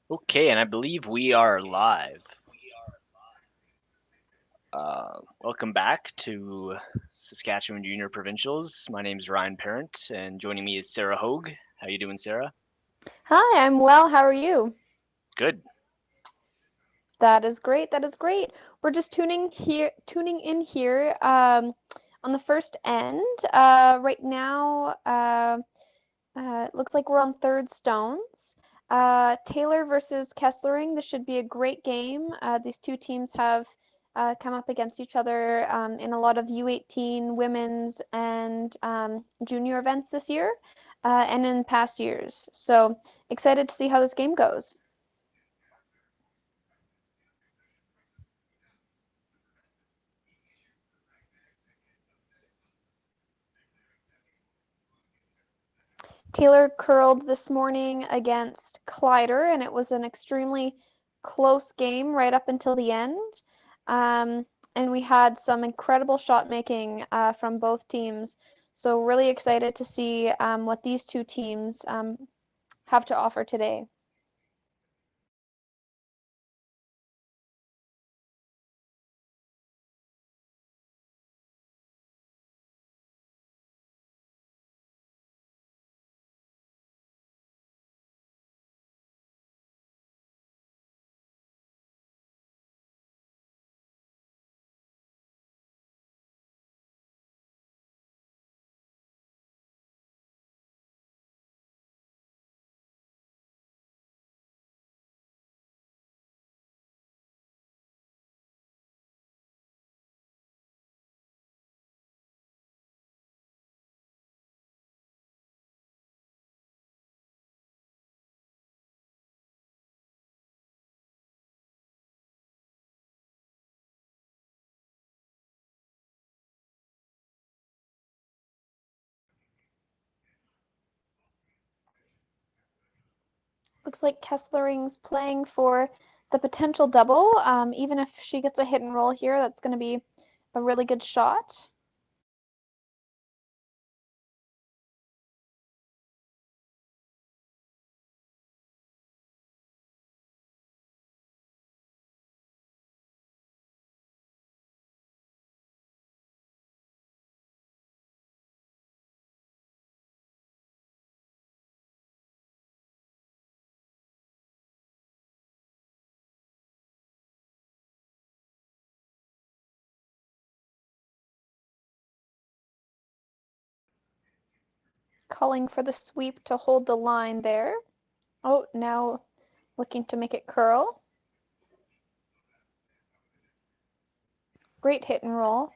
Okay, and I believe we are live. Welcome back to Saskatchewan Junior Provincials. My name is Ryan Parent, and joining me is Sarah Hogue. How you doing, Sarah? Hi, I'm well. How are you? Good. That is great. That is great. We're just tuning in here on the first end. Right now, it looks like we're on third stones. Taylor versus Kesslering. This should be a great game. These two teams have come up against each other in a lot of U18 women's and junior events this year and in past years. So excited to see how this game goes. Taylor curled this morning against Kleider, and it was an extremely close game right up until the end. And we had some incredible shot making from both teams. So really excited to see what these two teams have to offer today. Looks like Kesslering's playing for the potential double. Even if she gets a hit and roll here, that's going to be a really good shot. Calling for the sweep to hold the line there. Oh, now looking to make it curl. Great hit and roll.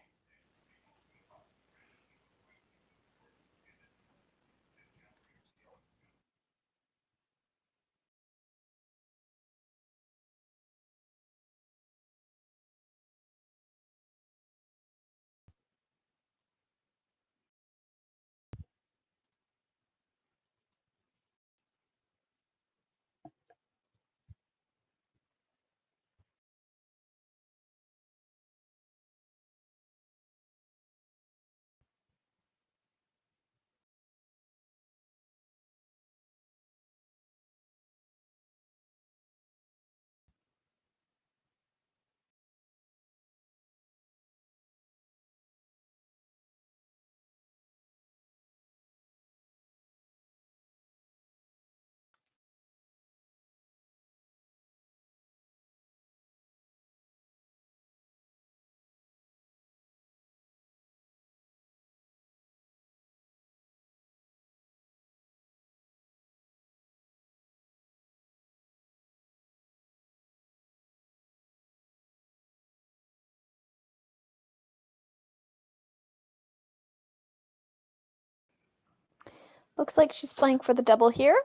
Looks like she's playing for the double here.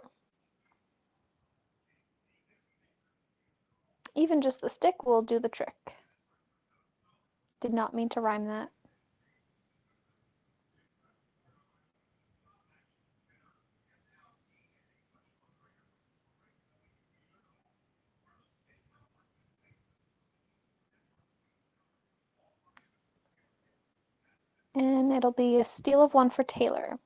Even just the stick will do the trick. Did not mean to rhyme that. And it'll be a steal of one for Taylor.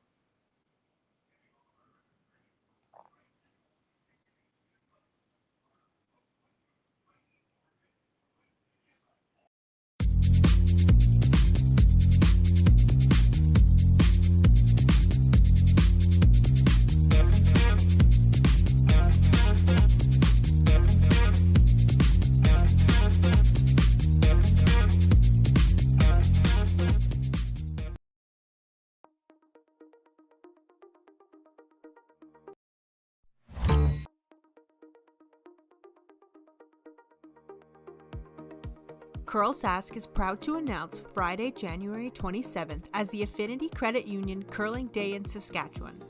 CURLSASK is proud to announce Friday, January 27th as the Affinity Credit Union Curling Day in Saskatchewan.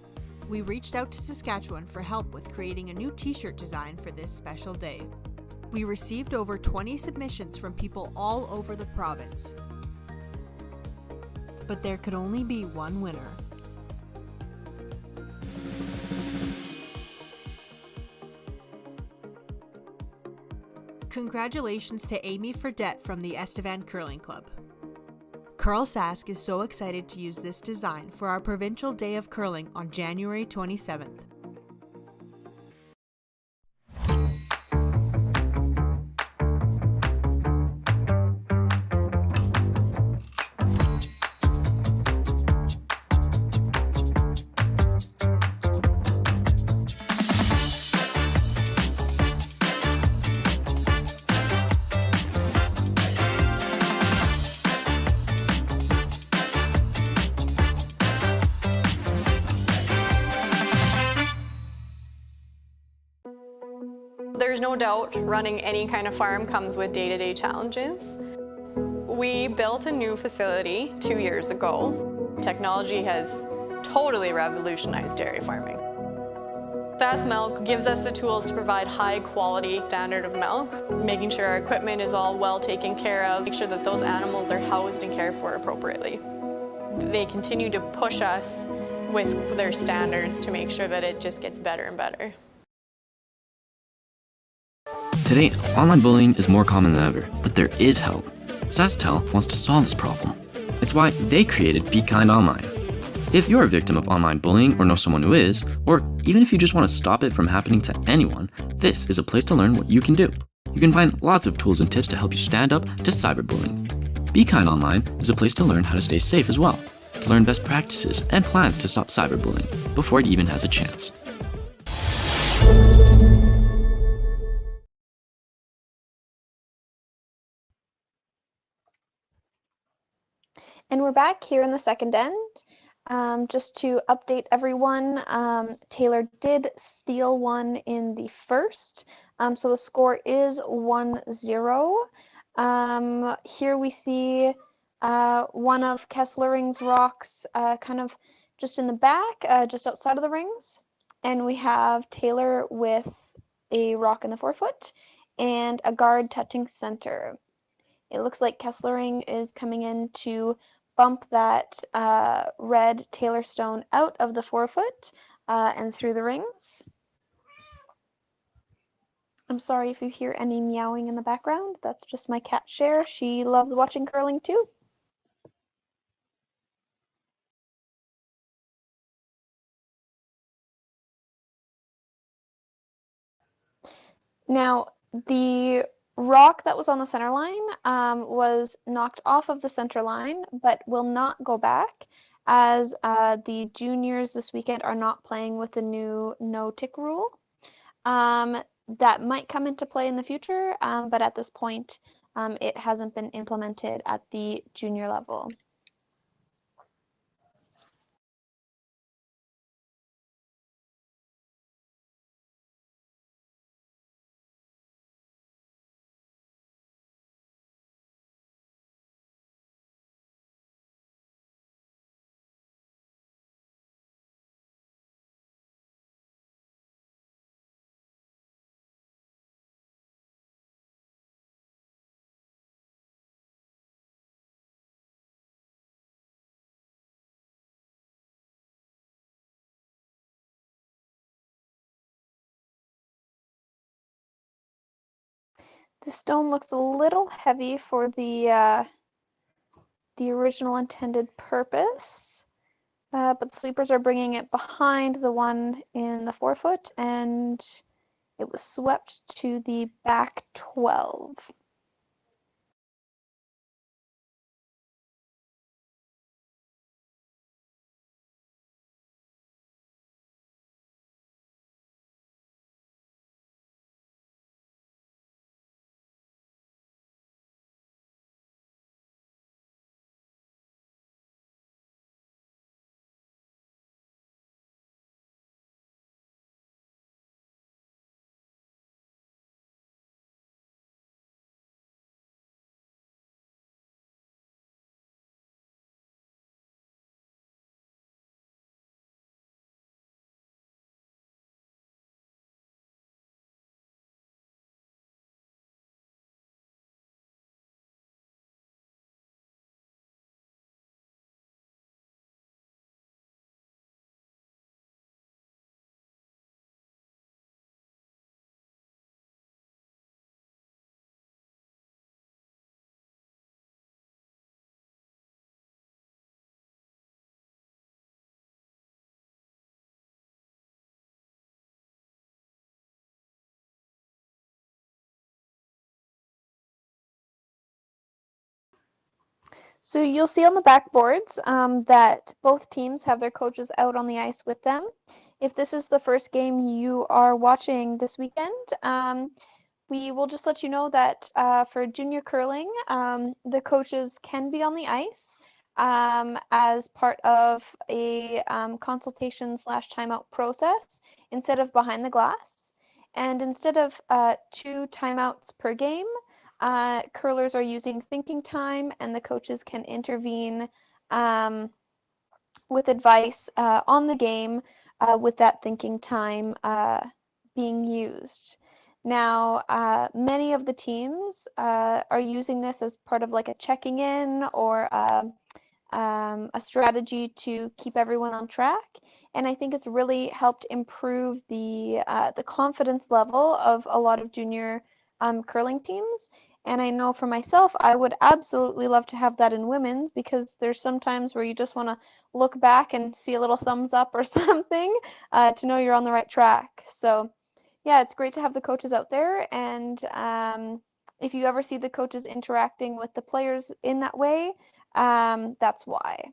We reached out to Saskatchewan for help with creating a new t-shirt design for this special day. We received over 20 submissions from people all over the province. But there could only be one winner. Congratulations to Amy Fredette from the Estevan Curling Club. CURLSASK is so excited to use this design for our Provincial Day of Curling on January 27th. There's no doubt running any kind of farm comes with day-to-day challenges. We built a new facility 2 years ago. Technology has totally revolutionized dairy farming. Sask Milk gives us the tools to provide high-quality standard of milk, making sure our equipment is all well taken care of, make sure that those animals are housed and cared for appropriately. They continue to push us with their standards to make sure that it just gets better and better. Today, online bullying is more common than ever, but there is help. SaskTel wants to solve this problem. It's why they created Be Kind Online. If you're a victim of online bullying or know someone who is, or even if you just want to stop it from happening to anyone, this is a place to learn what you can do. You can find lots of tools and tips to help you stand up to cyberbullying. Be Kind Online is a place to learn how to stay safe as well, to learn best practices and plans to stop cyberbullying before it even has a chance. And we're back here in the second end. Just to update everyone, Taylor did steal one in the first, so the score is 1-0. Here we see one of Kesslering's rocks kind of just in the back, just outside of the rings. And we have Taylor with a rock in the forefoot and a guard touching center. It looks like Kesslering is coming in to bump that red Taylor stone out of the forefoot and through the rings. I'm sorry if you hear any meowing in the background. That's just my cat Cher. She loves watching curling too. Now, the rock that was on the center line was knocked off of the center line, but will not go back as the juniors this weekend are not playing with the new no-tick rule. That might come into play in the future, but at this point, it hasn't been implemented at the junior level. The stone looks a little heavy for the original intended purpose, but the sweepers are bringing it behind the one in the forefoot, and it was swept to the back 12. So you'll see on the backboards that both teams have their coaches out on the ice with them. If this is the first game you are watching this weekend, we will just let you know that for junior curling, the coaches can be on the ice as part of a consultation/timeout process instead of behind the glass. And instead of 2 timeouts per game, curlers are using thinking time, and the coaches can intervene with advice on the game with that thinking time being used. Now, many of the teams are using this as part of like a checking in or a strategy to keep everyone on track. And I think it's really helped improve the confidence level of a lot of junior curling teams. And I know for myself, I would absolutely love to have that in women's, because there's some times where you just want to look back and see a little thumbs up or something to know you're on the right track. So yeah, it's great to have the coaches out there. And if you ever see the coaches interacting with the players in that way, that's why.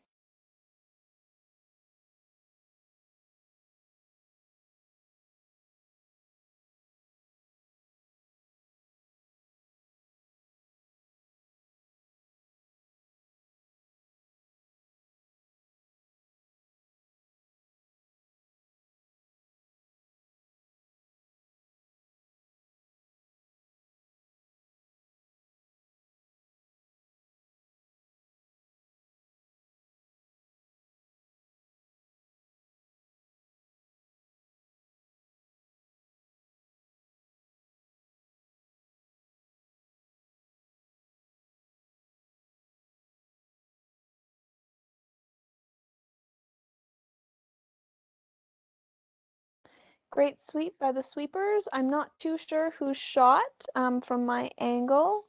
Great sweep by the sweepers. I'm not too sure who shot from my angle,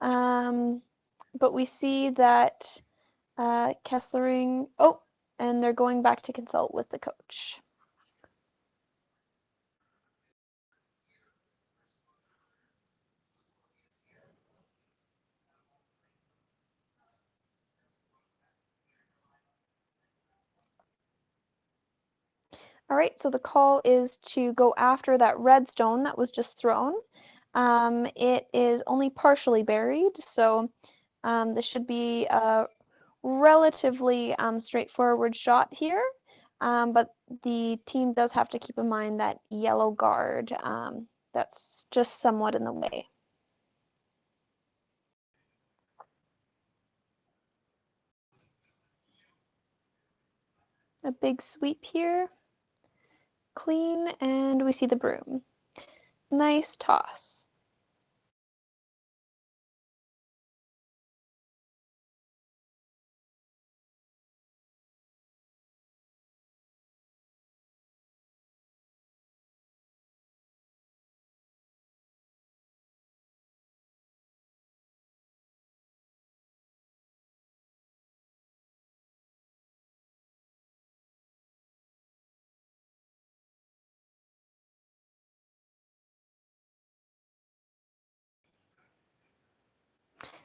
but we see that Kesslering, oh, and they're going back to consult with the coach. All right, so the call is to go after that red stone that was just thrown. It is only partially buried, so this should be a relatively straightforward shot here. But the team does have to keep in mind that yellow guard that's just somewhat in the way. A big sweep here. Clean, and we see the broom. Nice toss.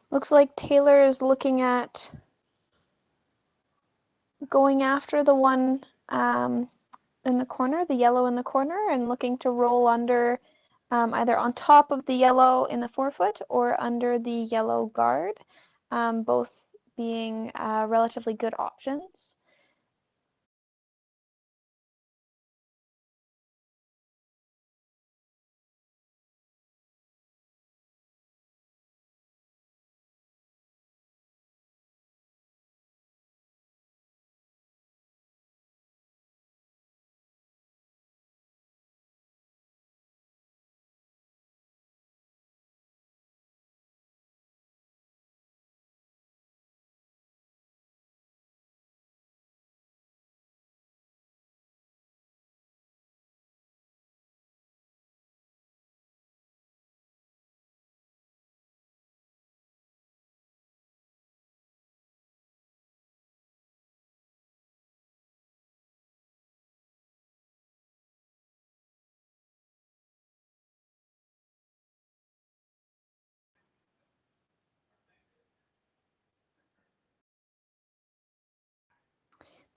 Looks like Taylor is looking at going after the one in the corner, the yellow in the corner, and looking to roll under either on top of the yellow in the forefoot or under the yellow guard, both being relatively good options.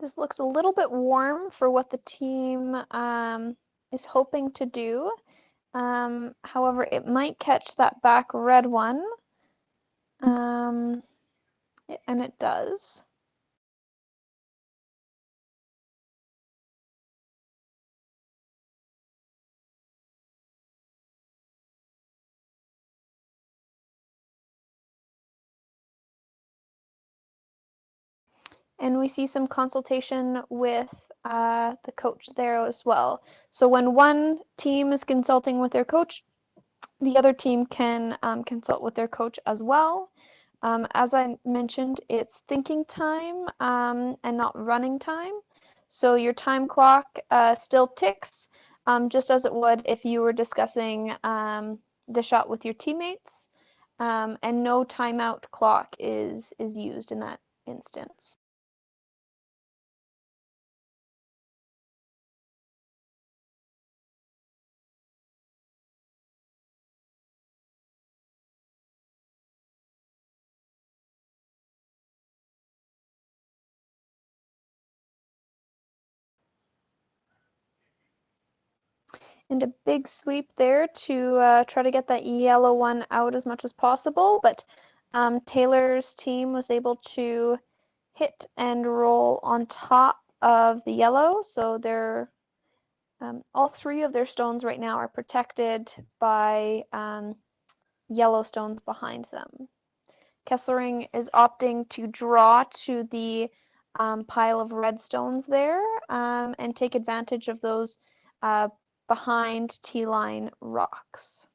This looks a little bit warm for what the team is hoping to do. However, it might catch that back red one, and it does. And we see some consultation with the coach there as well. So when one team is consulting with their coach, the other team can consult with their coach as well. As I mentioned, it's thinking time and not running time. So your time clock still ticks, just as it would if you were discussing the shot with your teammates, and no timeout clock is used in that instance. And a big sweep there to try to get that yellow one out as much as possible, but Taylor's team was able to hit and roll on top of the yellow, so they're all three of their stones right now are protected by yellow stones behind them. Kesslering is opting to draw to the pile of red stones there and take advantage of those behind T-line rocks.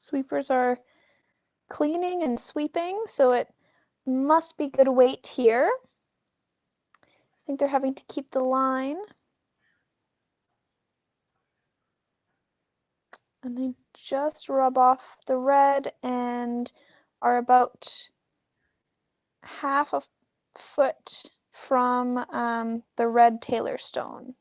Sweepers are cleaning and sweeping, so it must be good weight here. I think they're having to keep the line. And they just rub off the red and are about half a foot from the red Taylor stone.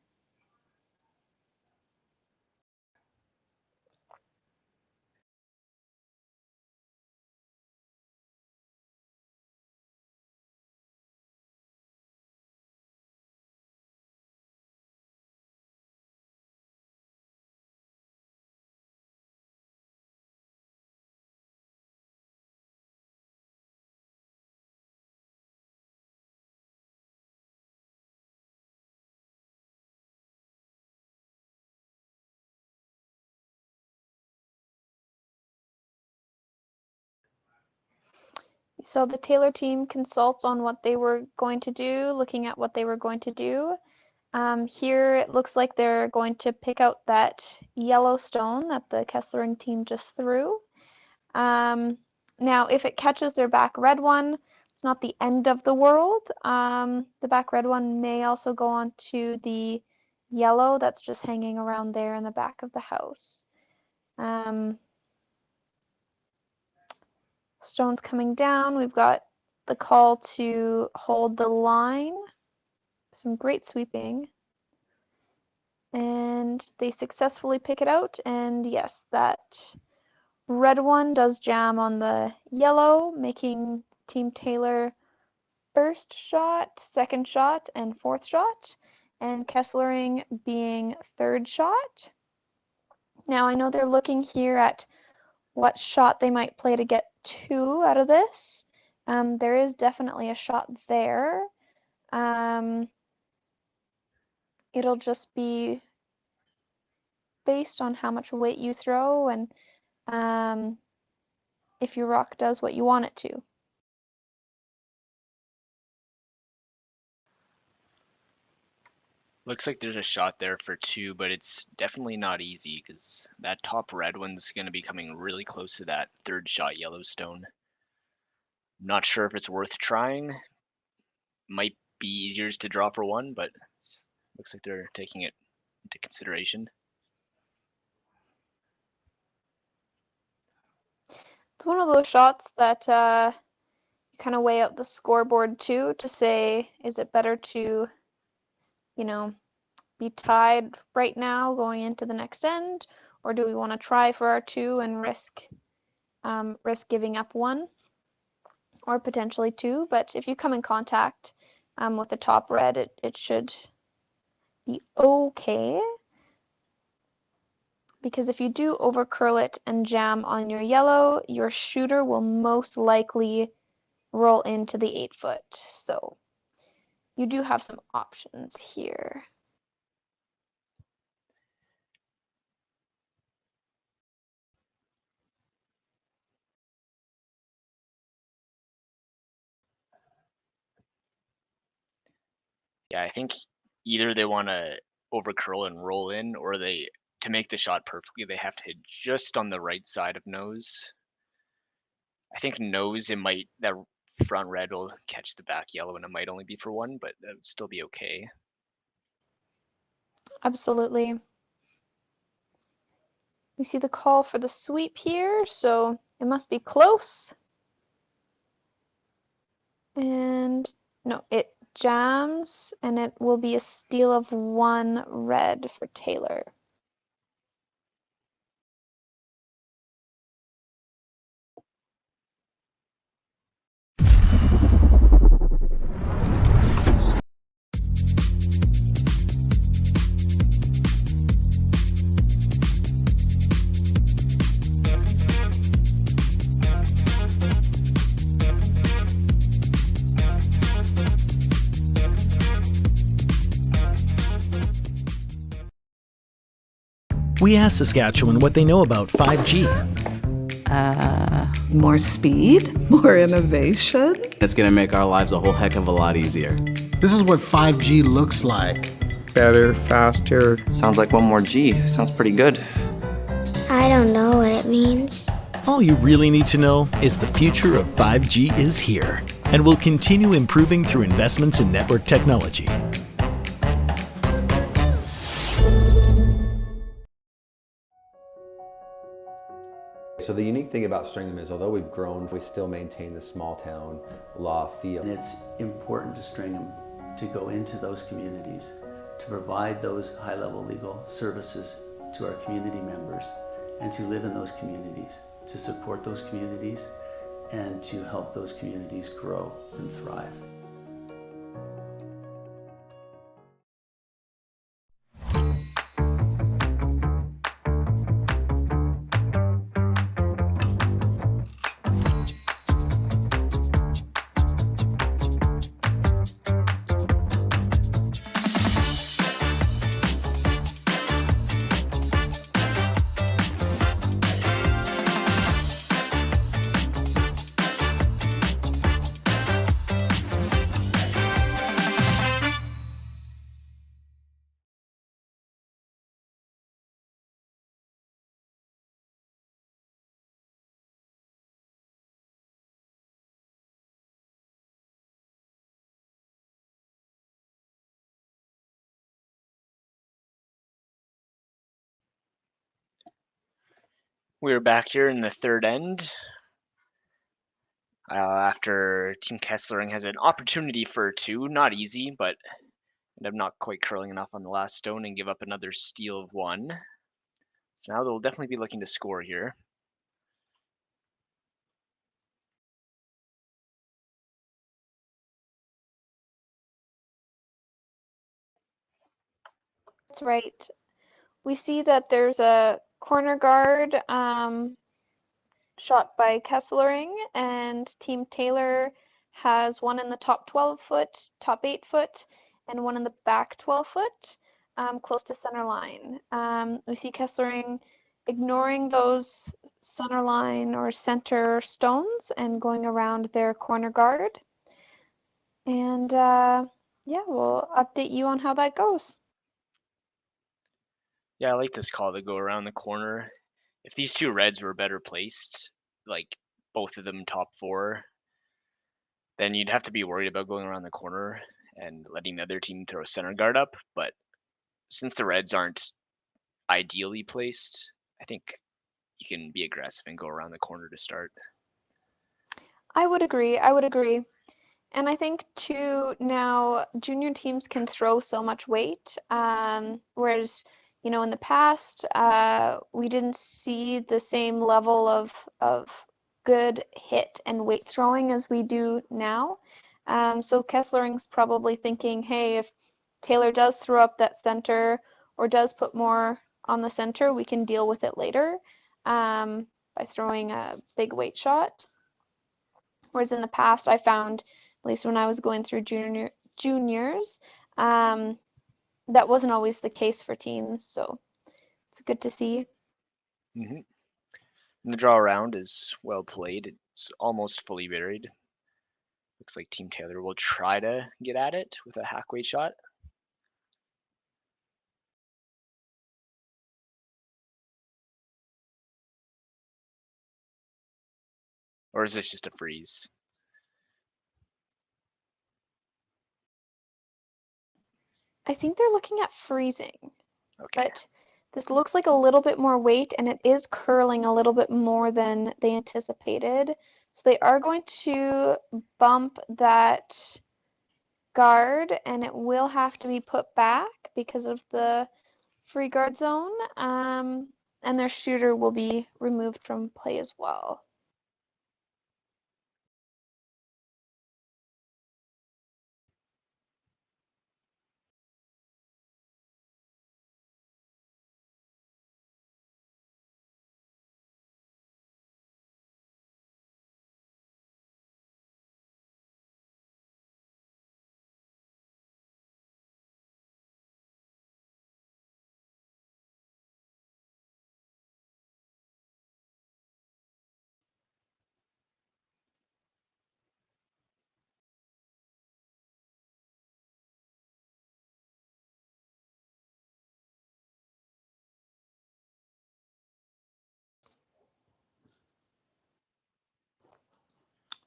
So the Taylor team consults on what they were going to do, looking at what they were going to do. Here it looks like they're going to pick out that yellow stone that the Kesslering team just threw. Now, if it catches their back red one, it's not the end of the world. The back red one may also go on to the yellow that's just hanging around there in the back of the house. Stones coming down. We've got the call to hold the line. Some great sweeping. And they successfully pick it out. And yes, that red one does jam on the yellow, making Team Taylor first shot, second shot, and fourth shot, and Kesslering being third shot. Now I know they're looking here at what shot they might play to get 2 out of this. There is definitely a shot there. It'll just be based on how much weight you throw and if your rock does what you want it to. Looks like there's a shot there for 2, but it's definitely not easy because that top red one's going to be coming really close to that third shot Yellowstone. Not sure if it's worth trying. Might be easier just to draw for 1, but looks like they're taking it into consideration. It's one of those shots that you kind of weigh out the scoreboard too to say, is it better to, be tied right now going into the next end, or do we want to try for our 2 and risk giving up 1 or potentially 2? But if you come in contact with the top red, it should be okay. Because if you do over curl it and jam on your yellow, your shooter will most likely roll into the 8-foot. So you do have some options here. Yeah, I think either they want to over curl and roll in, or to make the shot perfectly, they have to hit just on the right side of nose. I think nose, that front red will catch the back yellow, and it might only be for 1, but that would still be okay. Absolutely. We see the call for the sweep here, so it must be close. And no, it jams, and it will be a steal of 1 red for Taylor. We asked Saskatchewan what they know about 5G. More speed, more innovation. It's going to make our lives a whole heck of a lot easier. This is what 5G looks like. Better, faster. Sounds like one more G. Sounds pretty good. I don't know what it means. All you really need to know is the future of 5G is here and will continue improving through investments in network technology. So the unique thing about Stringham is, although we've grown, we still maintain the small town law feel. And it's important to Stringham to go into those communities, to provide those high-level legal services to our community members, and to live in those communities, to support those communities, and to help those communities grow and thrive. We're back here in the third end. After Team Kesslering has an opportunity for 2, not easy, but end up not quite curling enough on the last stone and give up another steal of 1. So now they'll definitely be looking to score here. That's right. We see that there's a corner guard shot by Kesslering, and Team Taylor has one in the top 12-foot, top 8-foot, and one in the back 12-foot, close to center line. We see Kesslering ignoring those center line or center stones and going around their corner guard. And yeah, we'll update you on how that goes. Yeah, I like this call to go around the corner. If these two reds were better placed, like both of them top 4, then you'd have to be worried about going around the corner and letting the other team throw center guard up. But since the reds aren't ideally placed, I think you can be aggressive and go around the corner to start. I would agree. I would agree. And I think too now junior teams can throw so much weight, whereas in the past we didn't see the same level of good hit and weight throwing as we do now. So Kesslering's probably thinking, hey, if Taylor does throw up that center or does put more on the center, we can deal with it later by throwing a big weight shot. Whereas in the past, I found, at least when I was going through juniors, that wasn't always the case for teams. So it's good to see. And the draw around is well played. It's almost fully buried. Looks like Team Taylor will try to get at it with a hack weight shot. Or is this just a freeze? I think they're looking at freezing. Okay. But this looks like a little bit more weight, and it is curling a little bit more than they anticipated. So they are going to bump that guard, and it will have to be put back because of the free guard zone. And their shooter will be removed from play as well.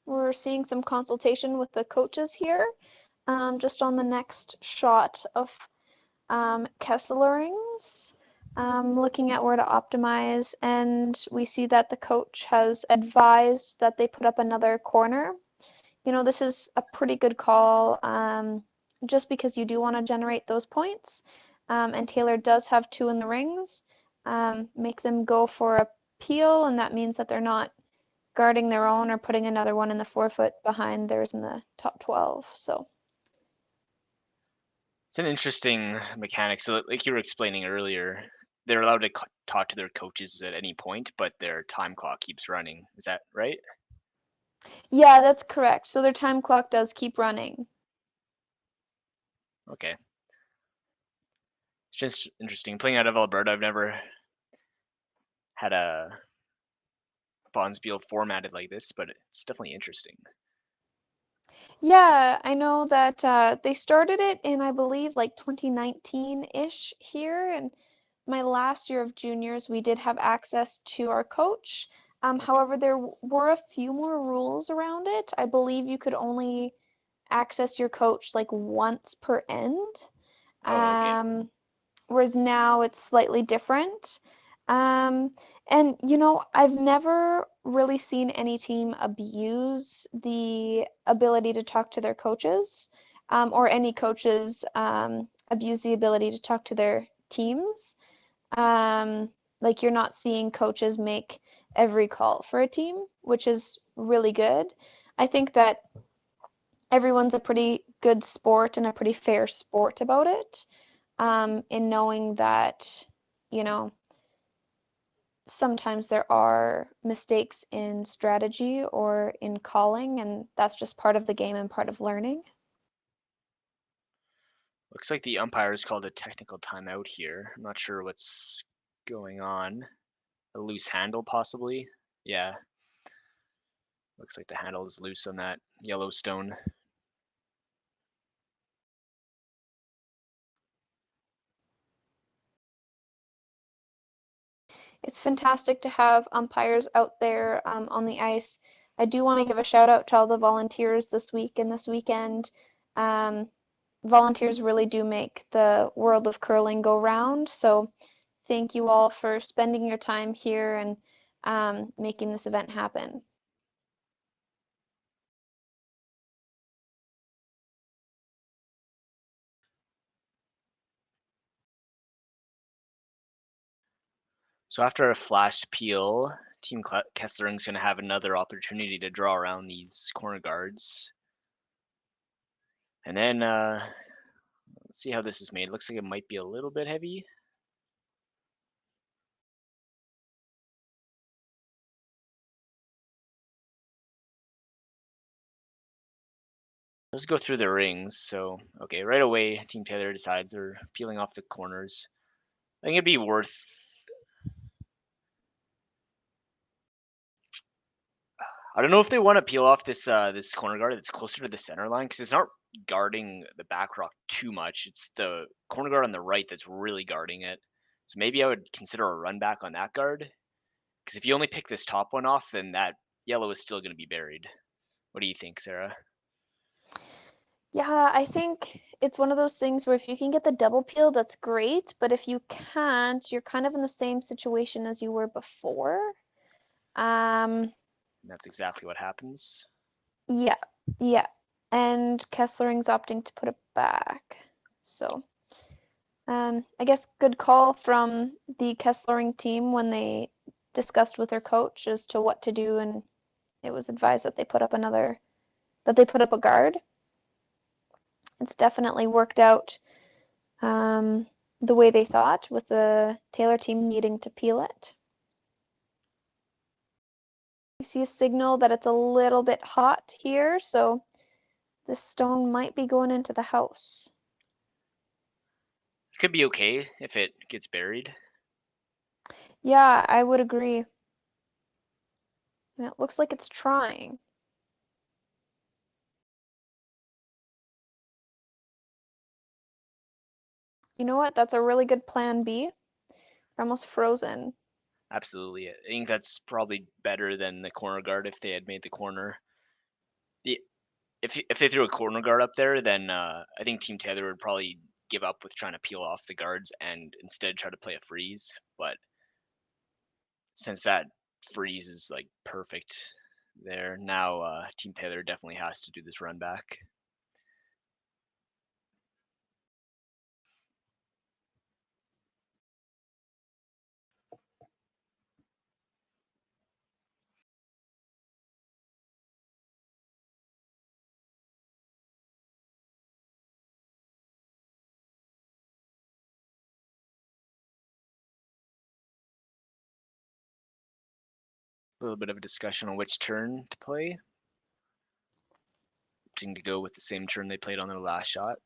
We're seeing some consultation with the coaches here, just on the next shot of Kesslering's, looking at where to optimize, and we see that the coach has advised that they put up another corner. This is a pretty good call, just because you do want to generate those points, and Taylor does have 2 in the rings. Make them go for a peel, and that means that they're not guarding their own or putting another one in the 4-foot behind theirs in the top 12. So it's an interesting mechanic. So like you were explaining earlier, they're allowed to talk to their coaches at any point, but their time clock keeps running. Is that right? yeah, that's correct. So their time clock does keep running. Okay. It's just interesting. Playing out of Alberta, I've never had a Bonspiel formatted like this, but it's definitely interesting. Yeah, I know that they started it in, I believe, like 2019-ish here. And my last year of juniors, we did have access to our coach. However, there were a few more rules around it. I believe you could only access your coach like once per end. Okay. Whereas now it's slightly different. And I've never really seen any team abuse the ability to talk to their coaches, or any coaches abuse the ability to talk to their teams. Like, you're not seeing coaches make every call for a team, which is really good. I think that everyone's a pretty good sport and a pretty fair sport about it, in knowing that, sometimes there are mistakes in strategy or in calling, and that's just part of the game and part of learning. Looks like the umpires called a technical timeout here. I'm not sure what's going on. A loose handle, possibly. Yeah. Looks like the handle is loose on that Yellowstone. It's fantastic to have umpires out there on the ice. I do want to give a shout out to all the volunteers this week and this weekend. Volunteers really do make the world of curling go round. So thank you all for spending your time here and making this event happen. So after a flash peel, Team Kesslering's going to have another opportunity to draw around these corner guards. And then let's see how this is made. Looks like it might be a little bit heavy. Let's go through the rings. So, okay, right away, Team Taylor decides they're peeling off the corners. I think it'd be worth... I don't know if they want to peel off this this corner guard that's closer to the center line, because it's not guarding the back rock too much. It's the corner guard on the right that's really guarding it. So maybe I would consider a run back on that guard. Because if you only pick this top one off, then that yellow is still going to be buried. What do you think, Sarah? Yeah, I think it's one of those things where if you can get the double peel, that's great. But if you can't, you're kind of in the same situation as you were before. That's exactly what happens. Yeah, yeah. And Kesslering's opting to put it back. So, I guess good call from the Kesslering team when they discussed with their coach as to what to do, and it was advised that they put up a guard. It's definitely worked out the way they thought, with the Taylor team needing to peel it. We see a signal that it's a little bit hot here, so this stone might be going into the house. It could be okay if it gets buried. Yeah, I would agree. And it looks like it's trying. You know what? That's a really good plan B. They're almost frozen. Absolutely. I think that's probably better than the corner guard if they had made the corner. If they threw a corner guard up there, then I think Team Taylor would probably give up with trying to peel off the guards and instead try to play a freeze. But since that freeze is like perfect there, now Team Taylor definitely has to do this run back. A little bit of a discussion on which turn to play. Opting to go with the same turn they played on their last shot.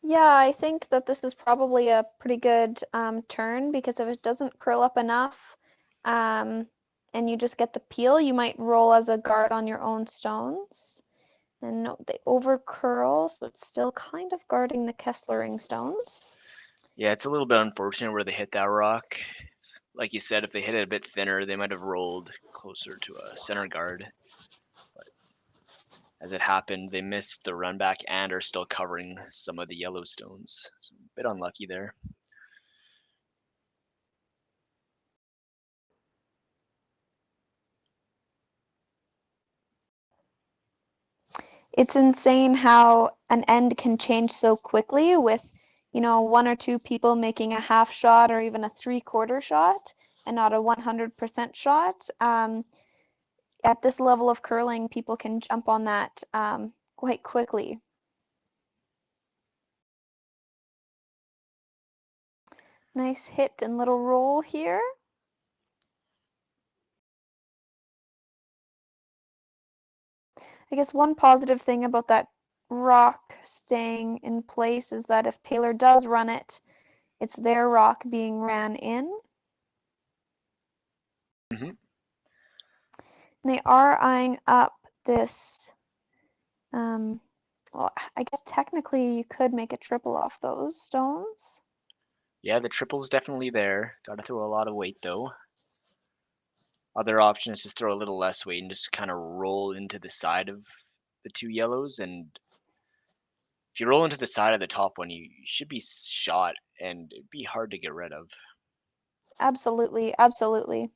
Yeah, I think that this is probably a pretty good turn, because if it doesn't curl up enough and you just get the peel, you might roll as a guard on your own stones. And note they over curl, so it's still kind of guarding the Kesslering stones. Yeah, it's a little bit unfortunate where they hit that rock. Like you said, if they hit it a bit thinner, they might have rolled closer to a center guard. But as it happened, they missed the run back and are still covering some of the yellow stones. So a bit unlucky there. It's insane how an end can change so quickly with, one or two people making a half shot or even a 3/4 shot and not a 100% shot. At this level of curling, people can jump on that quite quickly. Nice hit and little roll here. I guess one positive thing about that rock staying in place is that if Taylor does run it, it's their rock being ran in. Mm-hmm. They are eyeing up this, well, I guess technically you could make a triple off those stones. Yeah, the triple's definitely there. Got to throw a lot of weight though. Other option is just throw a little less weight and just kind of roll into the side of the two yellows. And if you roll into the side of the top one, you should be shot and it'd be hard to get rid of. Absolutely, absolutely.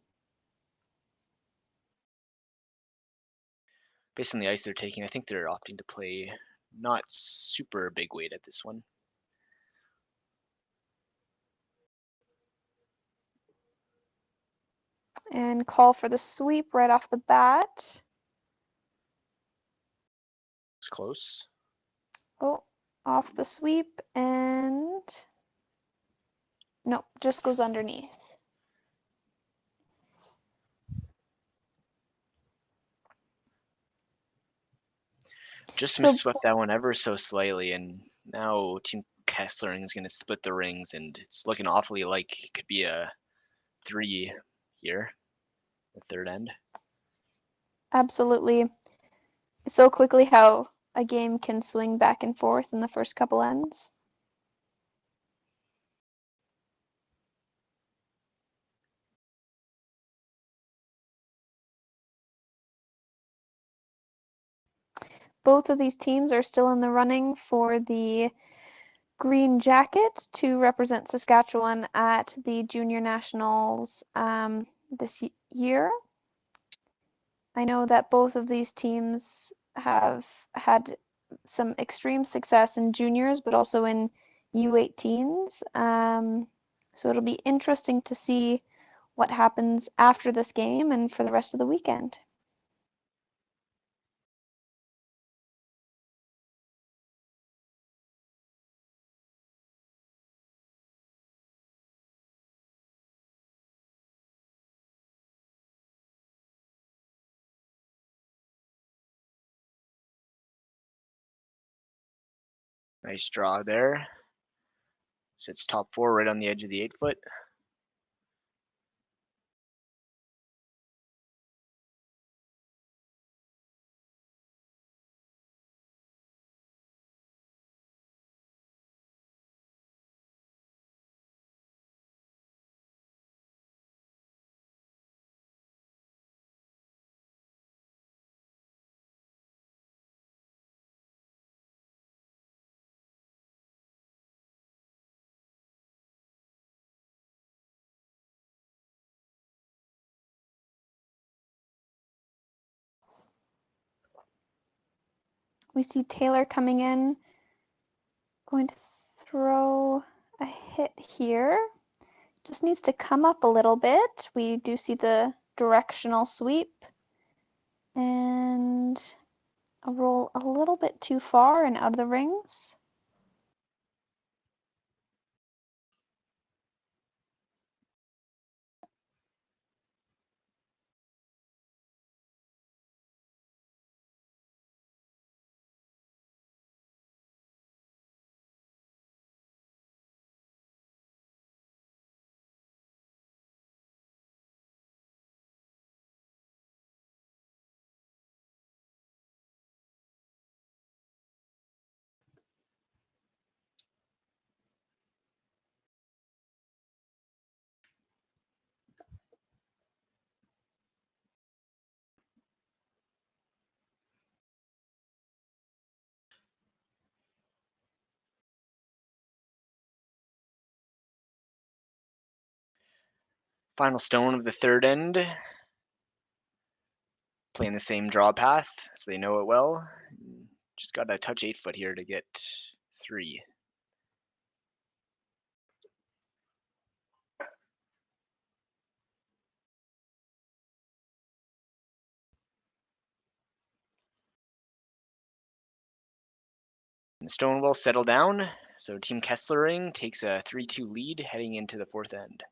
Based on the ice they're taking, I think they're opting to play not super big weight at this one. And call for the sweep right off the bat. It's close. Oh, off the sweep and nope, just goes underneath. Just So misswept that one ever so slightly, and now Team Kesslering is going to split the rings, and it's looking awfully like it could be a 3 here, the third end. absolutely. So quickly how a game can swing back and forth in the first couple ends. Both of these teams are still in the running for the green jacket to represent Saskatchewan at the Junior Nationals this year. I know that both of these teams have had some extreme success in juniors, but also in U18s. So it'll be interesting to see what happens after this game and for the rest of the weekend. Nice draw there. Sits top 4 right on the edge of the 8-foot. We see Taylor coming in, going to throw a hit here. Just needs to come up a little bit. We do see the directional sweep and a roll a little bit too far and out of the rings. Final stone of the third end. Playing the same draw path, so they know it well. Just got to touch 8-foot here to get 3. And the stone will settle down, so Team Kesslering takes a 3-2 lead heading into the fourth end.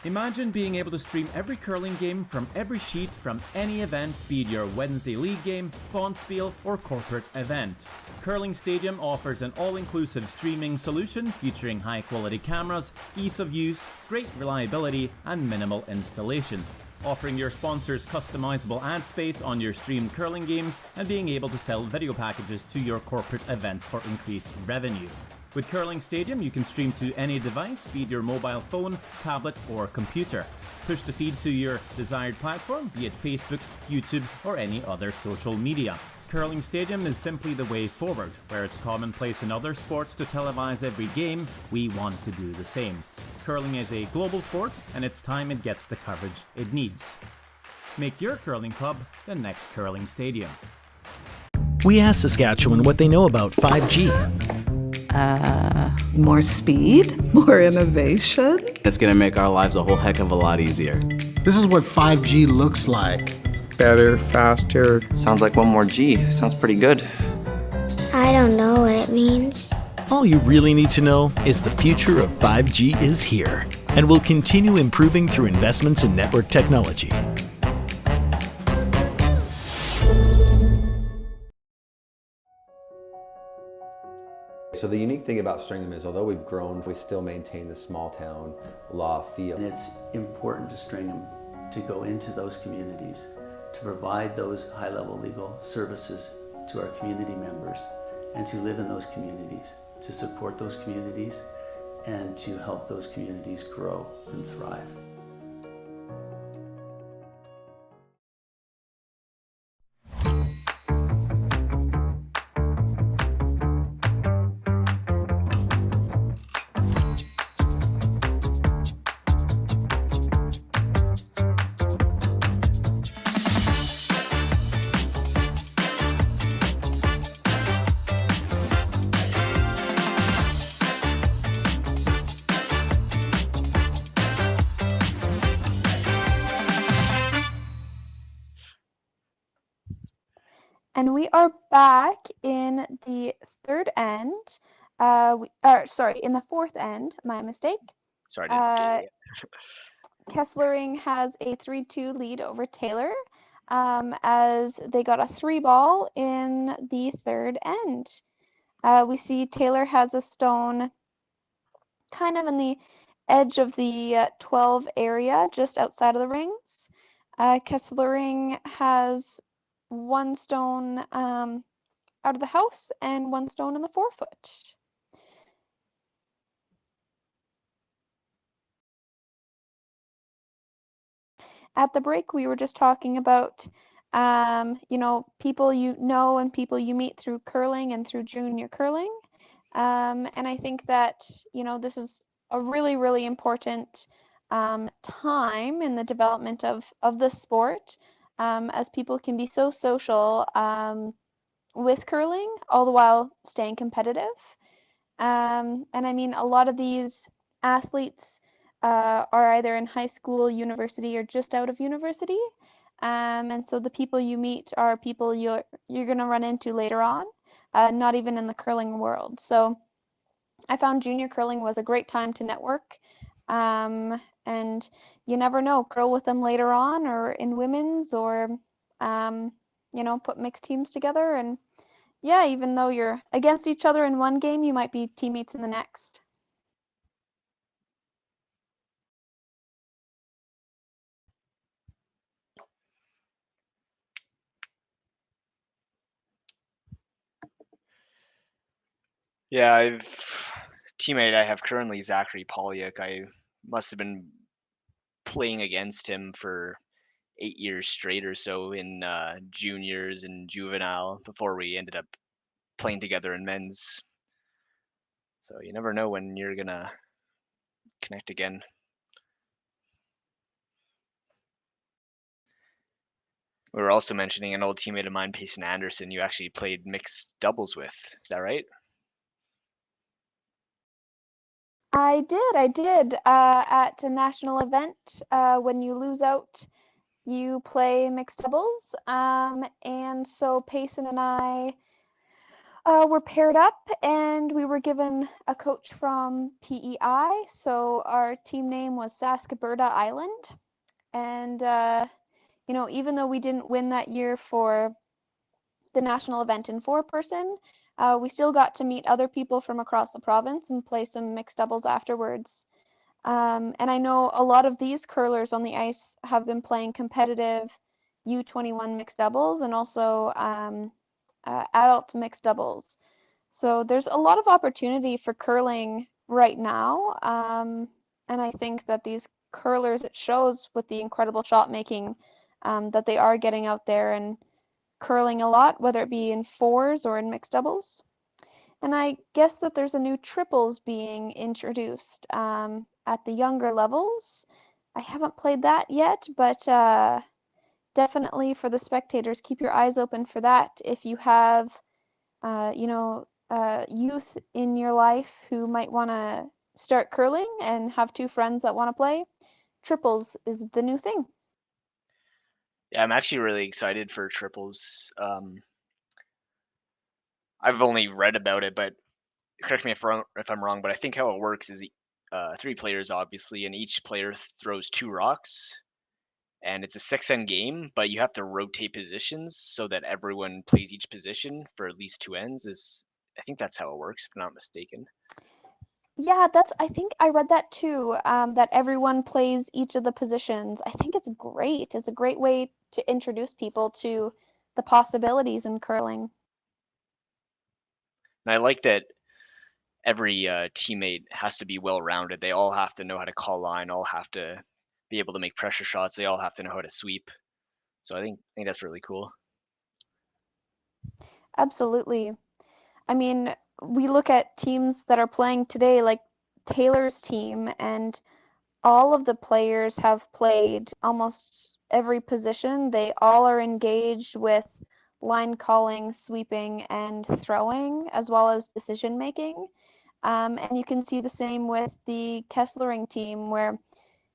Imagine being able to stream every curling game from every sheet from any event, be it your Wednesday league game, bonspiel, or corporate event. Curling Stadium offers an all-inclusive streaming solution featuring high-quality cameras, ease of use, great reliability, and minimal installation. Offering your sponsors customizable ad space on your streamed curling games and being able to sell video packages to your corporate events for increased revenue. With Curling Stadium, you can stream to any device, be it your mobile phone, tablet, or computer. Push the feed to your desired platform, be it Facebook, YouTube, or any other social media. Curling Stadium is simply the way forward. Where it's commonplace in other sports to televise every game, we want to do the same. Curling is a global sport, and it's time it gets the coverage it needs. Make your curling club the next Curling Stadium. We asked Saskatchewan what they know about 5G. More speed? More innovation? It's gonna make our lives a whole heck of a lot easier. This is what 5G looks like. Better, faster. Sounds like one more G. Sounds pretty good. I don't know what it means. All you really need to know is the future of 5G is here and will continue improving through investments in network technology. So the unique thing about Stringham is, although we've grown, we still maintain the small town law feel. And it's important to Stringham to go into those communities, to provide those high-level legal services to our community members, and to live in those communities, to support those communities, and to help those communities grow and thrive. And we are back in the third end. In the fourth end, my mistake. Sorry to interrupt you. Kesslering has a 3-2 lead over Taylor as they got a 3-ball in the third end. We see Taylor has a stone kind of in the edge of the 12 area, just outside of the rings. Kesslering has one stone out of the house and one stone in the 4-foot. At the break, we were just talking about, people you know and people you meet through curling and through junior curling. And I think that, this is a really, really important time in the development of the sport. As people can be so social with curling, all the while staying competitive. And I mean, a lot of these athletes are either in high school, university, or just out of university. And so the people you meet are people you're going to run into later on, not even in the curling world. So I found junior curling was a great time to network. And you never know, curl with them later on or in women's or, put mixed teams together. And yeah, even though you're against each other in one game, you might be teammates in the next. Yeah, teammate I have currently, Zachary Polyuk. I must have been playing against him for 8 years straight or so in juniors and juvenile before we ended up playing together in men's. So you never know when you're gonna connect again. We were also mentioning an old teammate of mine, Payson Anderson, you actually played mixed doubles with. Is that right? I did. At a national event, when you lose out, you play mixed doubles. And so Payson and I We're paired up and we were given a coach from PEI. So our team name was Saskatchewan Island. And, you know, even though we didn't win that year for the national event in 4-person, we still got to meet other people from across the province and play some mixed doubles afterwards. And I know a lot of these curlers on the ice have been playing competitive U21 mixed doubles and also adult mixed doubles. So there's a lot of opportunity for curling right now. And I think that these curlers, it shows with the incredible shot making that they are getting out there and curling a lot, whether it be in fours or in mixed doubles. And I guess that there's a new triples being introduced at the younger levels. I haven't played that yet, but definitely for the spectators, keep your eyes open for that. If you have, you know, youth in your life who might want to start curling and have two friends that want to play, triples is the new thing. Yeah, I'm actually really excited for triples. I've only read about it, but correct me if I'm wrong, but I think how it works is 3 players, obviously, and each player throws 2 rocks. And it's a 6-end game, but you have to rotate positions so that everyone plays each position for at least 2 ends. I think that's how it works, if I'm not mistaken. Yeah, I think I read that too, that everyone plays each of the positions. I think it's great. It's a great way to introduce people to the possibilities in curling. And I like that every teammate has to be well-rounded. They all have to know how to call line, all have to be able to make pressure shots. They all have to know how to sweep. So I think that's really cool. Absolutely. I mean, we look at teams that are playing today, like Taylor's team, and all of the players have played almost every position. They all are engaged with line calling, sweeping, and throwing, as well as decision making. And you can see the same with the Kesslering team, where,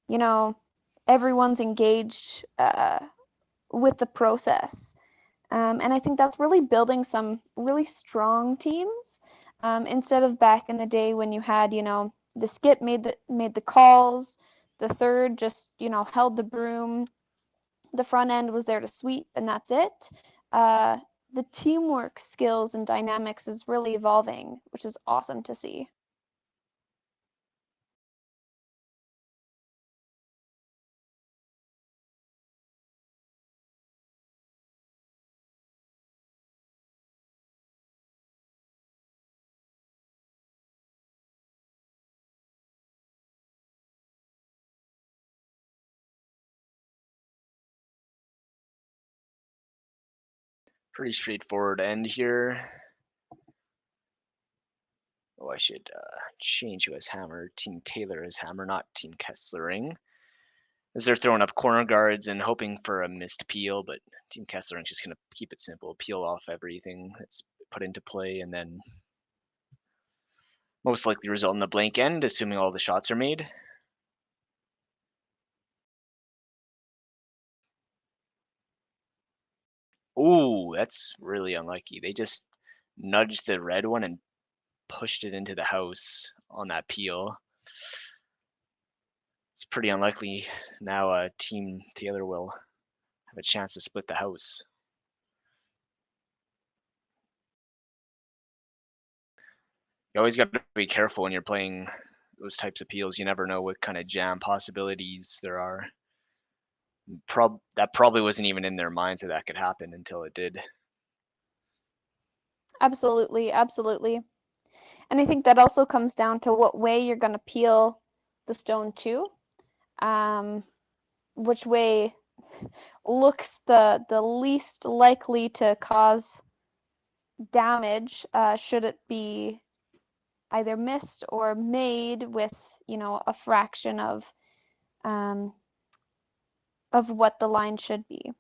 you know, everyone's engaged with the process. And I think that's really building some really strong teams instead of back in the day when you had, you know, the skip made the calls, the third just, you know, held the broom, the front end was there to sweep, and that's it. The teamwork skills and dynamics is really evolving, which is awesome to see. Pretty straightforward end here. Oh, I should change who has hammer. Team Taylor has hammer, not Team Kesslering. As they're throwing up corner guards and hoping for a missed peel, but Team Kesslering's just going to keep it simple, peel off everything that's put into play, and then most likely result in a blank end, assuming all the shots are made. Ooh, that's really unlucky. They just nudged the red one and pushed it into the house on that peel. It's pretty unlikely now Team Taylor will have a chance to split the house. You always got to be careful when you're playing those types of peels. You never know what kind of jam possibilities there are. That probably wasn't even in their minds that could happen until it did. Absolutely, absolutely. And I think that also comes down to what way you're going to peel the stone to. Which way looks the least likely to cause damage, should it be either missed or made with, you know, a fraction of what the line should be.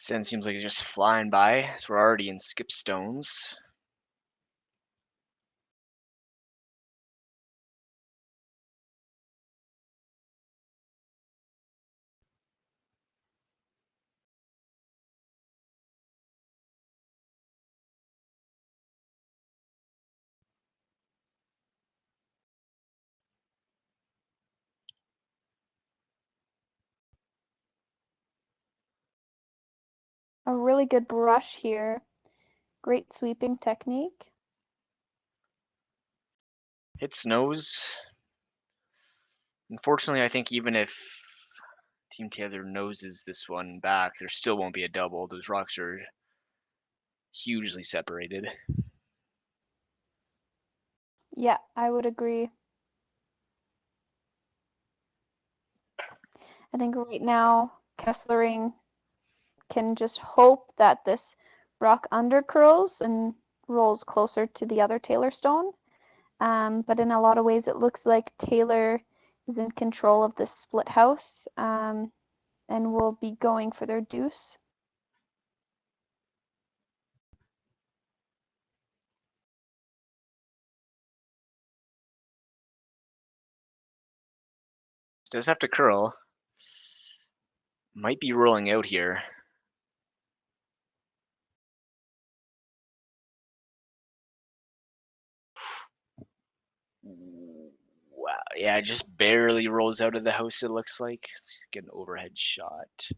Sand seems like it's just flying by, so we're already in skipstones. A really good brush here. Great sweeping technique. Hits nose. Unfortunately, I think even if Team Taylor noses this one back, there still won't be a double. Those rocks are hugely separated. Yeah, I would agree. I think right now Kesslering can just hope that this rock undercurls and rolls closer to the other Taylor stone. But in a lot of ways, it looks like Taylor is in control of this split house and will be going for their deuce. Does have to curl. Might be rolling out here. Wow, yeah, it just barely rolls out of the house, it looks like. Let's get an overhead shot.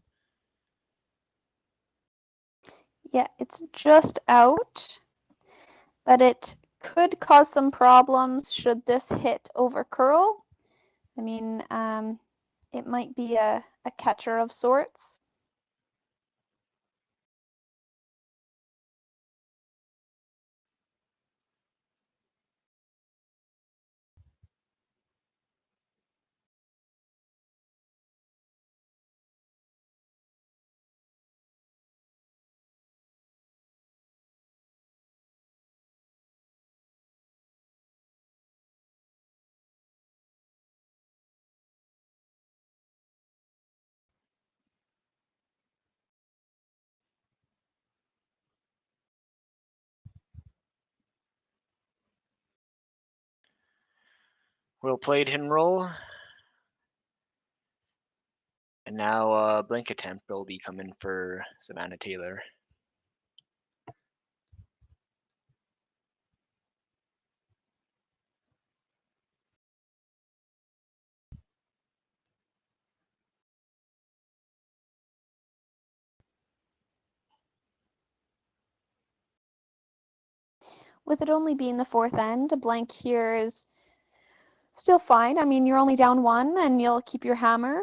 Yeah, it's just out, but it could cause some problems should this hit over curl. I mean, it might be a catcher of sorts. Well played, hit and roll. And now blank attempt will be coming for Savanna Taylor. With it only being the fourth end, a blank here is still fine. I mean, you're only down one and you'll keep your hammer.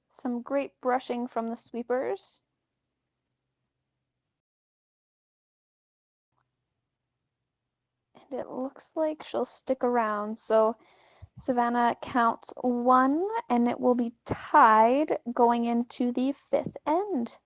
Some great brushing from the sweepers. And it looks like she'll stick around. So Savanna counts one and it will be tied going into the fifth end.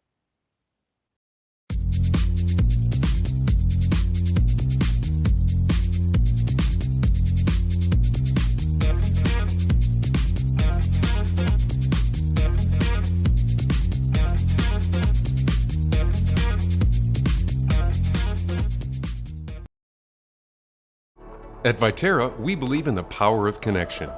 At Viterra, we believe in the power of connection.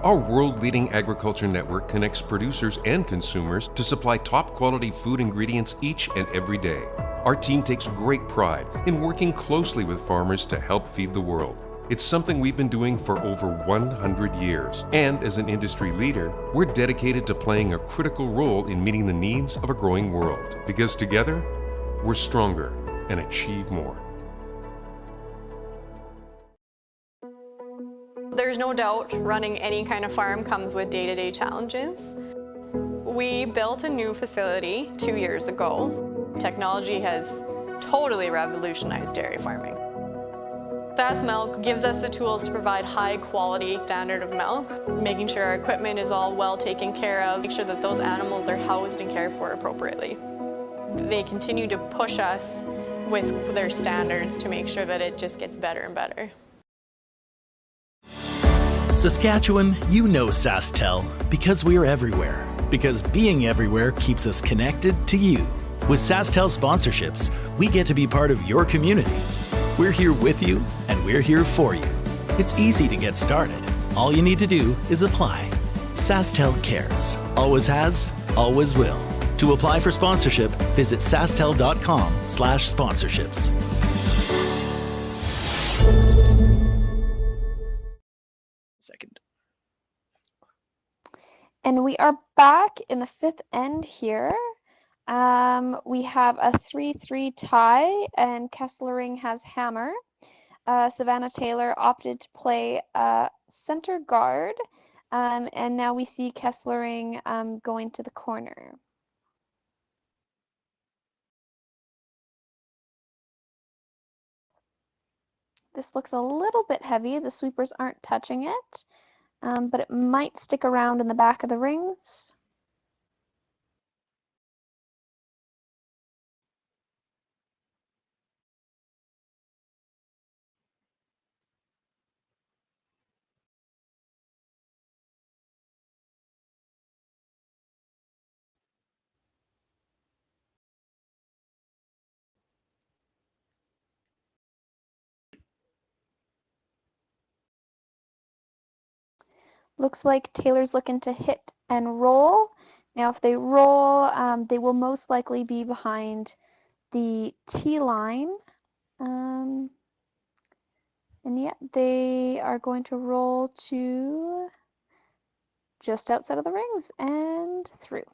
Our world-leading agriculture network connects producers and consumers to supply top-quality food ingredients each and every day. Our team takes great pride in working closely with farmers to help feed the world. It's something we've been doing for over 100 years. And as an industry leader, we're dedicated to playing a critical role in meeting the needs of a growing world. Because together, we're stronger and achieve more. There's no doubt running any kind of farm comes with day-to-day challenges. We built a new facility 2 years ago. Technology has totally revolutionized dairy farming. SAS Milk gives us the tools to provide high quality standard of milk, making sure our equipment is all well taken care of, make sure that those animals are housed and cared for appropriately. They continue to push us with their standards to make sure that it just gets better and better. Saskatchewan, you know SaskTel because we're everywhere. Because being everywhere keeps us connected to you. With SaskTel sponsorships, we get to be part of your community. We're here with you, and we're here for you. It's easy to get started. All you need to do is apply. SaskTel cares. Always has, always will. To apply for sponsorship, visit sastel.com/sponsorships. Second. And we are back in the fifth end here. We have a 3-3 tie, and Kesslering has hammer. Savanna Taylor opted to play center guard, and now we see Kesslering going to the corner. This looks a little bit heavy. The sweepers aren't touching it, but it might stick around in the back of the rings. Looks like Taylor's looking to hit and roll. Now, if they roll, they will most likely be behind the tee line. And yeah, they are going to roll to just outside of the rings and through.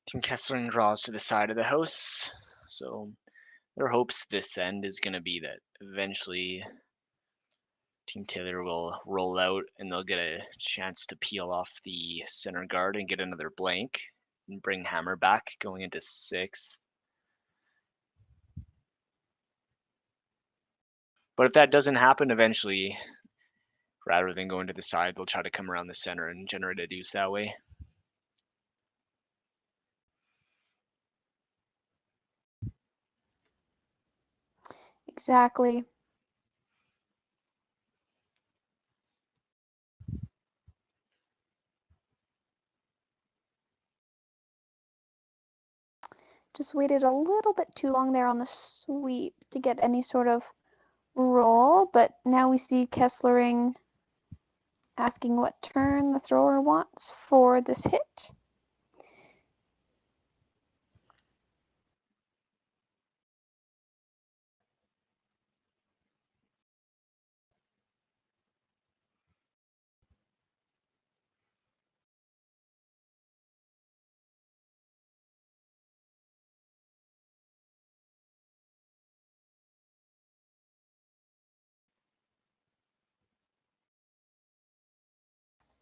Team Kesslering draws to the side of the house, so their hopes this end is going to be that eventually Team Taylor will roll out and they'll get a chance to peel off the center guard and get another blank and bring hammer back going into sixth. But if that doesn't happen eventually, rather than going to the side, they'll try to come around the center and generate a deuce that way. Exactly. Just waited a little bit too long there on the sweep to get any sort of roll, but now we see Kesslering asking what turn the thrower wants for this hit.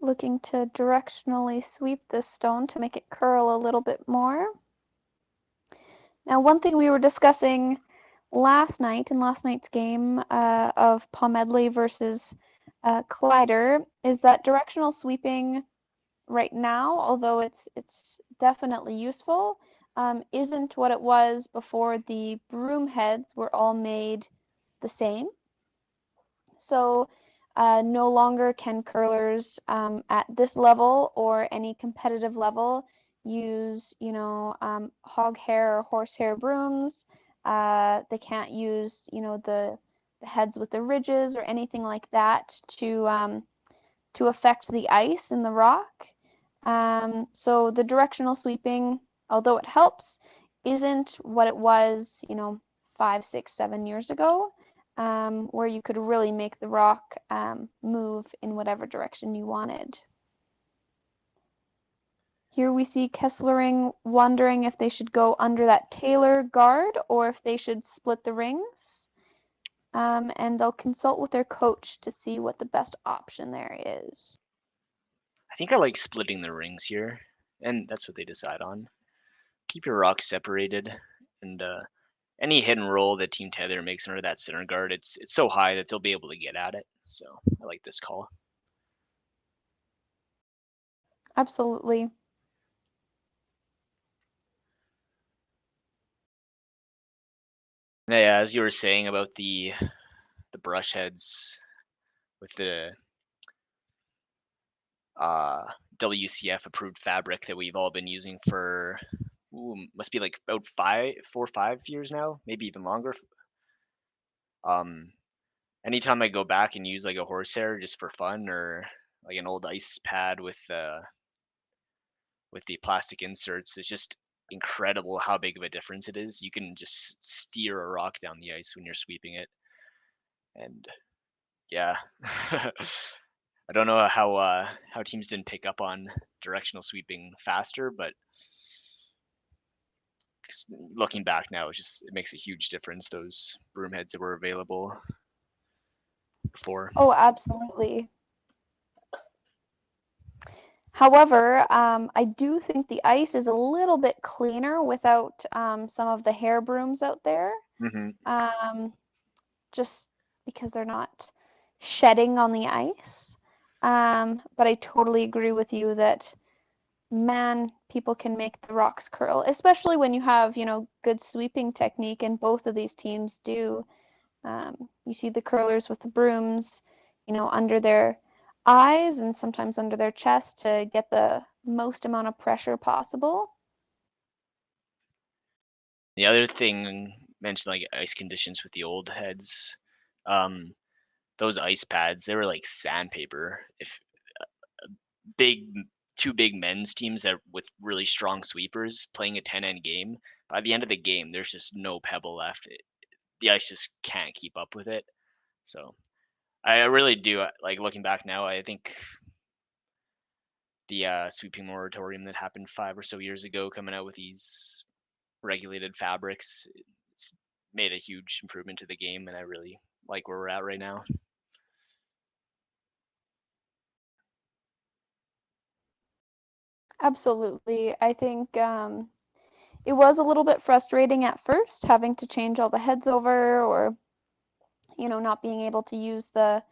Looking to directionally sweep this stone to make it curl a little bit more. Now, one thing we were discussing last night in last night's game of Pomedley versus Collider is that directional sweeping right now, although it's definitely useful, isn't what it was before the broom heads were all made the same. So no longer can curlers at this level or any competitive level use, hog hair or horsehair brooms. They can't use, the heads with the ridges or anything like that to affect the ice in the rock. So the directional sweeping, although it helps, isn't what it was, 5, 6, 7 years ago, where you could really make the rock move in whatever direction you wanted. Here we see Kesslering wondering if they should go under that Taylor guard or if they should split the rings. And they'll consult with their coach to see what the best option there is. I think I like splitting the rings here, and that's what they decide on. Keep your rocks separated, and any hit and roll that Team Tether makes under that center guard, it's so high that they'll be able to get at it. So I like this call. Absolutely. Yeah, as you were saying about the brush heads with the WCF approved fabric that we've all been using for must be like about 4 or 5 years now, maybe even longer. Anytime I go back and use like a horsehair just for fun, or like an old ice pad with the plastic inserts, it's just incredible how big of a difference it is. You can just steer a rock down the ice when you're sweeping it, and yeah. I don't know how teams didn't pick up on directional sweeping faster, but looking back now, it makes a huge difference. Those broom heads that were available before. Oh, absolutely. However, I do think the ice is a little bit cleaner without some of the hair brooms out there. Just because they're not shedding on the ice. But I totally agree with you that, man, people can make the rocks curl, especially when you have, good sweeping technique, and both of these teams do. You see the curlers with the brooms, under their eyes and sometimes under their chest to get the most amount of pressure possible. The other thing mentioned, like ice conditions with the old heads, those ice pads, they were like sandpaper. If big two big men's teams that with really strong sweepers playing a 10-end game, by the end of the game, there's just no pebble left. The ice just can't keep up with it. So I really do like looking back now. I think the sweeping moratorium that happened 5 or so years ago, coming out with these regulated fabrics, it's made a huge improvement to the game, and I really like where we're at right now. Absolutely. I think it was a little bit frustrating at first having to change all the heads over, or not being able to use the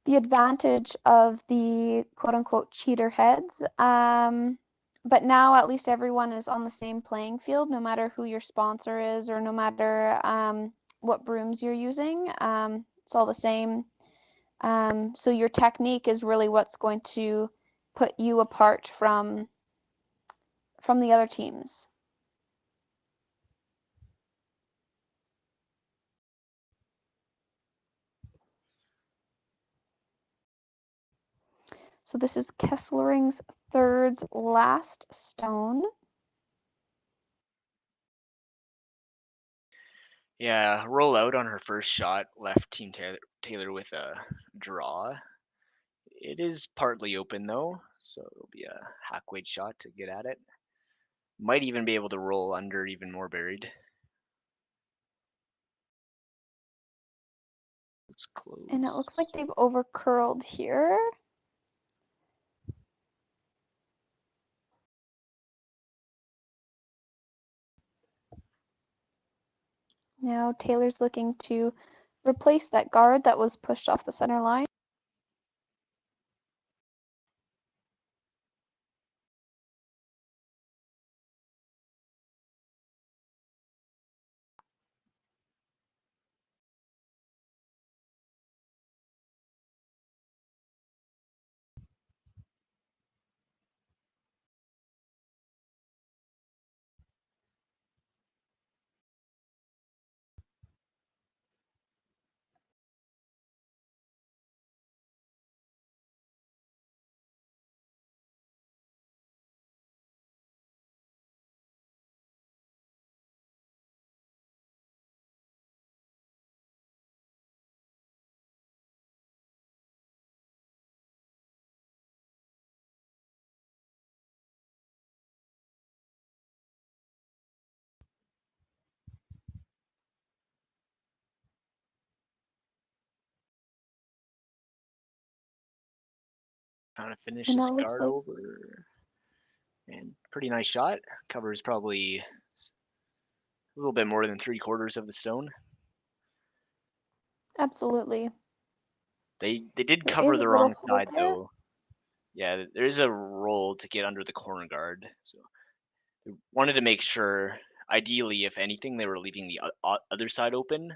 advantage of the quote unquote cheater heads. But now at least everyone is on the same playing field, no matter who your sponsor is or no matter what brooms you're using. It's all the same. So your technique is really what's going to put you apart from the other teams. So this is Kesslering's third's last stone. Yeah, roll out on her first shot left Team Taylor with a draw. It is partly open though, so it'll be a hack weight shot to get at it. Might even be able to roll under even more buried. It's close. And it looks like they've over curled here. Now Taylor's looking to replace that guard that was pushed off the center line. Trying to finish And this that looks guard like over. And pretty nice shot. Covers probably a little bit more than 3/4 of the stone. absolutely. They did There cover is a the little wrong hole side there. though. Yeah, there is a roll to get under the corner guard. So they wanted to make sure, ideally, if anything, they were leaving the other side open.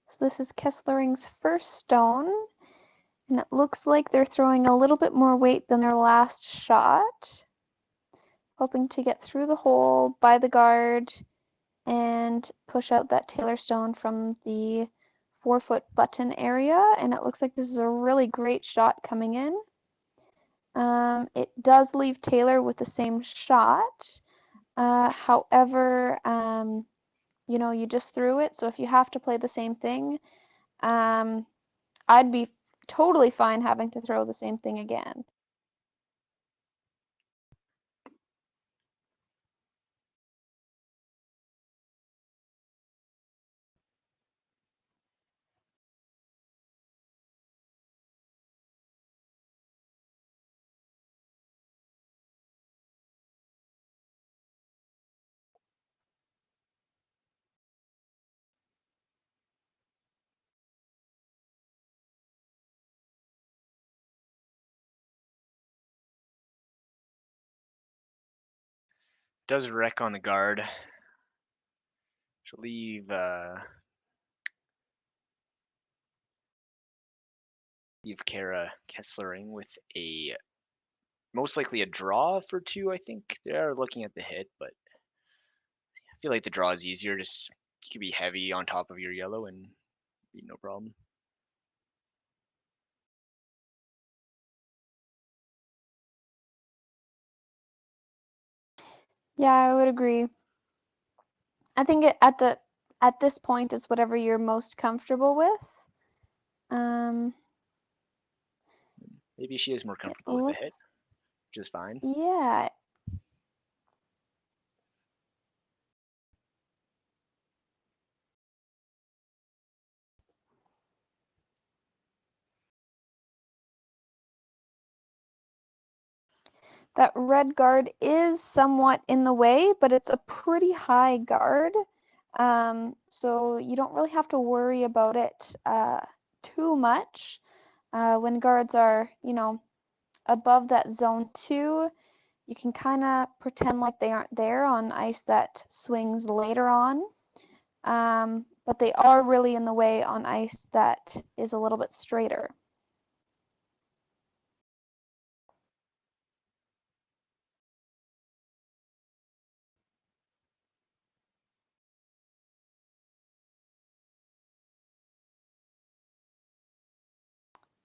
So this is Kesslering's first stone, and it looks like they're throwing a little bit more weight than their last shot, hoping to get through the hole by the guard and push out that Taylor stone from the 4-foot button area. And it looks like this is a really great shot coming in. It does leave Taylor with the same shot. However, you know, you just threw it, so if you have to play the same thing, I'd be totally fine having to throw the same thing again. Does wreck on the guard. She'll leave Cara Kesslering with a most likely a draw for 2, I think. They are looking at the hit, but I feel like the draw is easier. Just you could be heavy on top of your yellow and be no problem. Yeah, I would agree. I think at this point it's whatever you're most comfortable with. Maybe she is more comfortable with the hit, which is fine. Yeah. That red guard is somewhat in the way, but it's a pretty high guard. So you don't really have to worry about it too much. When guards are, you know, above that zone 2, you can kind of pretend like they aren't there on ice that swings later on. But they are really in the way on ice that is a little bit straighter.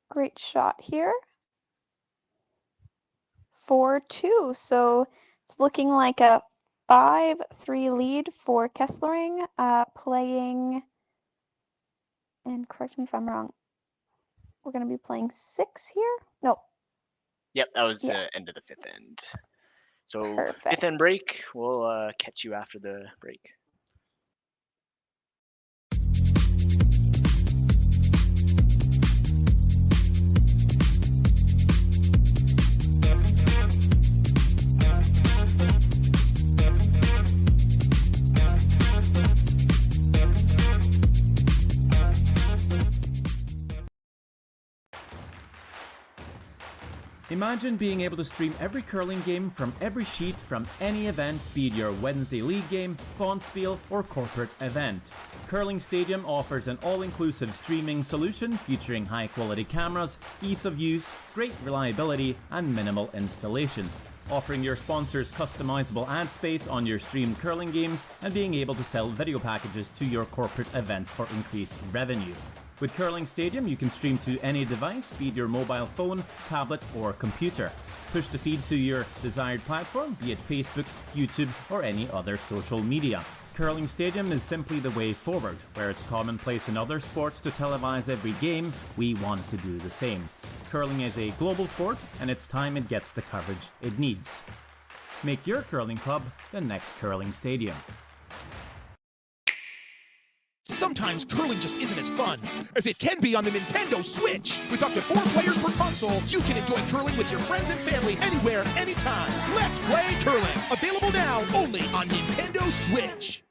Great shot here. 4-2. So it's looking like a 5-3 lead for Kesslering, playing, and correct me if I'm wrong, we're going to be playing 6 here? No. Yep, that was the end of the 5th end. So Perfect. 5th end break. We'll catch you after the break. Imagine being able to stream every curling game from every sheet from any event, be it your Wednesday league game, bonspiel, or corporate event. Curling Stadium offers an all-inclusive streaming solution featuring high-quality cameras, ease of use, great reliability, and minimal installation. Offering your sponsors customizable ad space on your streamed curling games and being able to sell video packages to your corporate events for increased revenue. With Curling Stadium, you can stream to any device, be it your mobile phone, tablet, or computer. Push the feed to your desired platform, be it Facebook, YouTube, or any other social media. Curling Stadium is simply the way forward. Where it's commonplace in other sports to televise every game, we want to do the same. Curling is a global sport, and it's time it gets the coverage it needs. Make your curling club the next Curling Stadium. Sometimes curling just isn't as fun as it can be on the Nintendo Switch. With up to 4 players per console, you can enjoy curling with your friends and family anywhere, anytime. Let's play curling. Available now only on Nintendo Switch.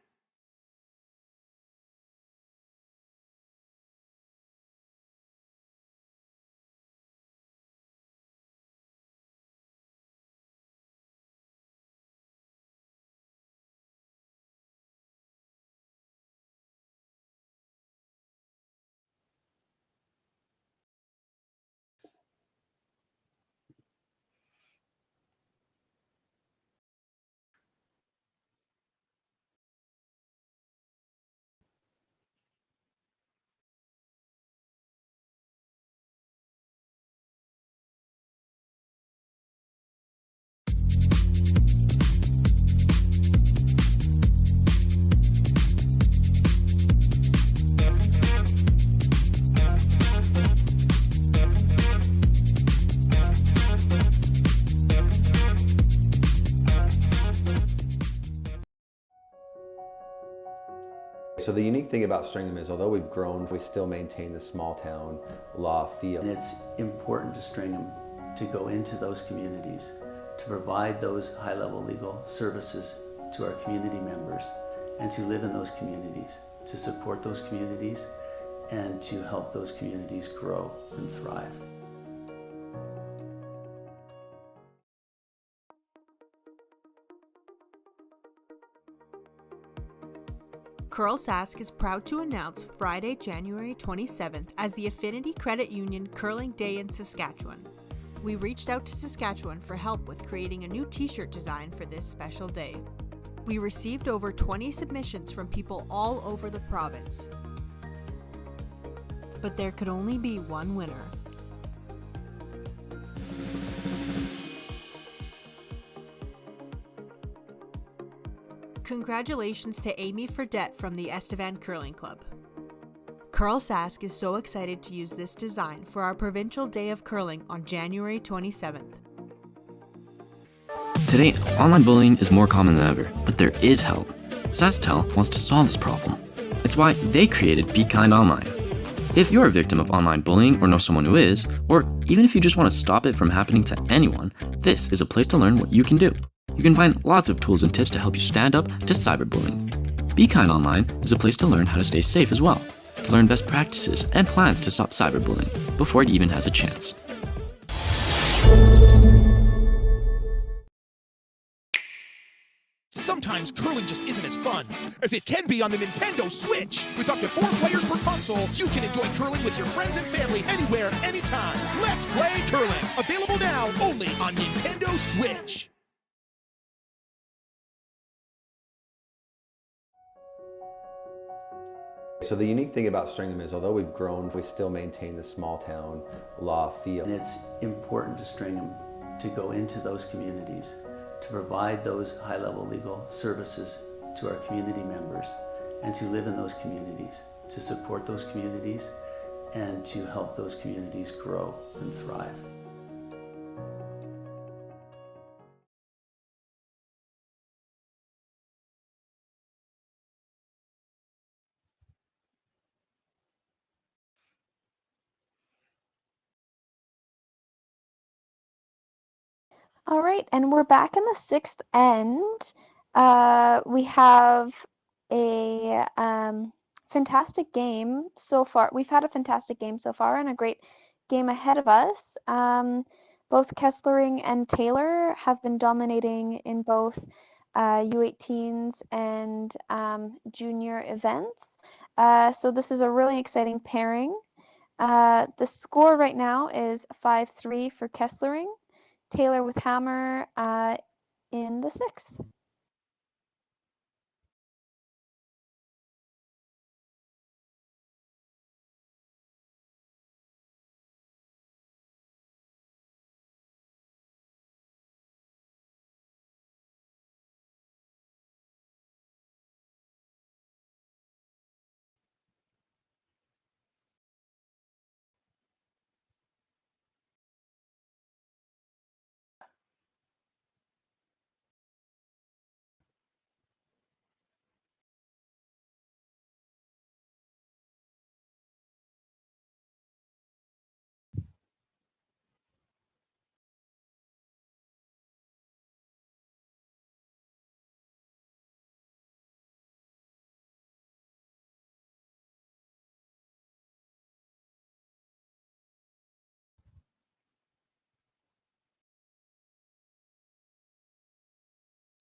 So the unique thing about Stringham is, although we've grown, we still maintain the small town law feel. And it's important to Stringham to go into those communities, to provide those high-level legal services to our community members, and to live in those communities, to support those communities, and to help those communities grow and thrive. CURLSASK is proud to announce Friday, January 27th as the Affinity Credit Union Curling Day in Saskatchewan. We reached out to Saskatchewan for help with creating a new t-shirt design for this special day. We received over 20 submissions from people all over the province. But there could only be one winner. Congratulations to Amy Fredette from the Estevan Curling Club. CURLSASK is so excited to use this design for our Provincial Day of Curling on January 27th. Today, online bullying is more common than ever, but there is help. SaskTel wants to solve this problem. It's why they created Be Kind Online. If you're a victim of online bullying or know someone who is, or even if you just want to stop it from happening to anyone, this is a place to learn what you can do. You can find lots of tools and tips to help you stand up to cyberbullying. Be Kind Online is a place to learn how to stay safe as well, to learn best practices and plans to stop cyberbullying before it even has a chance. Sometimes curling just isn't as fun as it can be on the Nintendo Switch. With up to 4 players per console, you can enjoy curling with your friends and family anywhere, anytime. Let's play curling. Available now only on Nintendo Switch. So the unique thing about Stringham is, although we've grown, we still maintain the small town law feel. And it's important to Stringham to go into those communities, to provide those high-level legal services to our community members, and to live in those communities, to support those communities, and to help those communities grow and thrive. All right, and we're back in the sixth end. We have a fantastic game so far. We've had a fantastic game so far and a great game ahead of us. Both Kesslering and Taylor have been dominating in both U18s and junior events. So this is a really exciting pairing. The score right now is 5-3 for Kesslering. Taylor with hammer in the sixth.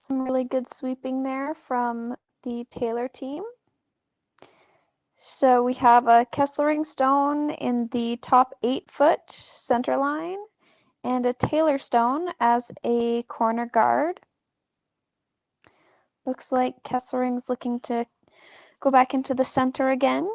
Some really good sweeping there from the Taylor team. So we have a Kesslering stone in the top 8-foot center line and a Taylor stone as a corner guard. Looks like Kesslering's looking to go back into the center again.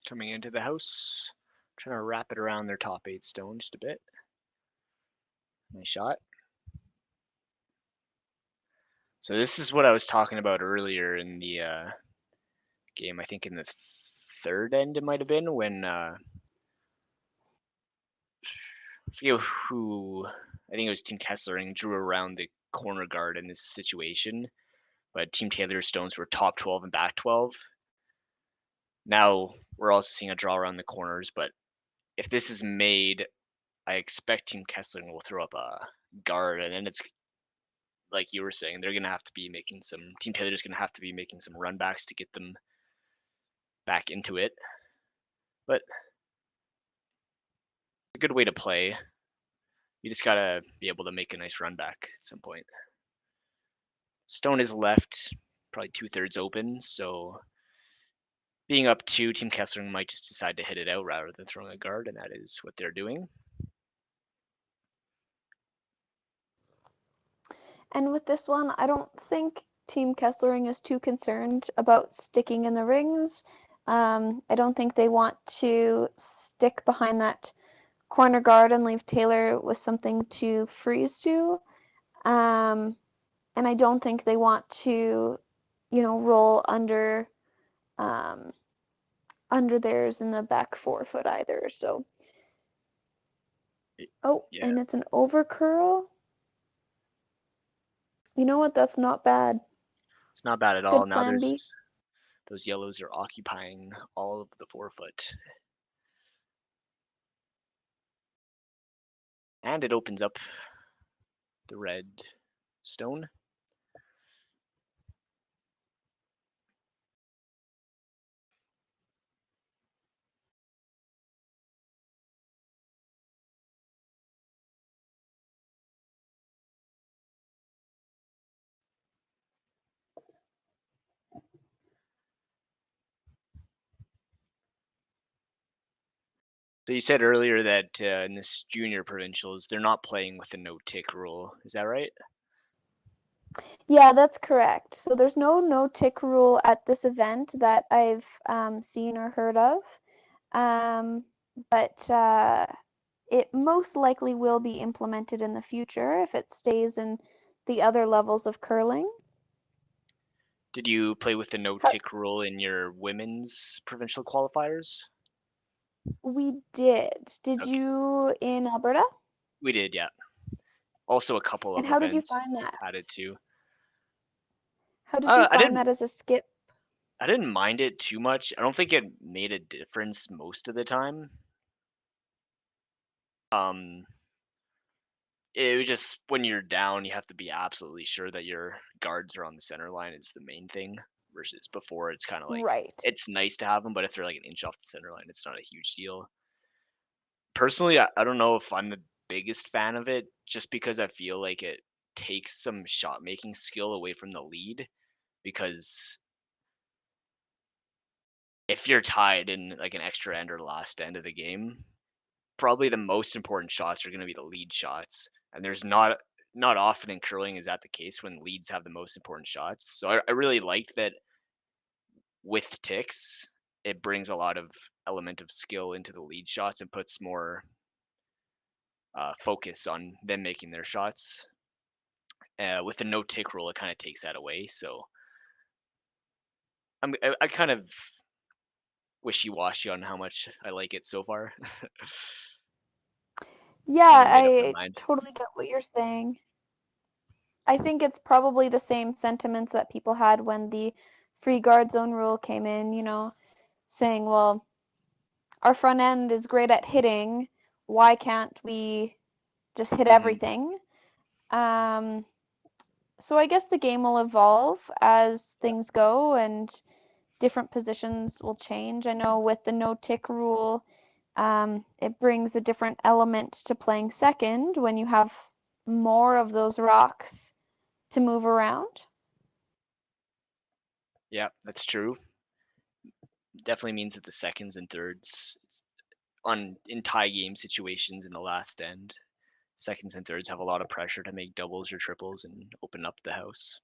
Coming into the house, trying to wrap it around their top 8 stone just a bit. Nice shot. So this is what I was talking about earlier in the game. I think in the third end it might have been when I forget who. I think it was Team Kesslering drew around the corner guard in this situation, but Team Taylor stones were top 12 and back 12. Now we're also seeing a draw around the corners, but if this is made, I expect Team Kesslering will throw up a guard, and then it's like you were saying, they're gonna have to be making some. Team Taylor's gonna have to be making some runbacks to get them back into it. But a good way to play. You just gotta be able to make a nice run back at some point. Stone is left probably 2/3 open, so being up 2, Team Kesslering might just decide to hit it out rather than throwing a guard, and that is what they're doing. And with this one, I don't think Team Kesslering is too concerned about sticking in the rings. I don't think they want to stick behind that corner guard and leave Taylor with something to freeze to. And I don't think they want to, roll under theirs in the back 4-foot either. So, Yeah. And it's an over curl. You know what? That's not bad. It's not bad at all. Good Now plan B. those yellows are occupying all of the 4-foot. And it opens up the red stone. So you said earlier that in this junior provincials, they're not playing with the no-tick rule. Is that right? Yeah, that's correct. So there's no tick rule at this event that I've seen or heard of, but it most likely will be implemented in the future if it stays in the other levels of curling. Did you play with the no-tick rule in your women's provincial qualifiers? We did. Did you in Alberta? We did, yeah. Also a couple And of how did you events find that? had it too. How did you find that as a skip? I didn't mind it too much. I don't think it made a difference most of the time. It was just when you're down, you have to be absolutely sure that your guards are on the center line is the main thing. Versus before, it's kind of like it's nice to have them, but if they're like an inch off the center line, it's not a huge deal. Personally, I don't know if I'm the biggest fan of it, just because I feel like it takes some shot making skill away from the lead. Because if you're tied in like an extra end or last end of the game, probably the most important shots are going to be the lead shots, and there's not often in curling is that the case when leads have the most important shots. So I really liked that with ticks, it brings a lot of element of skill into the lead shots and puts more focus on them making their shots. With the no tick rule, it kind of takes that away. So I kind of wishy-washy on how much I like it so far. Yeah, I totally get what you're saying. I think it's probably the same sentiments that people had when the free guard zone rule came in, saying, well, our front end is great at hitting. Why can't we just hit everything? So I guess the game will evolve as things go and different positions will change. I know with the no tick rule, it brings a different element to playing second when you have more of those rocks to move around. Yeah, that's true. Definitely means that the seconds and thirds in tie game situations in the last end, seconds and thirds have a lot of pressure to make doubles or triples and open up the house.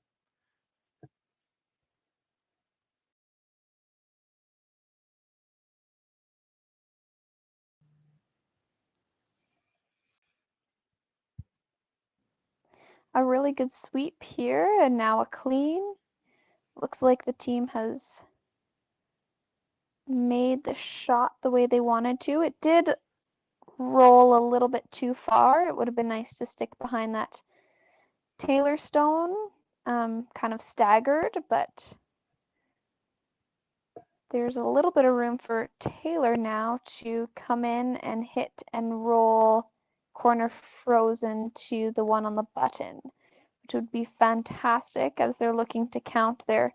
A really good sweep here, and now a clean. Looks like the team has made the shot the way they wanted to. It did roll a little bit too far. It would have been nice to stick behind that Taylor stone, kind of staggered, but there's a little bit of room for Taylor now to come in and hit and roll corner frozen to the one on the button, which would be fantastic as they're looking to count their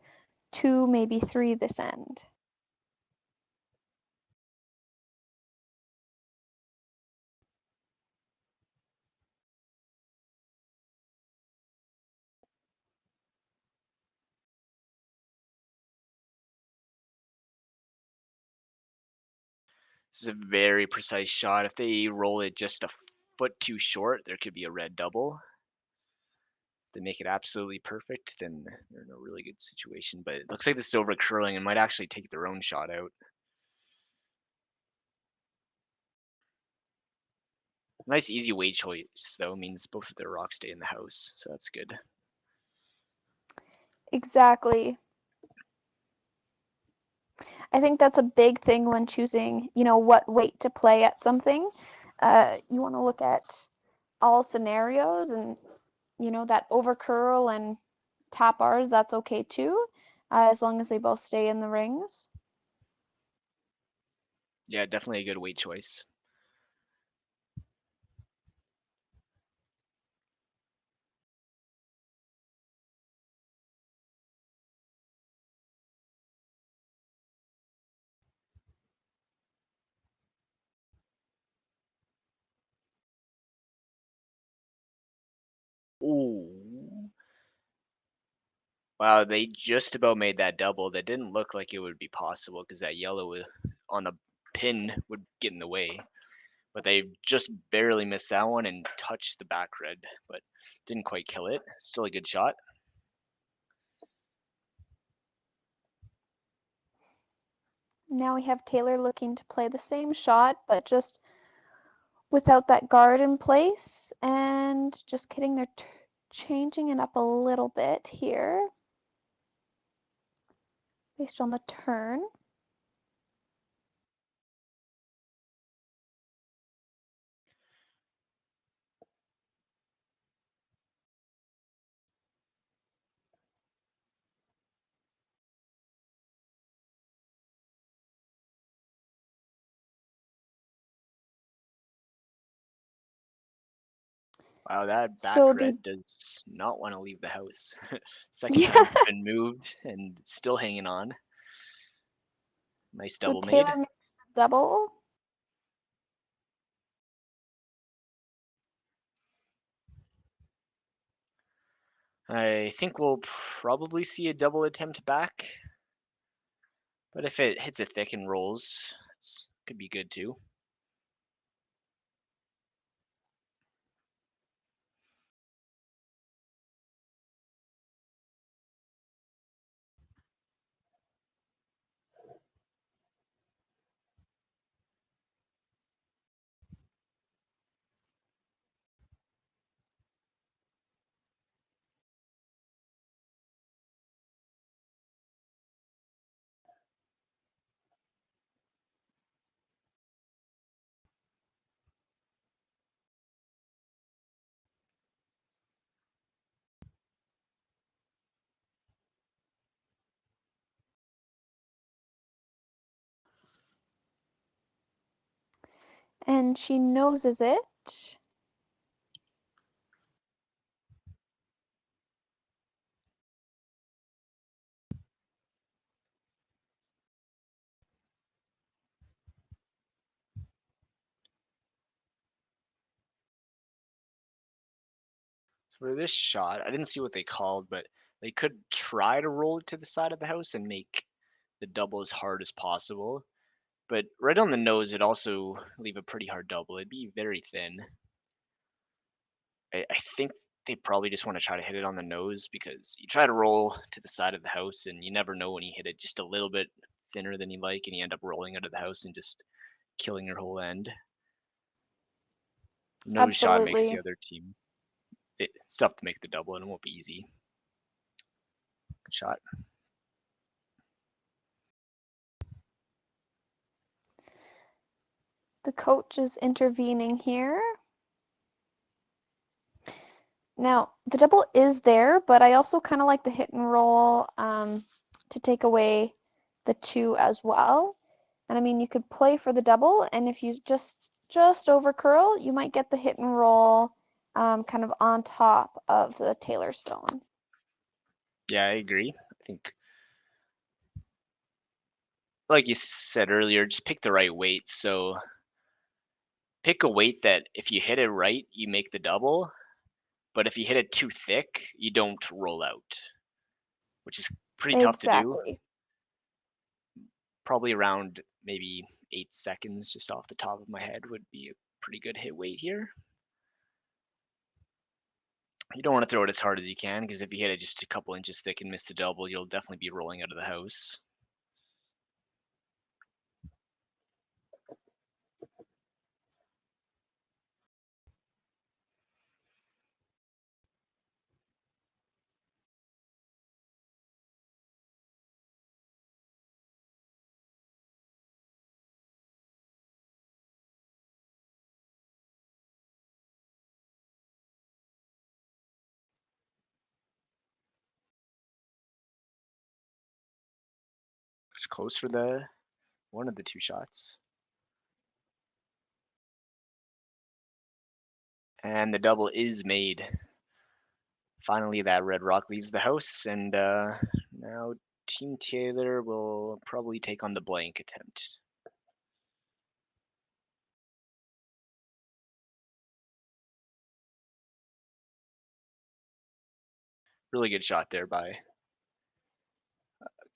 2, maybe 3 this end. This is a very precise shot. If they roll it just a foot too short, there could be a red double. If they make it absolutely perfect, then they're in a really good situation. But it looks like this is over curling and might actually take their own shot out. Nice easy way choice though, means both of their rocks stay in the house, so that's good. Exactly. I think that's a big thing when choosing, what weight to play at something. You want to look at all scenarios, and that over curl and tap Rs, that's okay too, as long as they both stay in the rings. Yeah, definitely a good weight choice. Ooh. Wow, they just about made that double. That didn't look like it would be possible because that yellow on the pin would get in the way. But they just barely missed that one and touched the back red, but didn't quite kill it. Still a good shot. Now we have Taylor looking to play the same shot, but just without that guard in place, and just kidding, they're changing it up a little bit here based on the turn. Wow, that back So red does not want to leave the house. Second yeah. time it's been moved and still hanging on. Nice So double made. Taylor makes the double. I think we'll probably see a double attempt back. But if it hits it thick and rolls, it could be good too. and she noses it. For this shot, I didn't see what they called, but they could try to roll it to the side of the house and make the double as hard as possible. But right on the nose, it'd also leave a pretty hard double. It'd be very thin. I think they probably just want to try to hit it on the nose because you try to roll to the side of the house and you never know when you hit it just a little bit thinner than you like and you end up rolling out of the house and just killing your whole end. Nose shot makes the Absolutely. other team. It's tough to make the double and it won't be easy. Good shot. The coach is intervening here. Now, the double is there, but I also kind of like the hit and roll to take away the 2 as well. And I mean, you could play for the double, and if you just over curl, you might get the hit and roll kind of on top of the Taylor stone. Yeah, I agree. I think, like you said earlier, just pick the right weight. So pick a weight that if you hit it right, you make the double. But if you hit it too thick, you don't roll out, which is pretty tough to do. Exactly. Probably around maybe 8 seconds just off the top of my head would be a pretty good hit weight here. You don't want to throw it as hard as you can because if you hit it just a couple inches thick and miss the double, you'll definitely be rolling out of the house. It's close for the one of the 2 shots. And the double is made. Finally, that red rock leaves the house, and now Team Taylor will probably take on the blank attempt. Really good shot there by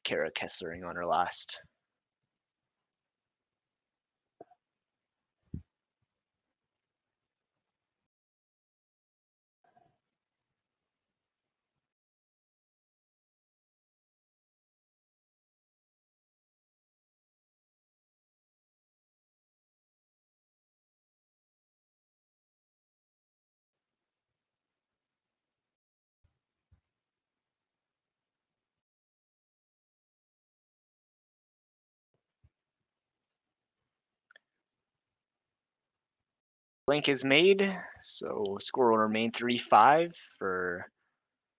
Cara Kesslering on her last. Blank is made, so score will remain 3-5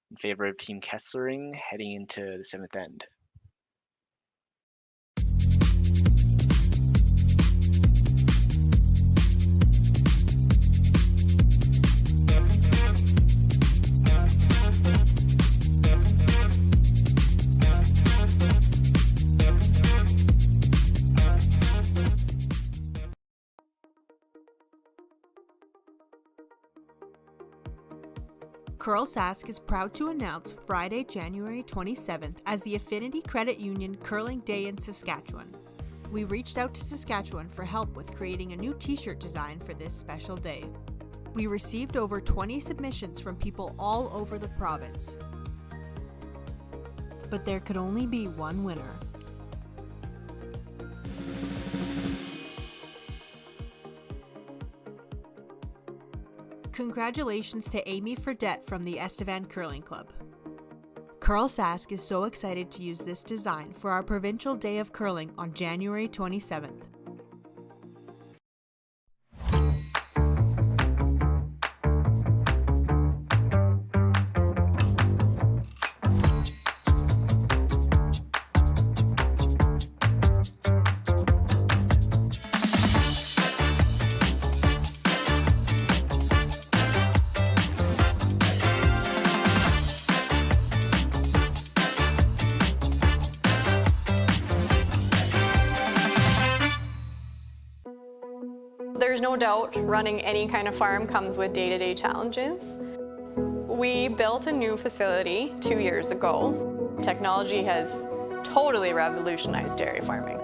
in favor of Team Kesslering heading into the 7th end. CURLSASK is proud to announce Friday, January 27th as the Affinity Credit Union Curling Day in Saskatchewan. We reached out to Saskatchewan for help with creating a new t-shirt design for this special day. We received over 20 submissions from people all over the province. But there could only be one winner. Congratulations to Amy Fredette from the Estevan Curling Club. CURLSASK is so excited to use this design for our Provincial Day of Curling on January 27th. There's no doubt running any kind of farm comes with day-to-day challenges. We built a new facility 2 years ago. Technology has totally revolutionized dairy farming.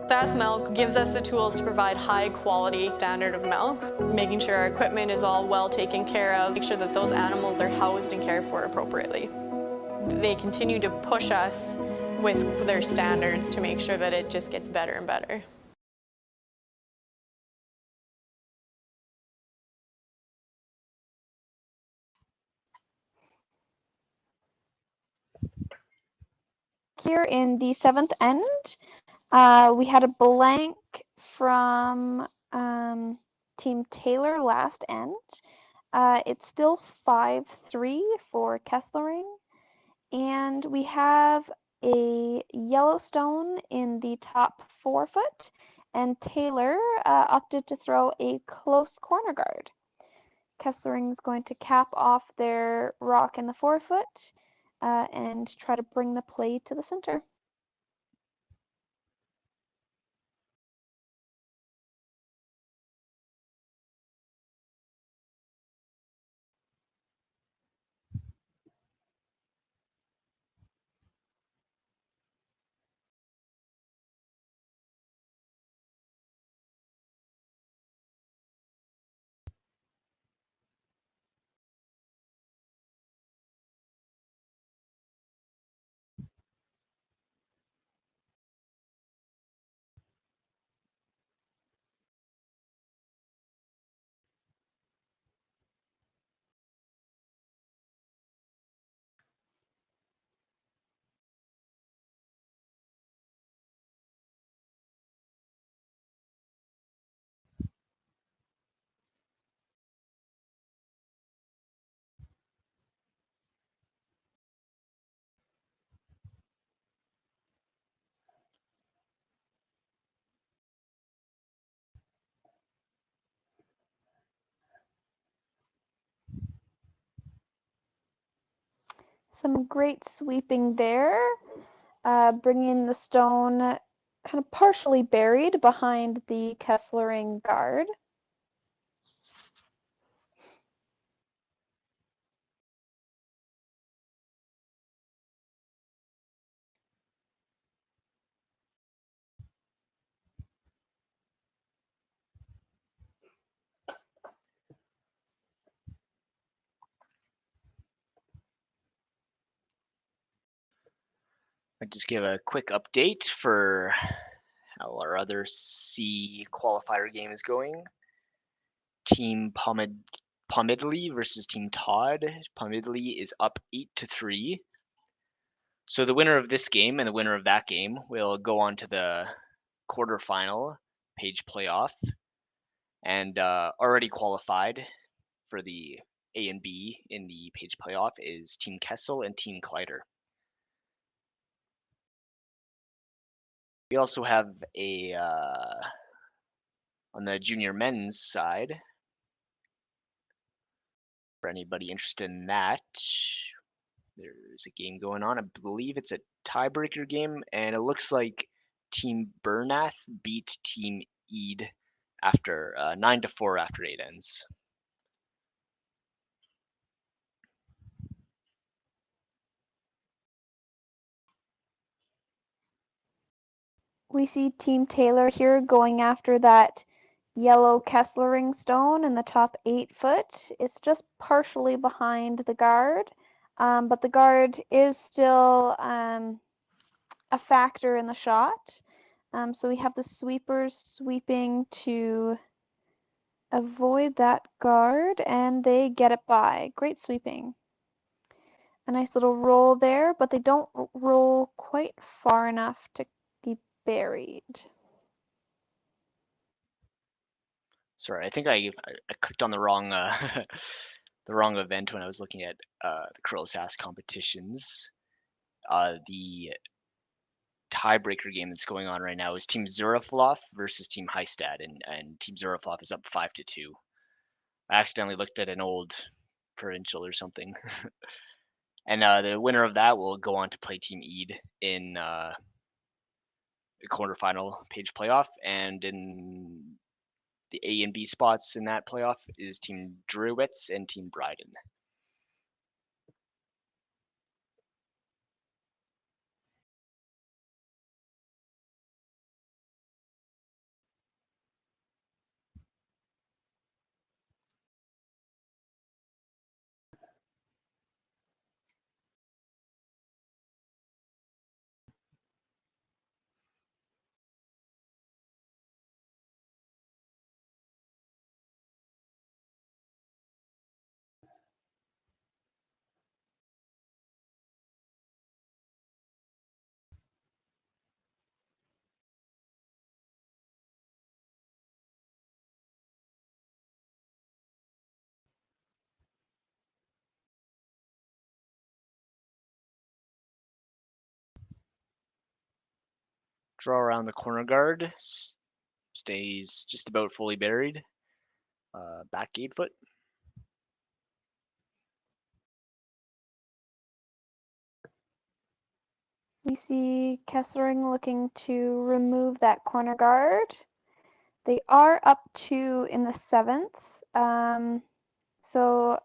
Sask Milk gives us the tools to provide high quality standard of milk, making sure our equipment is all well taken care of, make sure that those animals are housed and cared for appropriately. They continue to push us with their standards to make sure that it just gets better and better. Here in the 7th end, we had a blank from Team Taylor last end. It's still 5-3 for Kesslering. And we have a Yellowstone in the top 4 foot, and Taylor opted to throw a close corner guard. Kesslering's going to cap off their rock in the 4 foot and try to bring the play to the center. Some great sweeping there, bringing the stone kind of partially buried behind the Kesslering guard. I just give a quick update for how our other C qualifier game is going. Team Pomidley versus Team Todd. Pomidley is up 8-3. So the winner of this game and the winner of that game will go on to the quarterfinal page playoff, and already qualified for the A and B in the page playoff is Team Kessel and Team Kleider. We also have a on the junior men's side, for anybody interested in that, there's a game going on. I believe it's a tiebreaker game, and it looks like Team Bernath beat Team Eid after 9-4 after 8 ends. We see Team Taylor here going after that yellow Kesslering stone in the top 8 foot. It's just partially behind the guard, but the guard is still a factor in the shot. So we have the sweepers sweeping to avoid that guard, and they get it by. Great sweeping. A nice little roll there, but they don't roll quite far enough to be buried. Sorry, I think I clicked on the wrong the wrong event when I was looking at the CURLSASK competitions. The tiebreaker game that's going on right now is Team Zuriflof versus Team Heistad, and Team Zuriflof is up 5-2. I accidentally looked at an old provincial or something. And the winner of that will go on to play Team Eid in the quarterfinal page playoff, and in the A and B spots in that playoff is Team Druids and Team Bryden. Draw around the corner guard, stays just about fully buried. Back 8 foot. We see Kesslering looking to remove that corner guard. They are up 2 in the 7th. So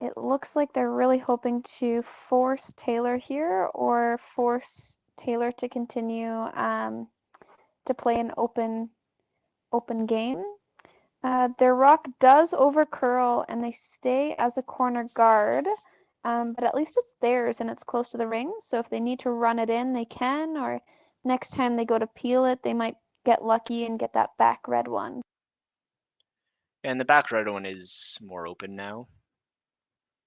it looks like they're really hoping to force Taylor here or force Taylor to continue to play an open game. Their rock does over curl and they stay as a corner guard, but at least it's theirs and it's close to the ring. So if they need to run it in, they can, or next time they go to peel it, they might get lucky and get that back red one. And the back red one is more open now.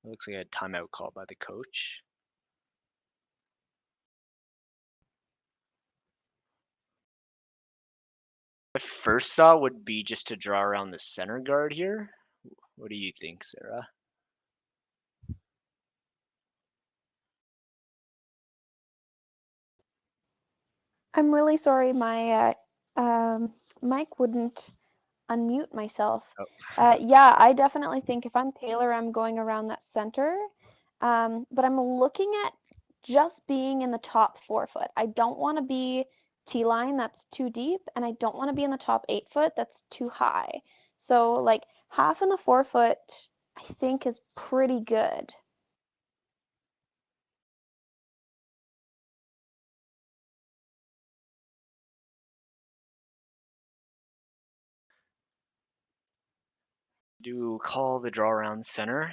It looks like a timeout call by the coach. My first thought would be just to draw around the center guard here. What do you think, Sarah? I'm really sorry, my mic wouldn't unmute myself. Yeah, I definitely think if I'm Taylor, I'm going around that center. But I'm looking at just being in the top 4 foot. I don't want to be T-line, that's too deep, and I don't want to be in the top 8 foot, that's too high. So like half in the 4 foot, I think is pretty good. Do call the draw around center.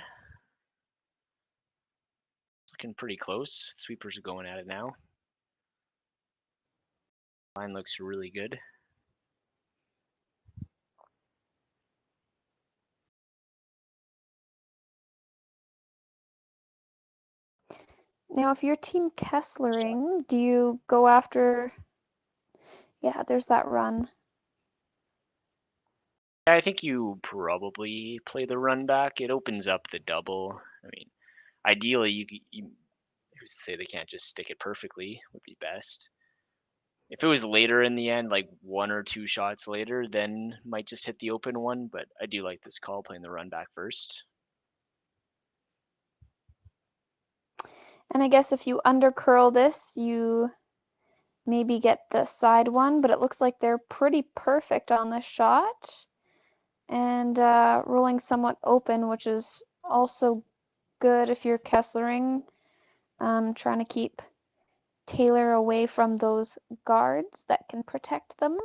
Looking pretty close. Sweepers are going at it now. Line looks really good. Now, if you're Team Kesslering, do you go after... Yeah, there's that run. I think you probably play the run back. It opens up the double. I mean, ideally, you who's to say they can't just stick it perfectly would be best. If it was later in the end, like 1 or 2 shots later, then might just hit the open one. But I do like this call, playing the run back first. And I guess if you undercurl this, you maybe get the side one, but it looks like they're pretty perfect on this shot. And rolling somewhat open, which is also good if you're Kesslering, trying to keep Taylor away from those guards that can protect them.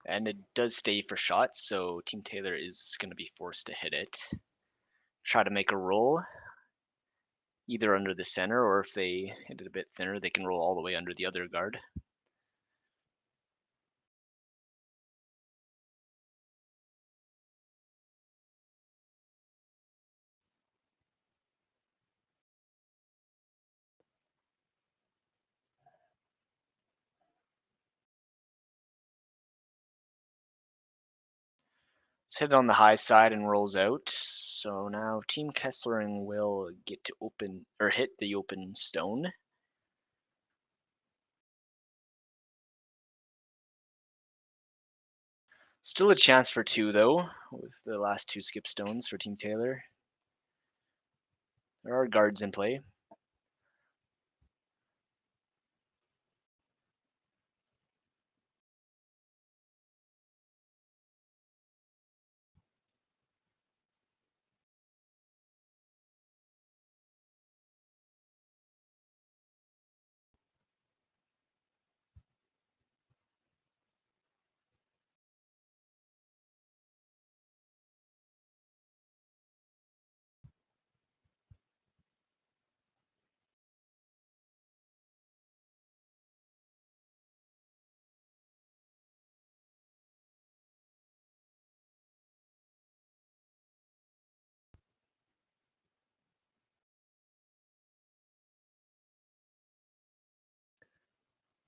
And it does stay for shots, so Team Taylor is going to be forced to hit it. Try to make a roll, either under the center, or if they hit it a bit thinner, they can roll all the way under the other guard. It's hit on the high side and rolls out. So now Team Kesslering will get to open or hit the open stone. Still a chance for 2 though, with the last 2 skip stones for Team Taylor. There are guards in play.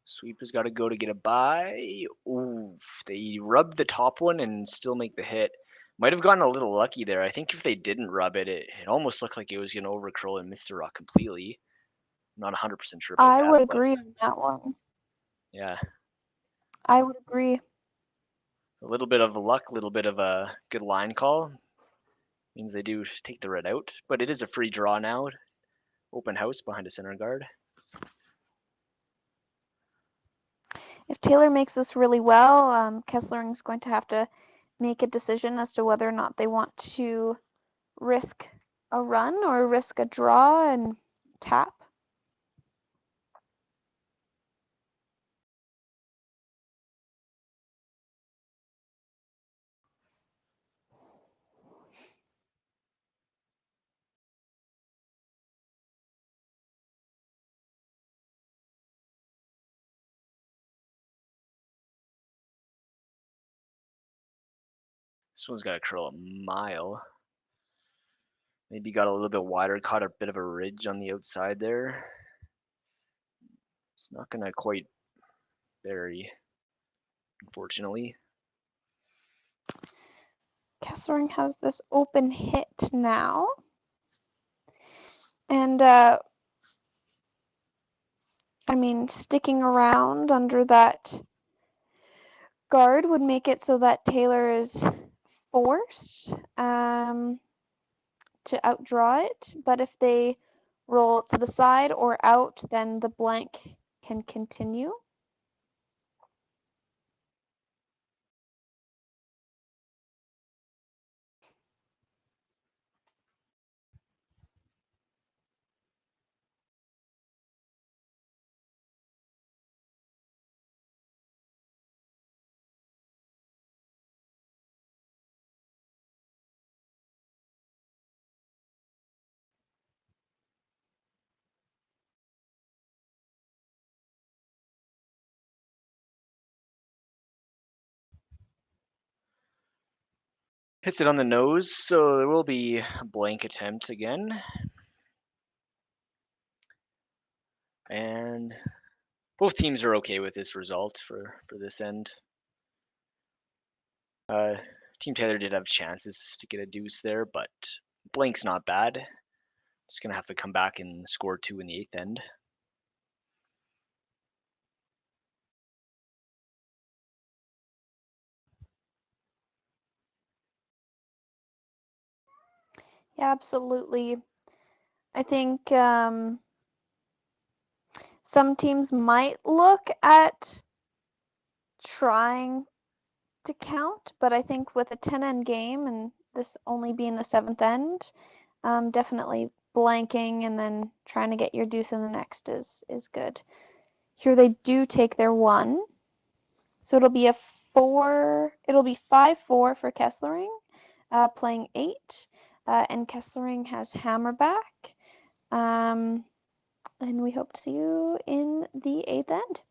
Sweep has got to go to get a bye. Ooh, they rubbed the top one and still make the hit. Might have gotten a little lucky there. I think if they didn't rub it, it almost looked like it was going to overcurl and miss the rock completely. I'm not 100% sure about I that. would But agree on that one. yeah, I would agree. a little bit of luck, a little bit of a good line call. Means they do take the red out, but it is a free draw now. Open house behind a center guard. If Taylor makes this really well, Kesslering is going to have to make a decision as to whether or not they want to risk a run or risk a draw and tap. This one's got to curl a mile. Maybe got a little bit wider, caught a bit of a ridge on the outside there. It's not going to quite bury, unfortunately. Kesslering has this open hit now. And, I mean, sticking around under that guard would make it so that Taylor is forced to outdraw it. But if they roll to the side or out, then the blank can continue. Hits it on the nose, so there will be a blank attempt again. And both teams are okay with this result for this end. Team Taylor did have chances to get a deuce there, but blank's not bad. Just going to have to come back and score 2 in the 8th end. Yeah, absolutely. I think some teams might look at trying to count, but I think with a 10-end game and this only being the 7th end, definitely blanking and then trying to get your deuce in the next is good. Here they do take their 1, so it'll be 5-4 for Kesslering, playing 8, and Kesslering has hammerback. And we hope to see you in the 8th end.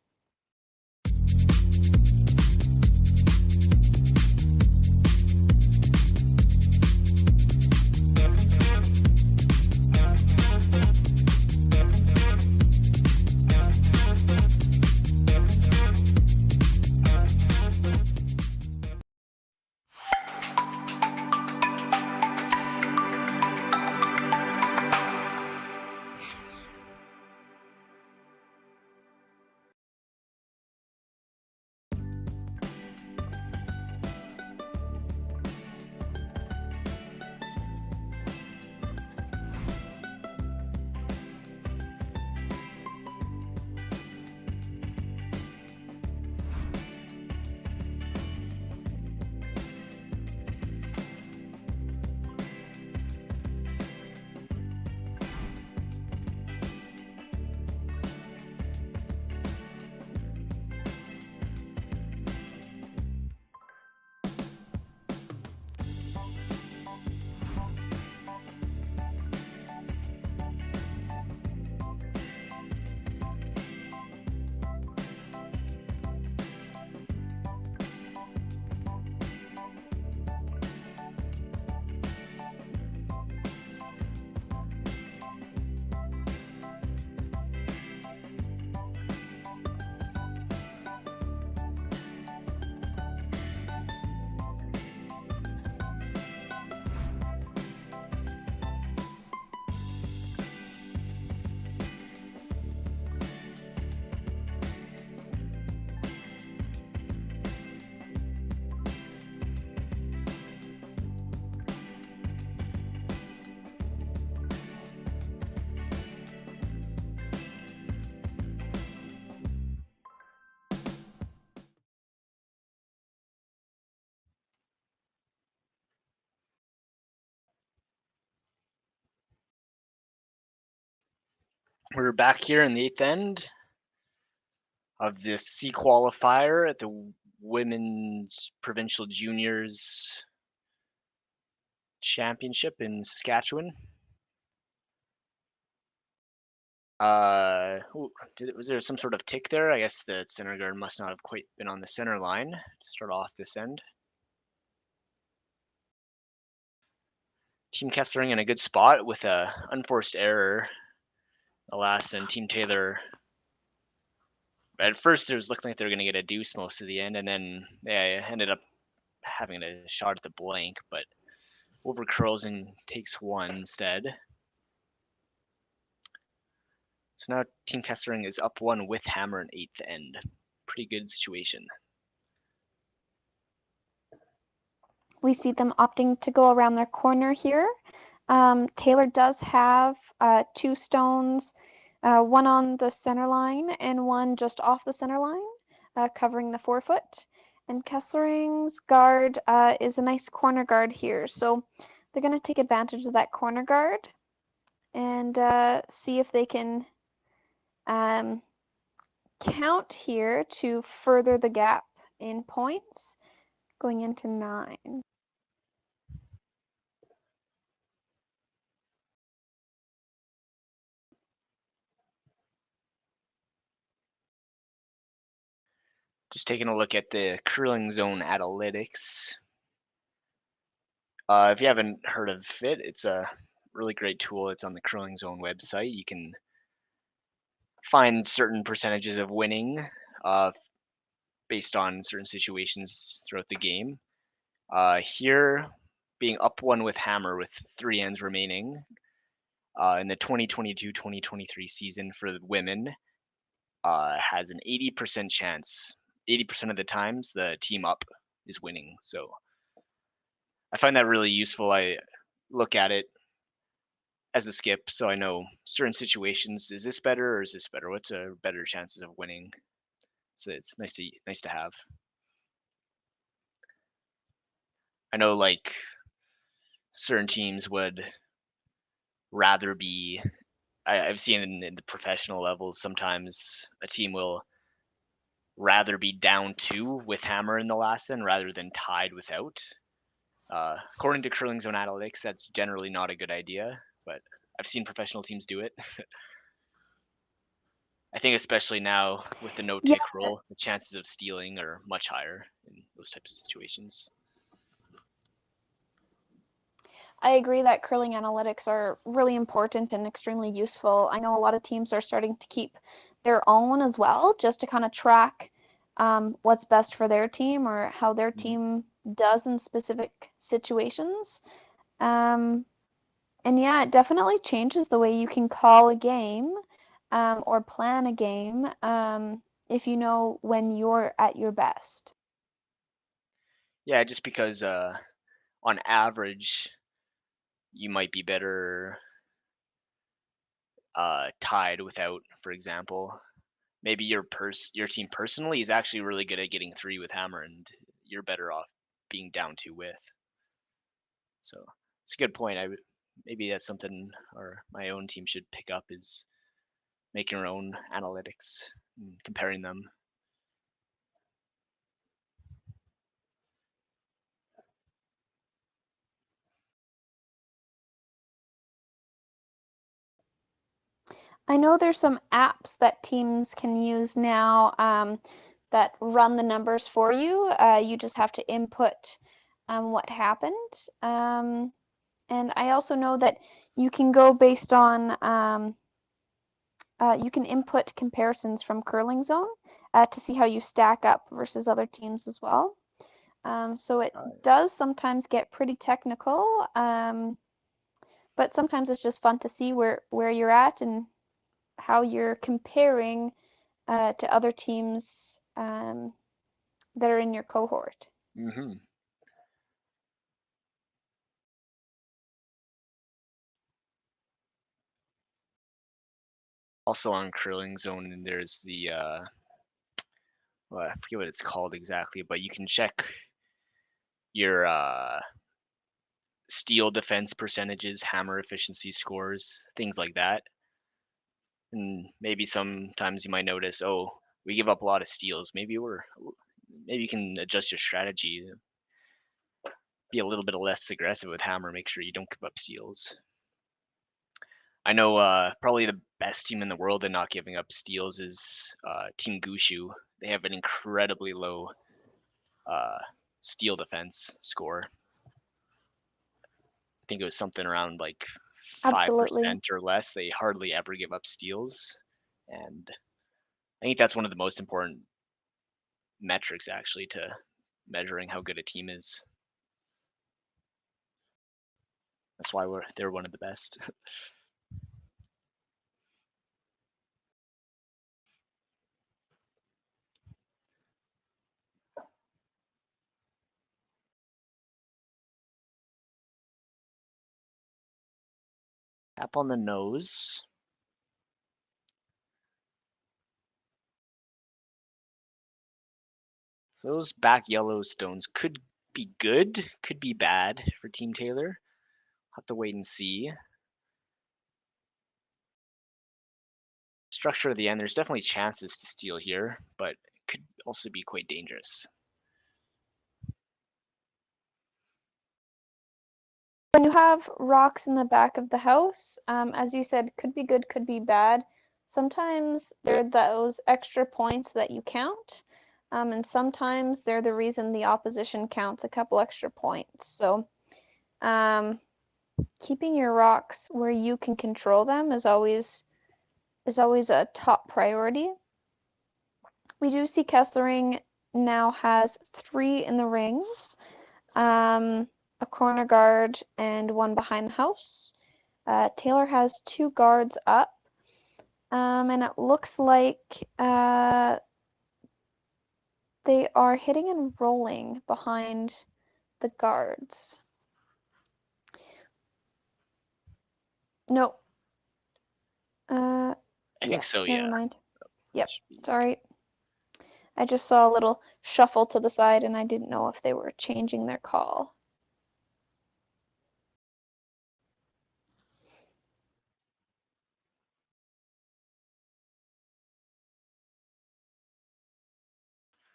We're back here in the 8th end of the C qualifier at the Women's Provincial Juniors Championship in Saskatchewan. Was there some sort of tick there? I guess the center guard must not have quite been on the center line to start off this end. Team Kesslering in a good spot with a unforced error. The last and Team Taylor. At first, it was looking like they were going to get a deuce most of the end, and then they ended up having a shot at the blank, but over curls and takes one instead. So now Team Kesslering is up one with hammer in 8th end. Pretty good situation. We see them opting to go around their corner here. Taylor does have 2 stones, one on the center line and one just off the center line, covering the 4-foot. And Kesslering's guard is a nice corner guard here. So they're going to take advantage of that corner guard and see if they can count here to further the gap in points going into 9. Just taking a look at the curling zone analytics. If you haven't heard of it, it's a really great tool. It's on the curling zone website. You can find certain percentages of winning based on certain situations throughout the game. Here, being up one with hammer with 3 ends remaining in the 2022-2023 season for the women has an 80% chance. 80% of the times the team up is winning. So I find that really useful. I look at it as a skip, so I know certain situations, is this better or is this better? What's a better chances of winning? So it's nice to have. I know like certain teams would rather be, I've seen in the professional levels, sometimes a team will rather be down 2 with hammer in the last end rather than tied without. According to curling zone analytics, that's generally not a good idea, but I've seen professional teams do it. I think especially now with the no-tick rule, the chances of stealing are much higher in those types of situations. I agree that curling analytics are really important and extremely useful. I know a lot of teams are starting to keep their own as well, just to kind of track what's best for their team or how their team does in specific situations. And yeah, it definitely changes the way you can call a game or plan a game if you know when you're at your best. Yeah, just because on average, you might be better tied without, for example. Maybe your team personally is actually really good at getting 3 with hammer, and you're better off being down 2 with. So it's a good point. Maybe that's something my own team should pick up, is making our own analytics and comparing them. I know there's some apps that teams can use now that run the numbers for you. You just have to input what happened. And I also know that you can go based on, you can input comparisons from Curling Zone to see how you stack up versus other teams as well. So it does sometimes get pretty technical, but sometimes it's just fun to see where you're at and how you're comparing to other teams that are in your cohort. Mm-hmm. Also on curling zone, and there's the well, I forget what it's called exactly, but you can check your steal defense percentages, hammer efficiency scores, things like that. And maybe sometimes you might notice, oh, we give up a lot of steals. Maybe you can adjust your strategy, be a little bit less aggressive with hammer, make sure you don't give up steals. I know probably the best team in the world at not giving up steals is Team Gushu. They have an incredibly low steal defense score. I think it was something around like 5% or less. They hardly ever give up steals. And I think that's one of the most important metrics actually to measuring how good a team is. That's why they're one of the best. Tap on the nose. So those back yellow stones could be good, could be bad for Team Taylor. Have to wait and see. Structure of the end, there's definitely chances to steal here, but it could also be quite dangerous. When you have rocks in the back of the house, as you said, could be good, could be bad. Sometimes they're those extra points that you count, and sometimes they're the reason the opposition counts a couple extra points. So keeping your rocks where you can control them is always a top priority. We do see Kesslering now has 3 in the rings. A corner guard and 1 behind the house. Taylor has 2 guards up, and it looks like they are hitting and rolling behind the guards. No. I think so, yeah. Never mind. Yep, sorry. I just saw a little shuffle to the side and I didn't know if they were changing their call.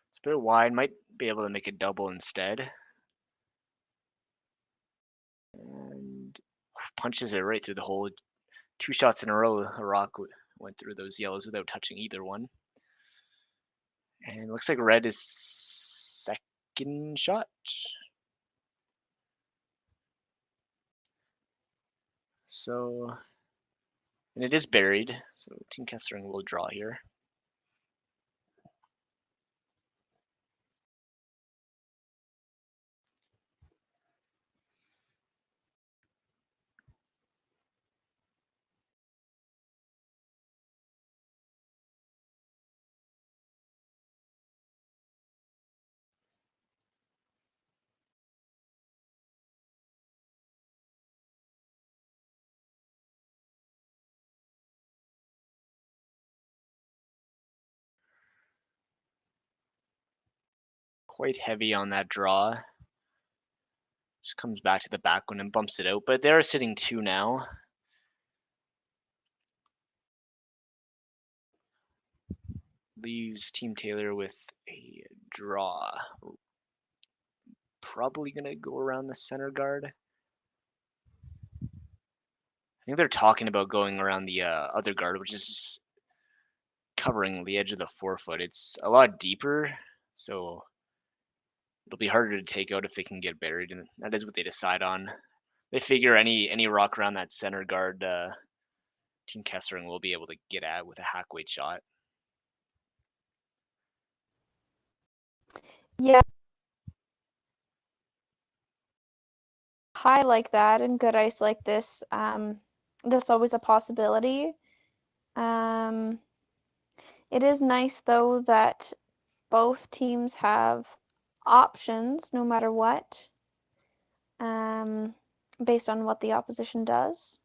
It's a bit wide, might be able to make a double instead. And punches it right through the hole. 2 shots in a row, a rock went through those yellows without touching either one. And it looks like red is second shot. So, and it is buried, so Team Kesslering will draw here. Quite heavy on that draw. Just comes back to the back one and bumps it out, but they're sitting 2 now. Leaves Team Taylor with a draw. Probably gonna go around the center guard. I think they're talking about going around the other guard, which is covering the edge of the forefoot. It's a lot deeper, so it'll be harder to take out if they can get buried, and that is what they decide on. They figure any rock around that center guard, Team Kesslering will be able to get at with a hack weight shot. Yeah. High like that and good ice like this, that's always a possibility. It is nice though that both teams have options no matter what, based on what the opposition does.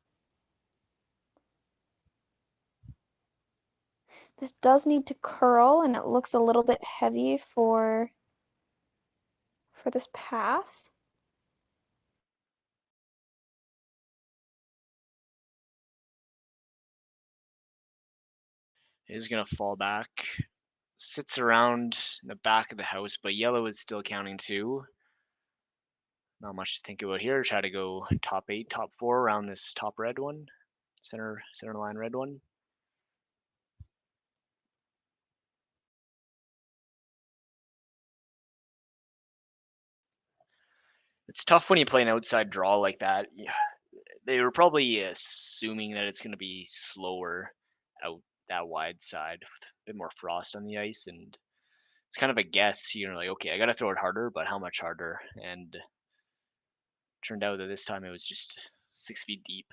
This does need to curl and it looks a little bit heavy for this path. It is going to fall back. Sits around in the back of the house, but yellow is still counting 2. Not much to think about here. Try to go top 8, top 4 around this top red one. Center line red one. It's tough when you play an outside draw like that. Yeah, they were probably assuming that it's going to be slower out that wide side with a bit more frost on the ice, and it's kind of a guess. You're like, okay, I got to throw it harder, but how much harder? And turned out that this time it was just 6 feet deep.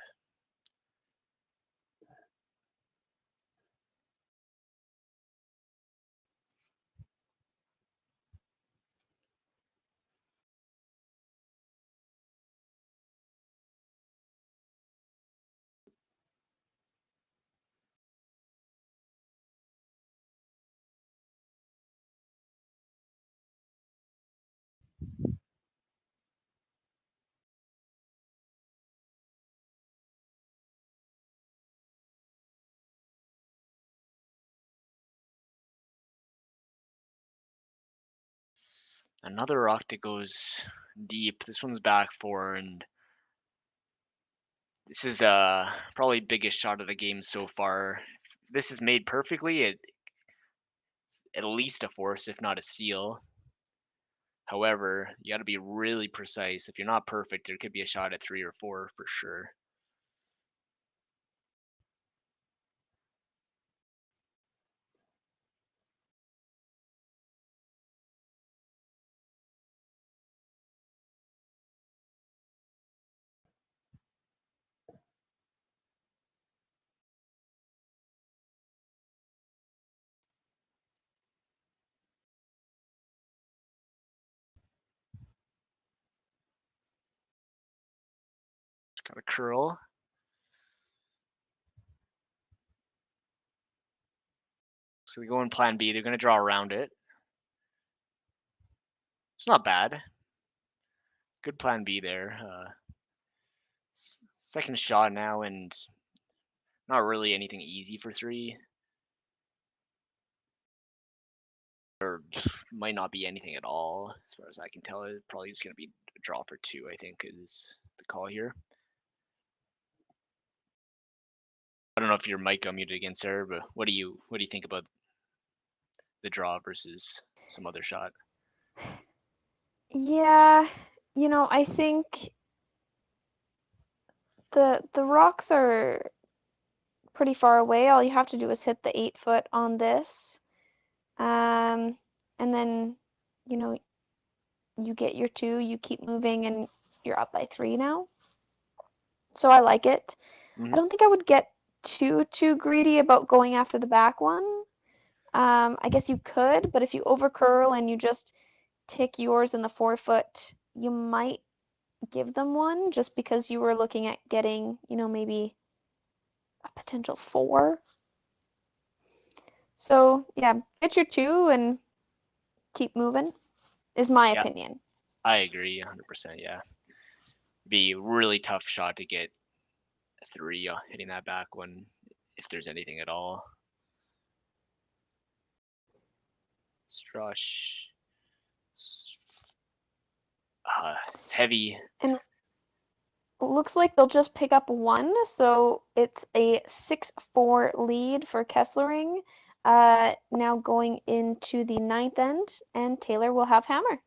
Another rock that goes deep. This one's back 4, and this is probably biggest shot of the game so far. If this is made perfectly, it's at least a force, if not a seal. However, you got to be really precise. If you're not perfect, there could be a shot at 3 or 4 for sure. Got a curl. So we go in plan B. They're going to draw around it. It's not bad. Good plan B there. Second shot now, and not really anything easy for 3. Or might not be anything at all, as far as I can tell. It's probably just going to be a draw for 2, I think, is the call here. I don't know if your mic unmuted again, Sarah, but what do you think about the draw versus some other shot? Yeah, I think the rocks are pretty far away. All you have to do is hit the 8 foot on this. And then, you get your 2, you keep moving, and you're up by 3 now. So I like it. I don't think I would get too greedy about going after the back one. I guess you could, but if you over curl and you just tick yours in the 4 foot, you might give them 1 just because you were looking at getting, maybe a potential 4. So yeah, get your 2 and keep moving is my opinion. I agree 100%. Yeah, be a really tough shot to get a 3 hitting that back one, if there's anything at all. Strush. It's heavy. And it looks like they'll just pick up 1, so it's a 6-4 lead for Kesslering. Now going into the 9th end, and Taylor will have hammer.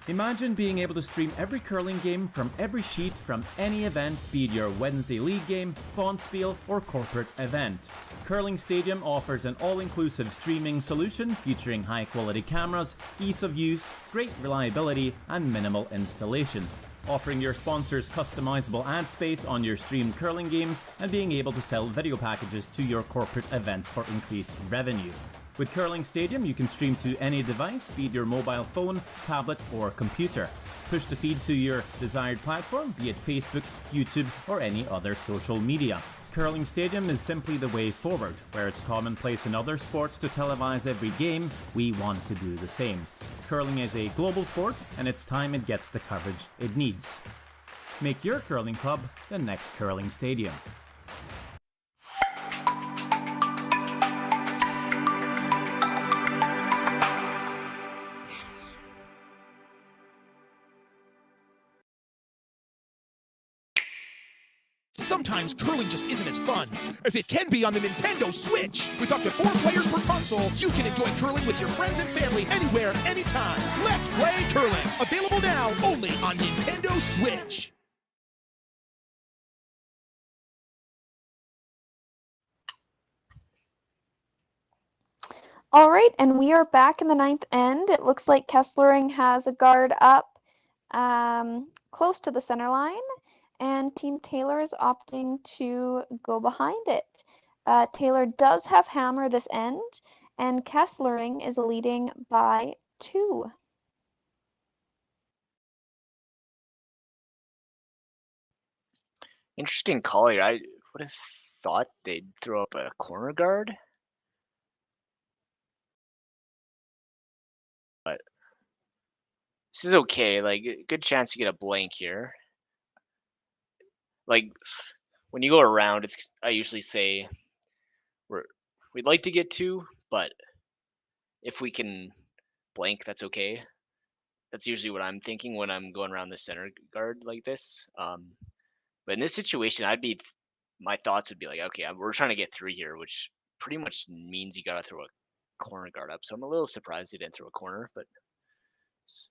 Imagine being able to stream every curling game from every sheet from any event, be it your Wednesday league game, bonspiel, or corporate event. Curling Stadium offers an all-inclusive streaming solution featuring high-quality cameras, ease of use, great reliability, and minimal installation. Offering your sponsors customizable ad space on your streamed curling games and being able to sell video packages to your corporate events for increased revenue. With Curling Stadium, you can stream to any device, be it your mobile phone, tablet, or computer. Push the feed to your desired platform, be it Facebook, YouTube, or any other social media. Curling Stadium is simply the way forward. Where it's commonplace in other sports to televise every game, we want to do the same. Curling is a global sport, and it's time it gets the coverage it needs. Make your curling club the next Curling Stadium. Sometimes curling just isn't as fun as it can be on the Nintendo Switch. With up to 4 players per console, you can enjoy curling with your friends and family anywhere, anytime. Let's play curling. Available now only on Nintendo Switch. All right, and we are back in the ninth end. It looks like Kesslering has a guard up close to the center line, and Team Taylor is opting to go behind it. Taylor does have hammer this end, and Kesslering is leading by 2. Interesting call here. I would have thought they'd throw up a corner guard. But this is okay. Like, good chance to get a blank here. Like, when you go around, I usually say we'd like to get 2, but if we can blank, that's okay. That's usually what I'm thinking when I'm going around the center guard like this. But in this situation, my thoughts would be like, okay, we're trying to get 3 here, which pretty much means you gotta throw a corner guard up. So I'm a little surprised they didn't throw a corner, but it's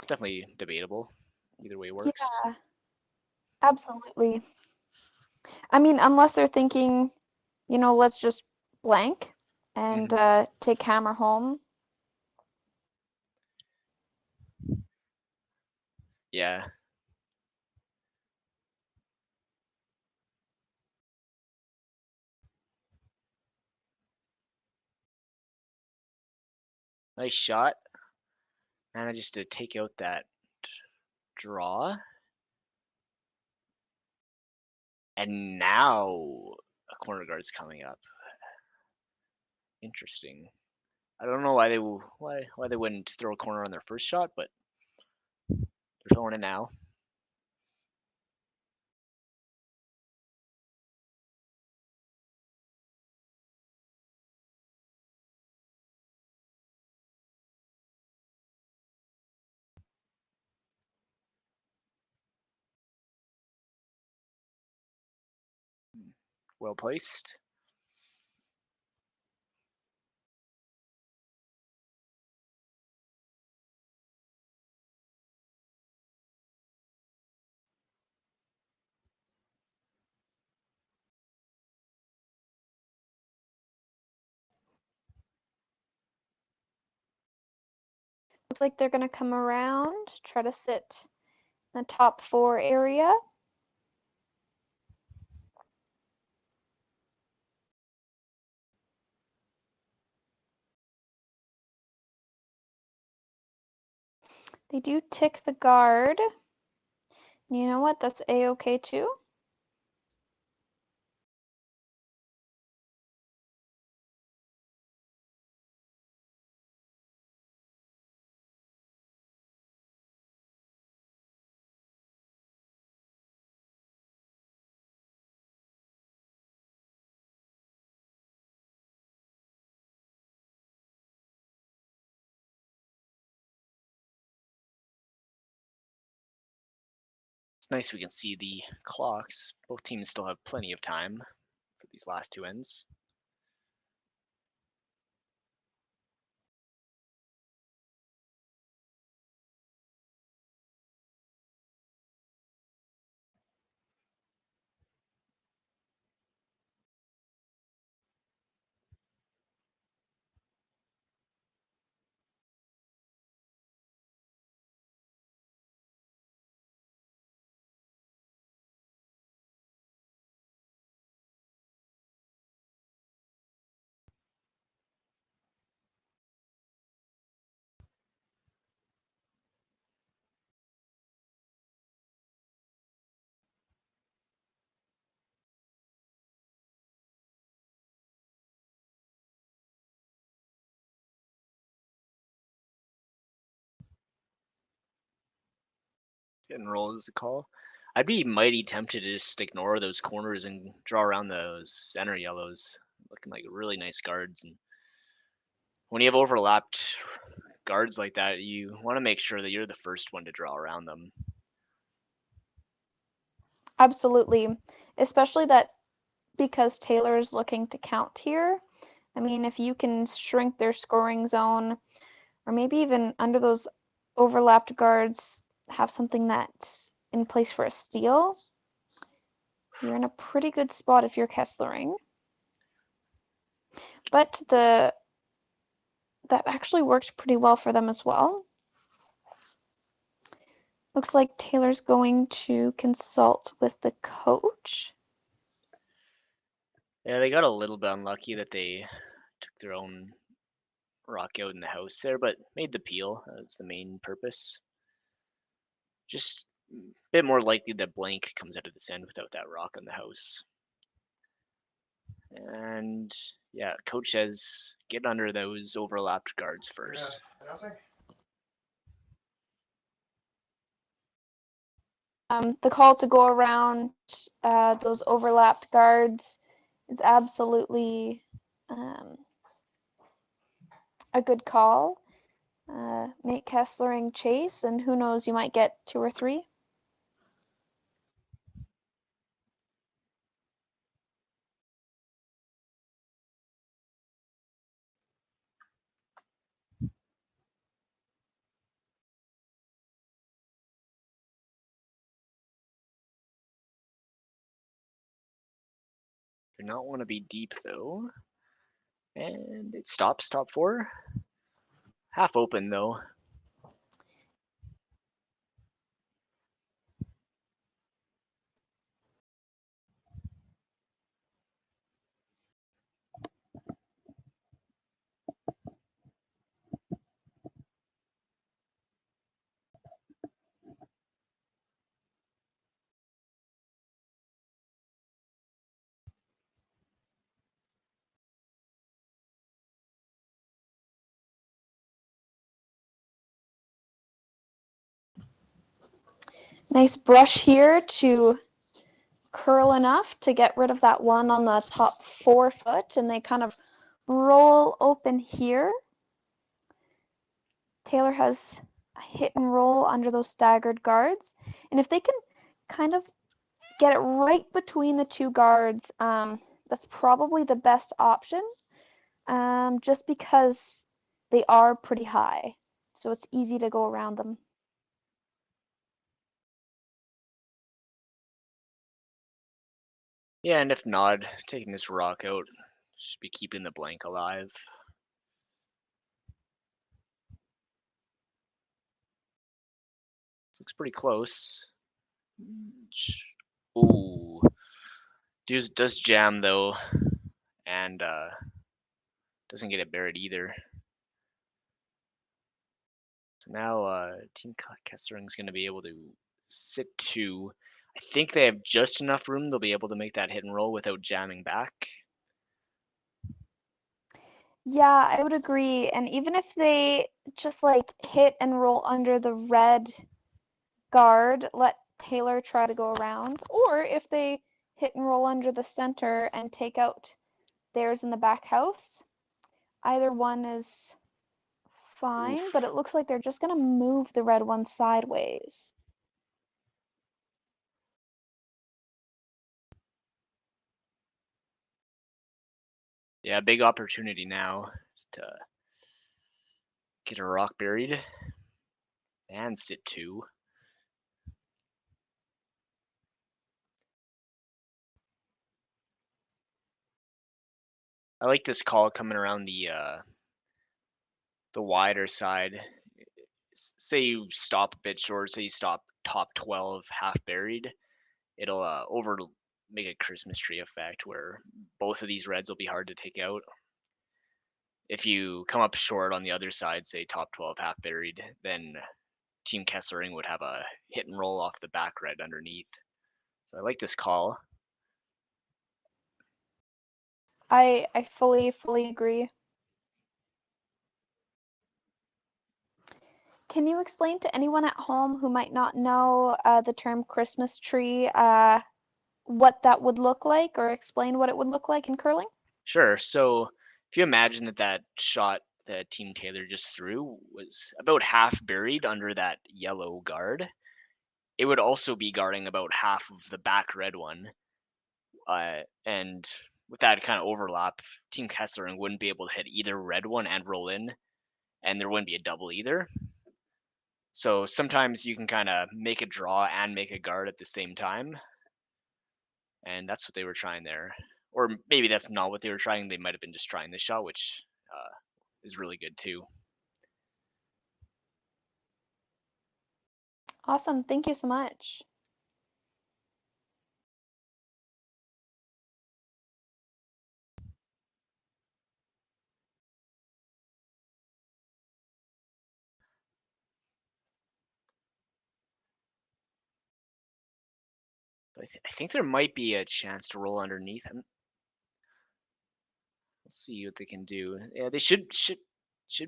definitely debatable. Either way works. Yeah, absolutely. I mean, unless they're thinking, let's just blank and take hammer home. Yeah. Nice shot. And just to take out that draw. And now a corner guard is coming up. Interesting. I don't know why they wouldn't throw a corner on their first shot, but they're throwing it now. Well placed. Looks like they're going to come around, try to sit in the top 4 area. They do tick the guard. You know what? That's A-okay too. It's nice we can see the clocks. Both teams still have plenty of time for these last 2 ends. Hit and roll is the call. I'd be mighty tempted to just ignore those corners and draw around those center yellows, looking like really nice guards. And when you have overlapped guards like that, you want to make sure that you're the first one to draw around them. Absolutely, especially that because Taylor's looking to count here. I mean, if you can shrink their scoring zone, or maybe even under those overlapped guards, have something that's in place for a steal, you're in a pretty good spot if you're Kesslering. But that actually worked pretty well for them as well. Looks like Taylor's going to consult with the coach. Yeah, they got a little bit unlucky that they took their own rock out in the house there, but made the peel. That's the main purpose. Just a bit more likely that blank comes out of this end without that rock on the house. And yeah, coach says get under those overlapped guards first. The call to go around those overlapped guards is absolutely a good call. Make Kesslering chase, and who knows, you might get 2 or 3. Do not want to be deep though. And it stops, top 4. Half open though. Nice brush here to curl enough to get rid of that one on the top 4 foot, and they kind of roll open here. Taylor has a hit and roll under those staggered guards, and if they can kind of get it right between the 2 guards, that's probably the best option, just because they are pretty high, so it's easy to go around them. Yeah, and if not, taking this rock out, should be keeping the blank alive. This looks pretty close. Ooh. Does jam though, and doesn't get it buried either. So now Team Kesslering's going to be able to sit 2. I think they have just enough room. They'll be able to make that hit and roll without jamming back. Yeah, I would agree. And even if they just like hit and roll under the red guard, let Taylor try to go around, or if they hit and roll under the center and take out theirs in the back house, either one is fine. Oof. But it looks like they're just going to move the red one sideways. Yeah, big opportunity now to get a rock buried and sit 2. I like this call coming around the wider side. Say you stop a bit short, say you stop top 12 half buried, it'll make a Christmas tree effect where both of these reds will be hard to take out. If you come up short on the other side, say top 12 half buried, then Team Kesslering would have a hit and roll off the back red underneath. So I like this call. I fully agree. Can you explain to anyone at home who might not know the term Christmas tree what that would look like, or explain what it would look like in curling? Sure. So if you imagine that shot that Team Taylor just threw was about half buried under that yellow guard, it would also be guarding about half of the back red one. And with that kind of overlap, Team Kesslering wouldn't be able to hit either red one and roll in, and there wouldn't be a double either. So sometimes you can kind of make a draw and make a guard at the same time, and that's what they were trying there. Or maybe that's not what they were trying. They might have been just trying this shot, which is really good too. Awesome. Thank you so much. I think there might be a chance to roll underneath him. We'll see what they can do. Yeah, they should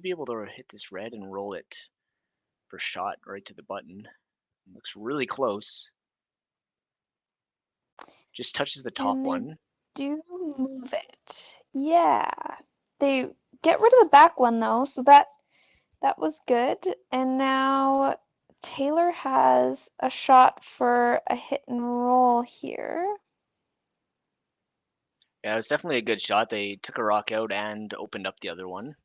be able to hit this red and roll it for shot right to the button. Looks really close. Just touches the top And they one. do move it. Yeah. They get rid of the back one though, so that was good. And now Taylor has a shot for a hit and roll here. Yeah, it was definitely a good shot. They took a rock out and opened up the other one.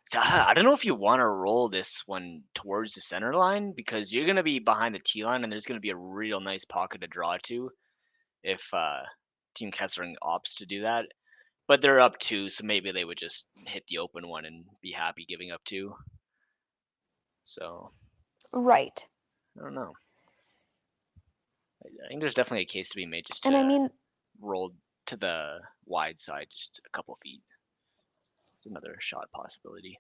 So, I don't know if you want to roll this one towards the center line because you're going to be behind the T line and there's going to be a real nice pocket to draw to if Team Kessering opts to do that. But they're up 2, so maybe they would just hit the open one and be happy giving up 2. So. Right. I don't know. I think there's definitely a case to be made just And to I mean, roll to the wide side just a couple feet. It's another shot possibility.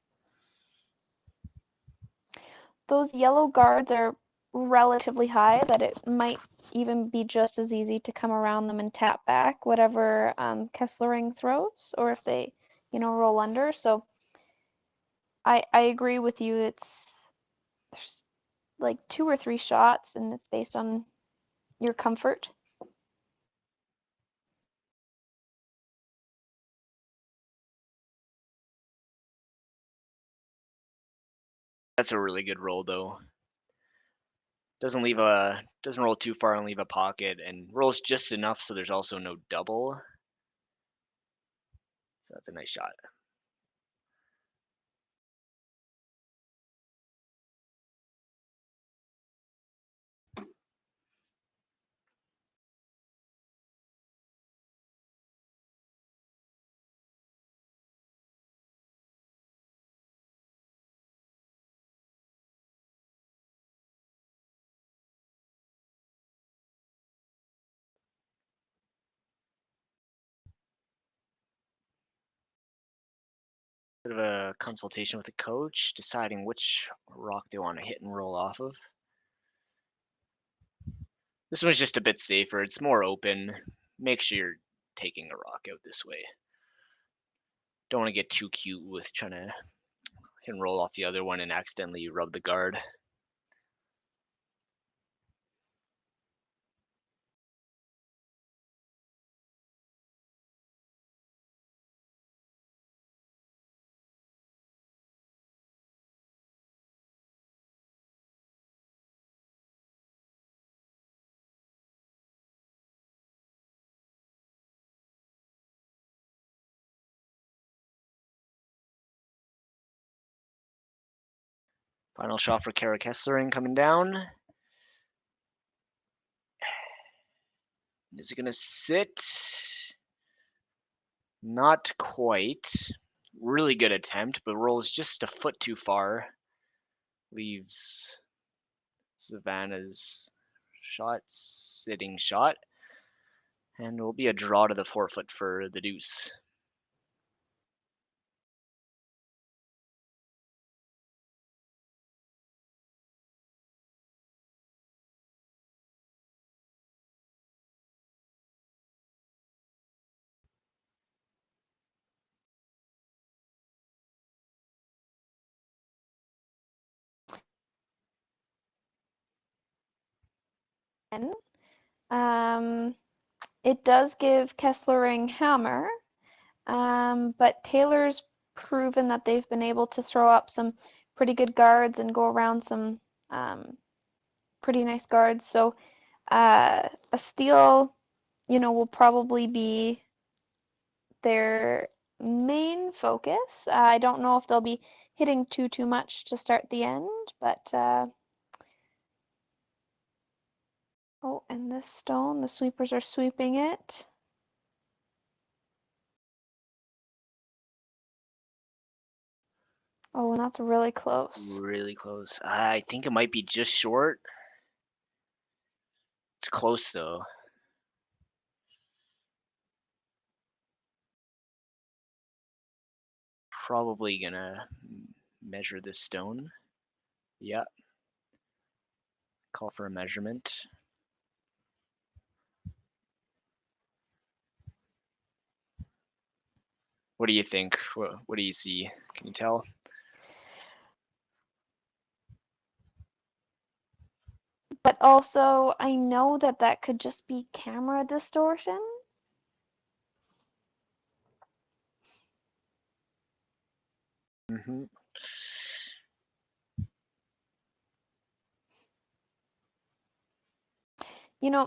those yellow guards are relatively high that it might even be just as easy to come around them and tap back whatever Kesslering throws, or if they, roll under. So I agree with you. There's like 2 or 3 shots, and it's based on your comfort. That's a really good roll though. Doesn't roll too far and leave a pocket, and rolls just enough so there's also no double. So that's a nice shot. Bit of a consultation with the coach, deciding which rock they want to hit and roll off of. This one's just a bit safer. It's more open. Make sure you're taking a rock out this way. Don't want to get too cute with trying to hit and roll off the other one and accidentally rub the guard. Final shot for Cara Kesslering coming down. Is it going to sit? Not quite. Really good attempt, but rolls just a foot too far. Leaves Savanna's shot, sitting shot. And will be a draw to the 4-foot for the deuce. It does give Kesslering hammer, but Taylor's proven that they've been able to throw up some pretty good guards and go around some pretty nice guards. So a steal, will probably be their main focus. I don't know if they'll be hitting too much to start the end, but oh, and this stone, the sweepers are sweeping it. Oh, and that's really close. Really close. I think it might be just short. It's close though. Probably gonna measure this stone. Yeah. Call for a measurement. What do you think? What do you see? Can you tell? But also, I know that could just be camera distortion. Mm-hmm.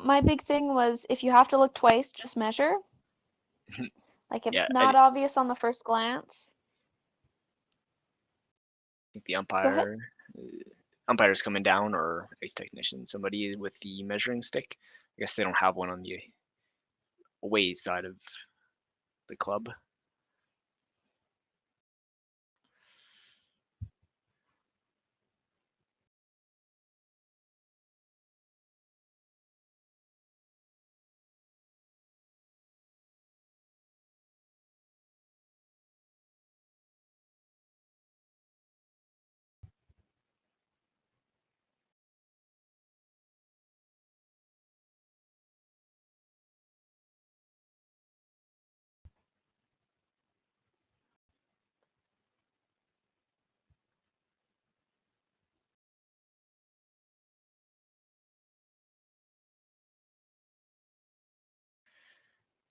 My big thing was if you have to look twice, just measure. Like if Yeah, it's not obvious on the first glance. I think the umpire's coming down, or ice technician, somebody with the measuring stick. I guess they don't have one on the away side of the club.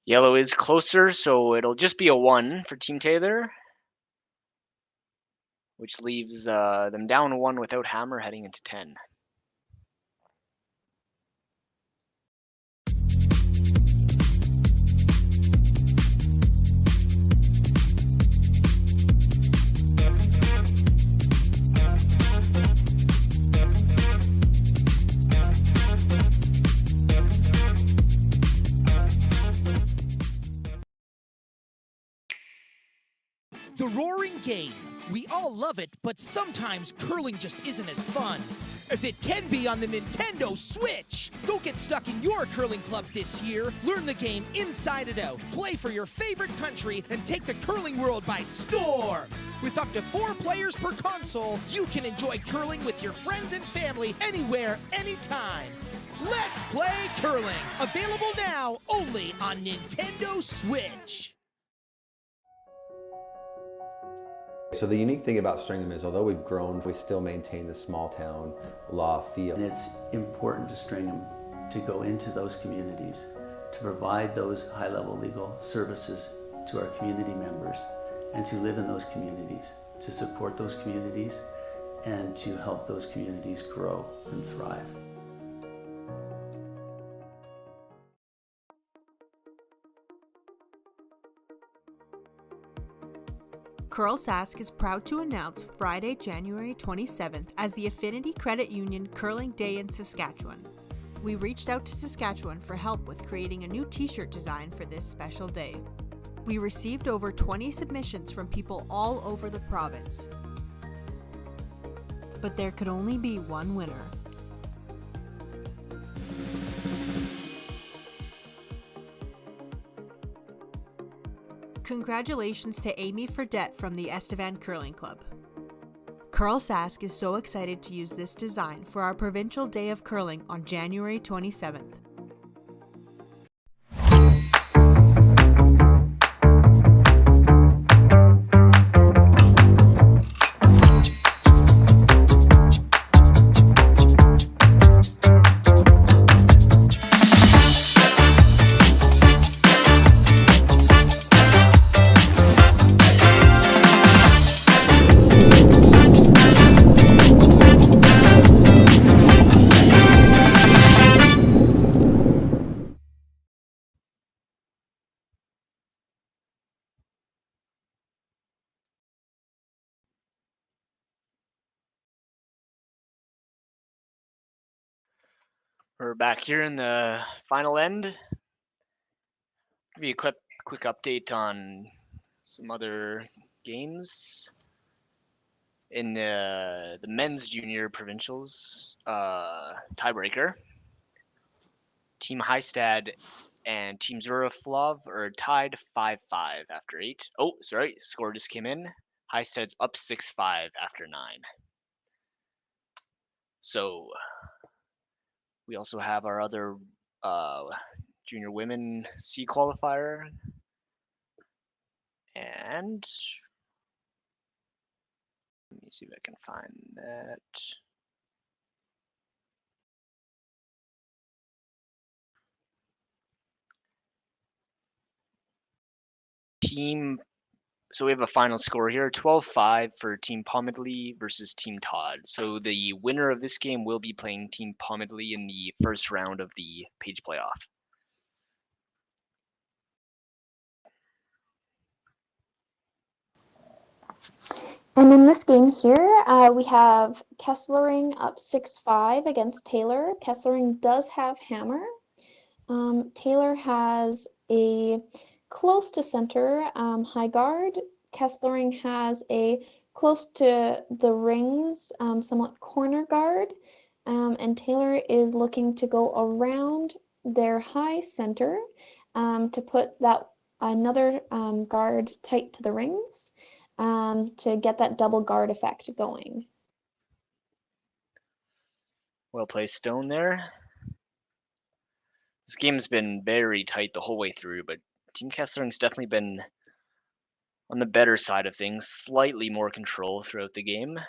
Yellow is closer, so it'll just be a 1 for Team Taylor, which leaves them down 1 without hammer heading into 10. The roaring game. We all love it, but sometimes curling just isn't as fun as it can be on the Nintendo Switch. Don't get stuck in your curling club this year. Learn the game inside and out. Play for your favorite country and take the curling world by storm. With up to 4 players per console, you can enjoy curling with your friends and family anywhere, anytime. Let's play curling. Available now only on Nintendo Switch. So the unique thing about Stringham is, although we've grown, we still maintain the small town law feel. And it's important to Stringham to go into those communities, to provide those high-level legal services to our community members, and to live in those communities, to support those communities, and to help those communities grow and thrive. CURLSASK is proud to announce Friday, January 27th as the Affinity Credit Union Curling Day in Saskatchewan. We reached out to Saskatchewan for help with creating a new t-shirt design for this special day. We received over 20 submissions from people all over the province. But there could only be one winner. Congratulations to Amy Fredette from the Estevan Curling Club. CURLSASK is so excited to use this design for our Provincial Day of Curling on January 27th. We're back here in the final end. Give you a quick update on some other games in the men's junior provincials tiebreaker. Team Heistad and Team Zuraflov are tied 5-5 after 8. Oh, sorry, score just came in. Heistad's up 6-5 after 9. So we also have our other junior women C qualifier. And let me see if I can find that. So we have a final score here, 12-5 for Team Pomidley versus Team Todd. So the winner of this game will be playing Team Pomidley in the first round of the page playoff. And in this game here, we have Kesslering up 6-5 against Taylor. Kesslering does have hammer. Taylor has a close to center high guard. Kesslering has a close to the rings, somewhat corner guard. And Taylor is looking to go around their high center to put that another guard tight to the rings to get that double guard effect going. Well placed stone there. This game's been very tight the whole way through, but Team Kesslering's definitely been on the better side of things, slightly more control throughout the game.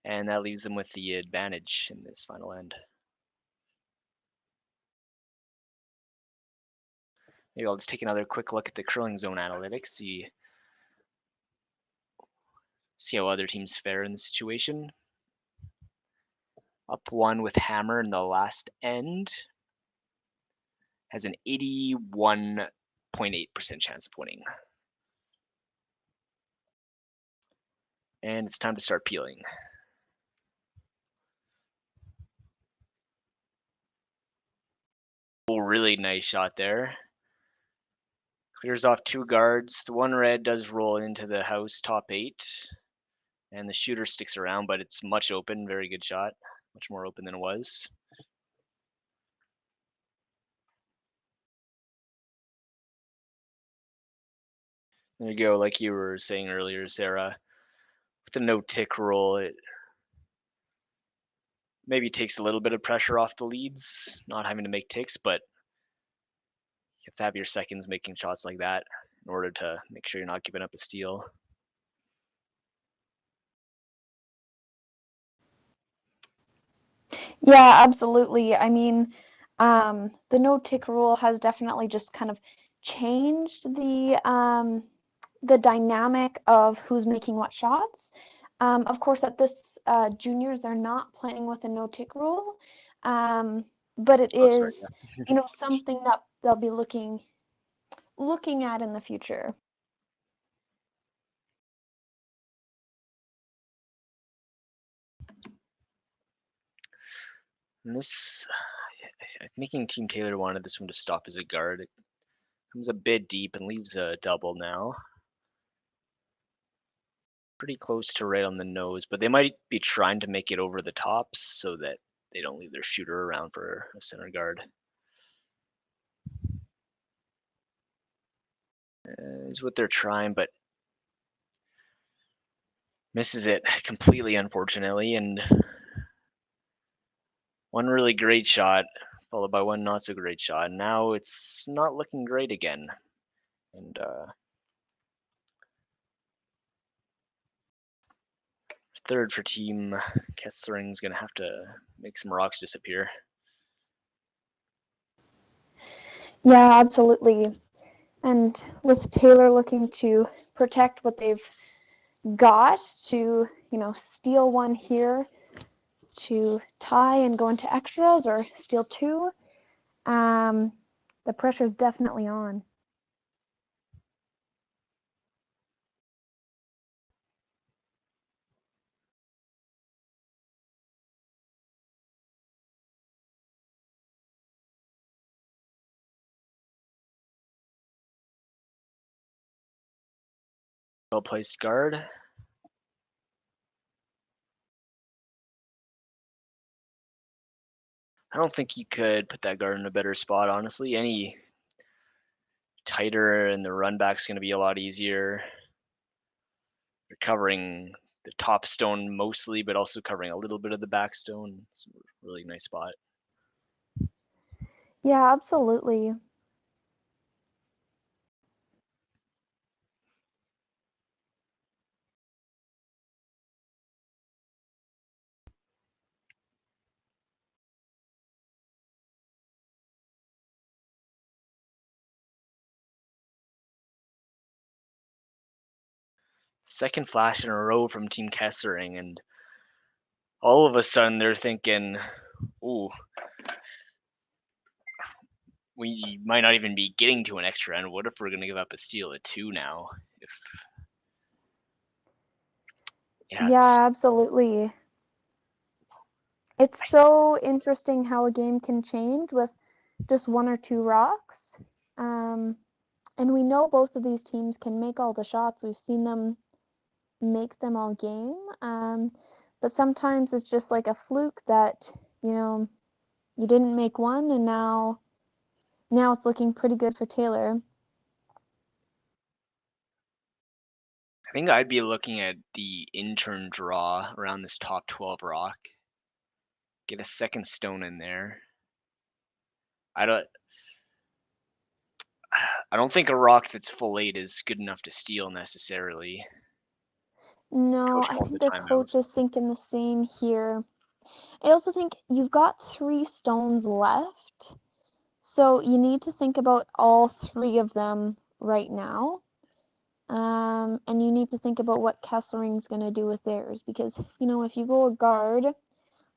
And that leaves them with the advantage in this final end. Maybe I'll just take another quick look at the curling zone analytics, see how other teams fare in the situation. Up 1 with hammer in the last end. Has an 81.8% chance of winning. And it's time to start peeling. Oh, really nice shot there. Clears off 2 guards. The one red does roll into the house top 8. And the shooter sticks around, but it's much open. Very good shot. Much more open than it was. There you go. Like you were saying earlier, Sarah, with the no tick roll, it maybe takes a little bit of pressure off the leads, not having to make ticks, but you have to have your seconds making shots like that in order to make sure you're not giving up a steal. Yeah, absolutely. I mean, the no tick rule has definitely just kind of changed the dynamic of who's making what shots. Of course, at this juniors, they're not playing with a no tick rule, but it is, something that they'll be looking at in the future. And this, making Team Taylor wanted this one to stop as a guard. It comes a bit deep and leaves a double now. Pretty close to right on the nose, but they might be trying to make it over the tops so that they don't leave their shooter around for a center guard. Is what they're trying, but misses it completely, unfortunately, and one really great shot followed by one not so great shot. And now it's not looking great again. And third for Team Kesslering's gonna have to make some rocks disappear. Yeah, absolutely. And with Taylor looking to protect what they've got to, steal one here to tie and go into extras or steal 2, the pressure's definitely on. well-placed guard. I don't think you could put that guard in a better spot, honestly. Any tighter and the run back's going to be a lot easier. You're covering the top stone mostly, but also covering a little bit of the back stone. It's a really nice spot. Yeah, absolutely. Second flash in a row from Team Kesslering, and all of a sudden they're thinking, ooh, we might not even be getting to an extra end. What if we're going to give up a steal at 2 now? Yeah, absolutely. It's so interesting how a game can change with just 1 or 2 rocks. And we know both of these teams can make all the shots. We've seen them make them all game. But sometimes it's just like a fluke that, you didn't make one, and now it's looking pretty good for Taylor. I think I'd be looking at the intern draw around this top 12 rock. Get a second stone in there. I don't think a rock that's full 8 is good enough to steal necessarily. No, I think the coach is thinking the same here. I also think you've got 3 stones left, so you need to think about all 3 of them right now. And you need to think about what Kesslering's going to do with theirs, because, if you go a guard,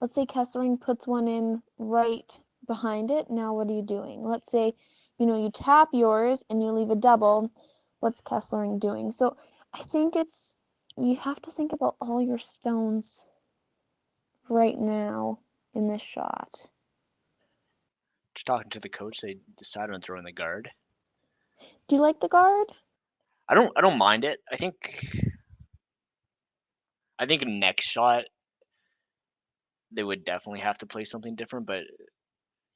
let's say Kesslering puts one in right behind it, now what are you doing? Let's say, you tap yours and you leave a double, what's Kesslering doing? So I think you have to think about all your stones right now in this shot. Just talking to the coach, they decided on throwing the guard. Do you like the guard? I don't mind it. I think next shot they would definitely have to play something different, but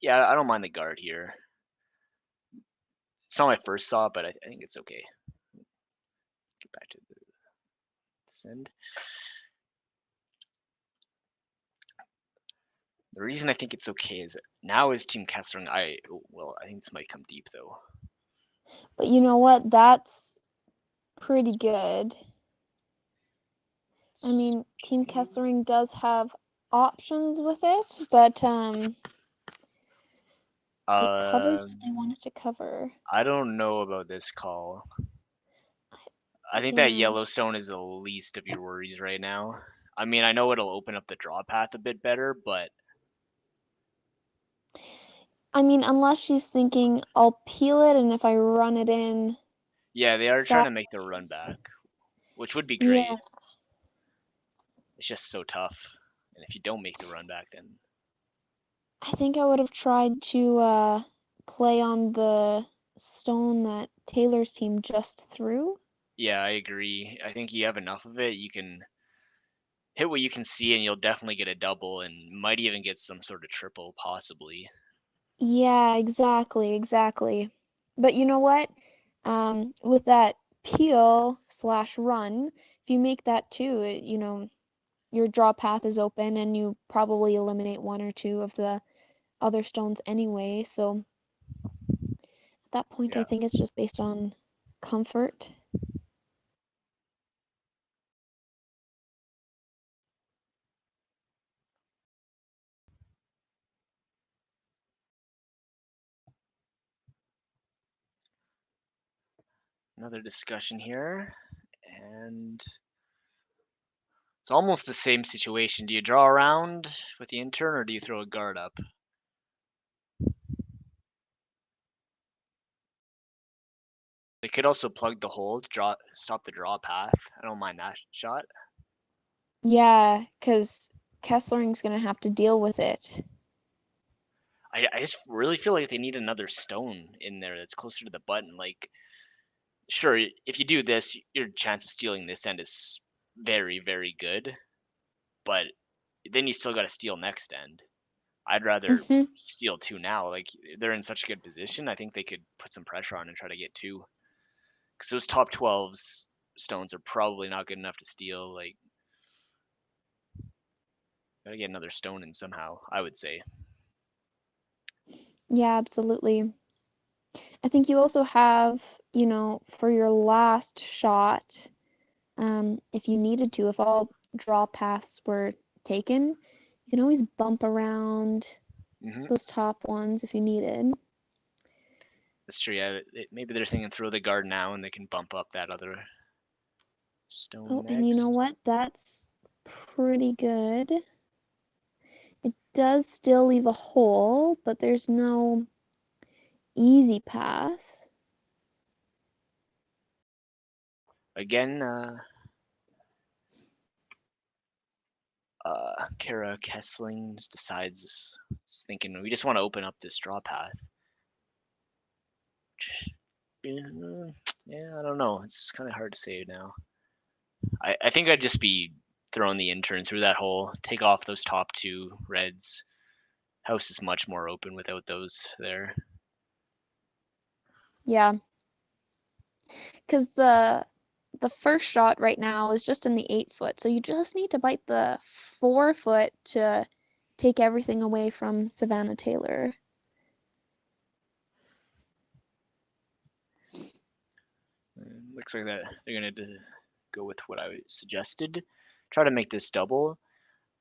yeah, I don't mind the guard here. It's not my first thought, but I think it's okay. Get back to the send. The reason I think it's okay is now is Team Kesslering. I think this might come deep though. But you know what? That's pretty good. I mean, Team Kesslering does have options with it, but it covers what they want it to cover. I don't know about this call. I think that Yellowstone is the least of your worries right now. I mean, I know it'll open up the draw path a bit better, but I mean, unless she's thinking, I'll peel it, and if I run it in... Yeah, they are trying to make the run back, which would be great. Yeah. It's just so tough. And if you don't make the run back, then... I think I would have tried to play on the stone that Taylor's team just threw. Yeah, I agree. I think you have enough of it. You can hit what you can see, and you'll definitely get a double, and might even get some sort of triple, possibly. Yeah, exactly. But you know what? With that peel/run, if you make that too, your draw path is open, and you probably eliminate 1 or 2 of the other stones anyway. So at that point, I think it's just based on comfort. Another discussion here, and it's almost the same situation. Do you draw around with the intern, or do you throw a guard up? They could also plug the hole to stop the draw path. I don't mind that shot. Yeah, because Kesslering's going to have to deal with it. I just really feel like they need another stone in there that's closer to the button. Like, sure, if you do this, your chance of stealing this end is very, very good, but then you still got to steal next end. I'd rather Mm-hmm. steal 2 now. Like, they're in such a good position. I think they could put some pressure on and try to get 2. Because those top 12s stones are probably not good enough to steal. Like, gotta get another stone in somehow, I would say. Yeah, absolutely. I think you also have, for your last shot, if you needed to, if all draw paths were taken, you can always bump around those top ones if you needed. That's true, yeah. Maybe they're thinking throw the guard now and they can bump up that other stone Oh, next. and you know what? That's pretty good. It does still leave a hole, but there's no easy path. Again, Cara Kesslering decides, is thinking we just want to open up this draw path. Yeah, I don't know. It's kind of hard to say now. I think I'd just be throwing the intern through that hole, take off those top 2 reds. House is much more open without those there. Yeah. Because the first shot right now is just in the 8-foot, so you just need to bite the 4-foot to take everything away from Savanna Taylor. Looks like that they're gonna go with what I suggested. Try to make this double.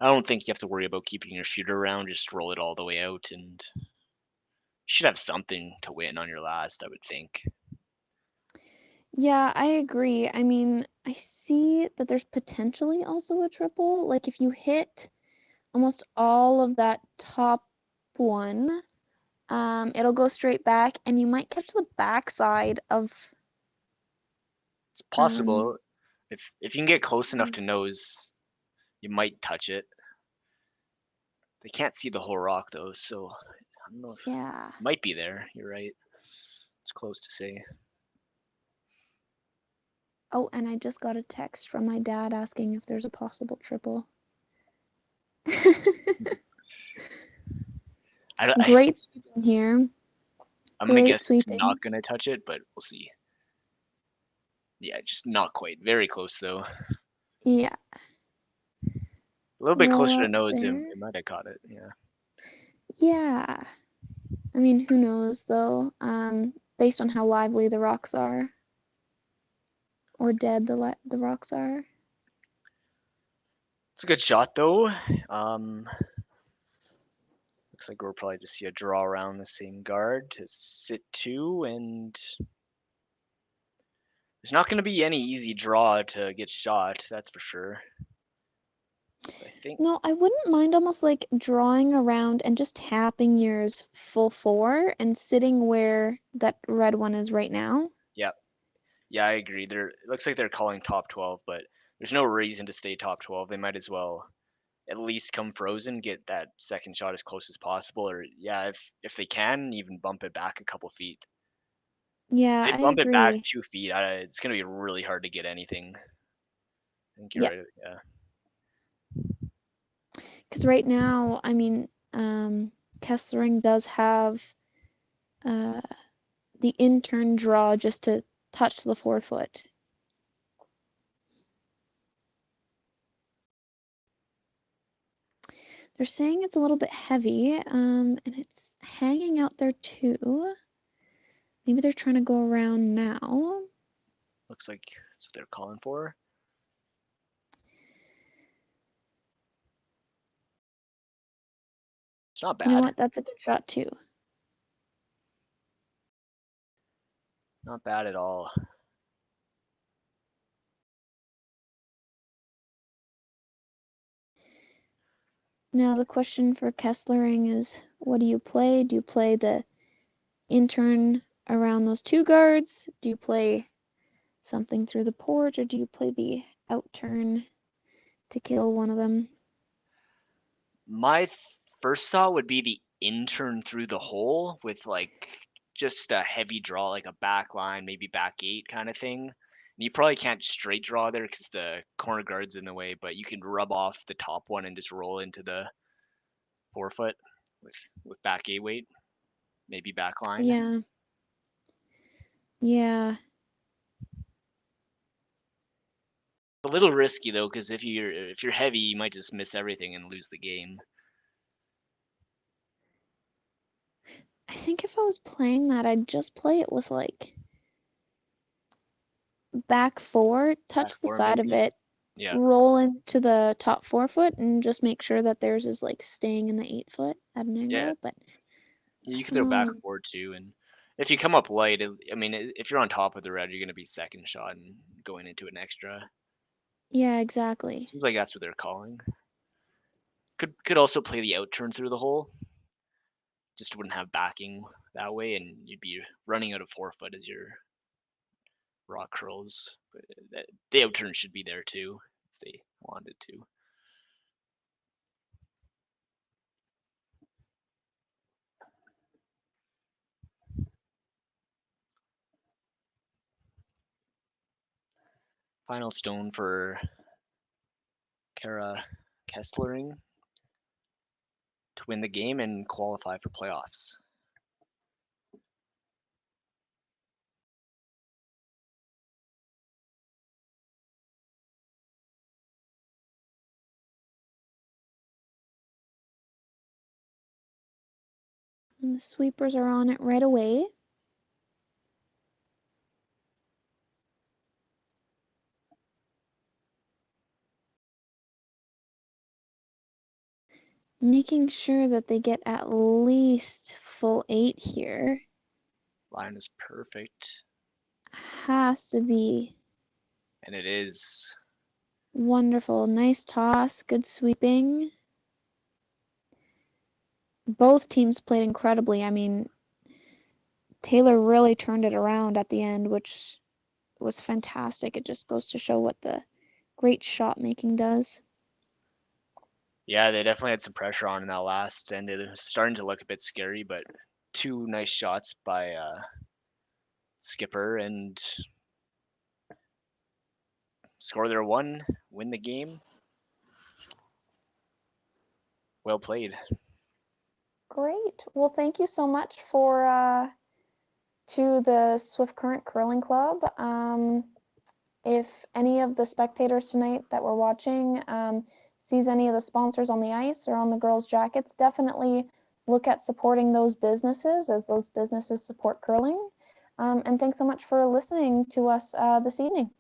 I don't think you have to worry about keeping your shooter around. Just roll it all the way out, and you should have something to win on your last, I would think. Yeah, I agree. I mean, I see that there's potentially also a triple. Like if you hit almost all of that top one, it'll go straight back, and you might catch the backside of. It's possible. If you can get close enough to nose, you might touch it. They can't see the whole rock though, so I don't know if Yeah. it might be there. You're right. It's close to say. Oh, and I just got a text from my dad asking if there's a possible triple. Great sweeping here. I'm gonna guess not gonna touch it, but we'll see. Yeah, just not quite. Very close though. Yeah. A little bit closer to up nose, it there. might have caught it. Yeah. Yeah. I mean, who knows though? Based on how lively the rocks are, or dead the rocks are. It's a good shot though. Looks like we'll probably just see a draw around the same guard to sit 2, and there's not going to be any easy draw to get shot, that's for sure. I think. No, I wouldn't mind almost like drawing around and just tapping yours full 4 and sitting where that red one is right now. Yeah. Yeah, I agree. It looks like they're calling top 12, but there's no reason to stay top 12. They might as well at least come frozen, get that second shot as close as possible, or yeah, if they can, even bump it back a couple feet. Yeah, If they I bump it back agree. 2 feet, it's gonna be really hard to get anything. I think you're Yeah. right. Yeah. Because right now, I mean, Kesslering does have the intern draw just to touch the 4-foot. They're saying it's a little bit heavy, and it's hanging out there too. Maybe they're trying to go around now. Looks like that's what they're calling for. It's not bad. You know what? That's a good shot too. Not bad at all. Now the question for Kesslering is, what do you play? Do you play the intern around those 2 guards? Do you play something through the porch, or do you play the out turn to kill one of them? My first thought would be the intern through the hole with like just a heavy draw, like a back line, maybe back 8 kind of thing. And you probably can't straight draw there because the corner guard's in the way, but you can rub off the top one and just roll into the forefoot with back 8 weight, maybe back line. Yeah. Yeah. A little risky though, because if you're heavy, you might just miss everything and lose the game. I think if I was playing that, I'd just play it with like back 4, touch Back the 4 side of maybe? it, Yeah. roll into the top forefoot, and just make sure that theirs is like staying in the 8-foot at an angle. Yeah. But You can I throw don't back know. 4 too, and if you come up light, I mean, if you're on top of the red, you're going to be second shot and going into an extra. Yeah, exactly. Seems like that's what they're calling. Could also play the out turn through the hole. Just wouldn't have backing that way, and you'd be running out of forefoot as your rock curls. But the out turn should be there too if they wanted to. Final stone for Cara Kesslering to win the game and qualify for playoffs. And the sweepers are on it right away. Making sure that they get at least full 8 here. Line is perfect. Has to be And it is. wonderful. Nice toss, good sweeping. Both teams played incredibly. I mean, Taylor really turned it around at the end, which was fantastic. It just goes to show what the great shot making does. Yeah, they definitely had some pressure on in that last, and it was starting to look a bit scary, but 2 nice shots by Skipper and score their 1, win the game. Well played. Great. Well, thank you so much for to the Swift Current Curling Club. If any of the spectators tonight that were watching sees any of the sponsors on the ice or on the girls' jackets, definitely look at supporting those businesses as those businesses support curling. And thanks so much for listening to us this evening.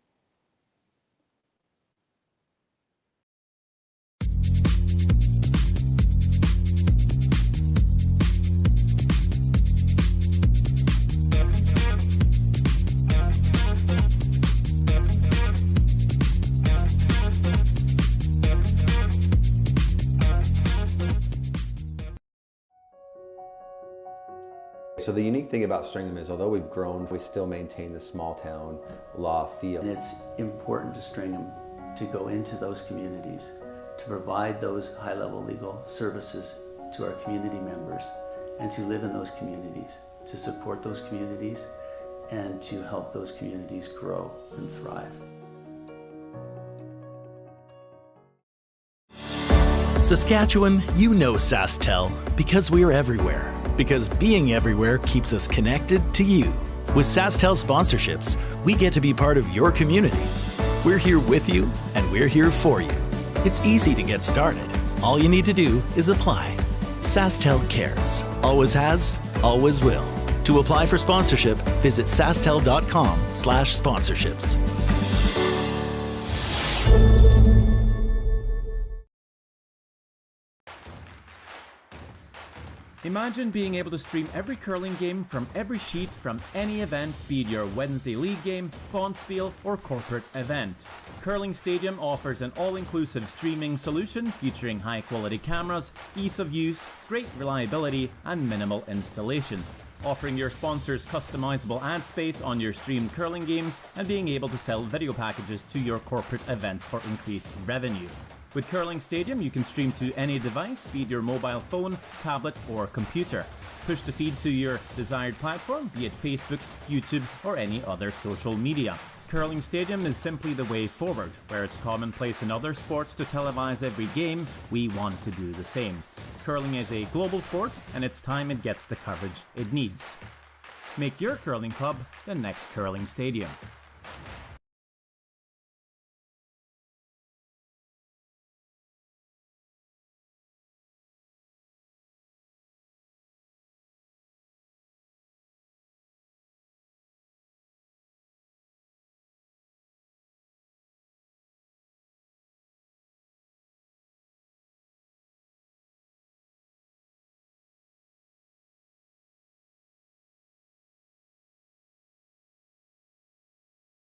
So the unique thing about Stringham is, although we've grown, we still maintain the small town law feel. And it's important to Stringham to go into those communities, to provide those high-level legal services to our community members, and to live in those communities, to support those communities, and to help those communities grow and thrive. Saskatchewan, you know SaskTel because we're everywhere. Because being everywhere keeps us connected to you. With SaskTel sponsorships, we get to be part of your community. We're here with you, and we're here for you. It's easy to get started. All you need to do is apply. SaskTel cares. Always has, always will. To apply for sponsorship, visit sastel.com/sponsorships. Imagine being able to stream every curling game from every sheet from any event, be it your Wednesday league game, bonspiel, or corporate event. Curling Stadium offers an all-inclusive streaming solution featuring high-quality cameras, ease of use, great reliability, and minimal installation. Offering your sponsors customizable ad space on your streamed curling games and being able to sell video packages to your corporate events for increased revenue. With Curling Stadium, you can stream to any device, be it your mobile phone, tablet, or computer. Push the feed to your desired platform, be it Facebook, YouTube, or any other social media. Curling Stadium is simply the way forward. Where it's commonplace in other sports to televise every game, we want to do the same. Curling is a global sport, and it's time it gets the coverage it needs. Make your curling club the next Curling Stadium.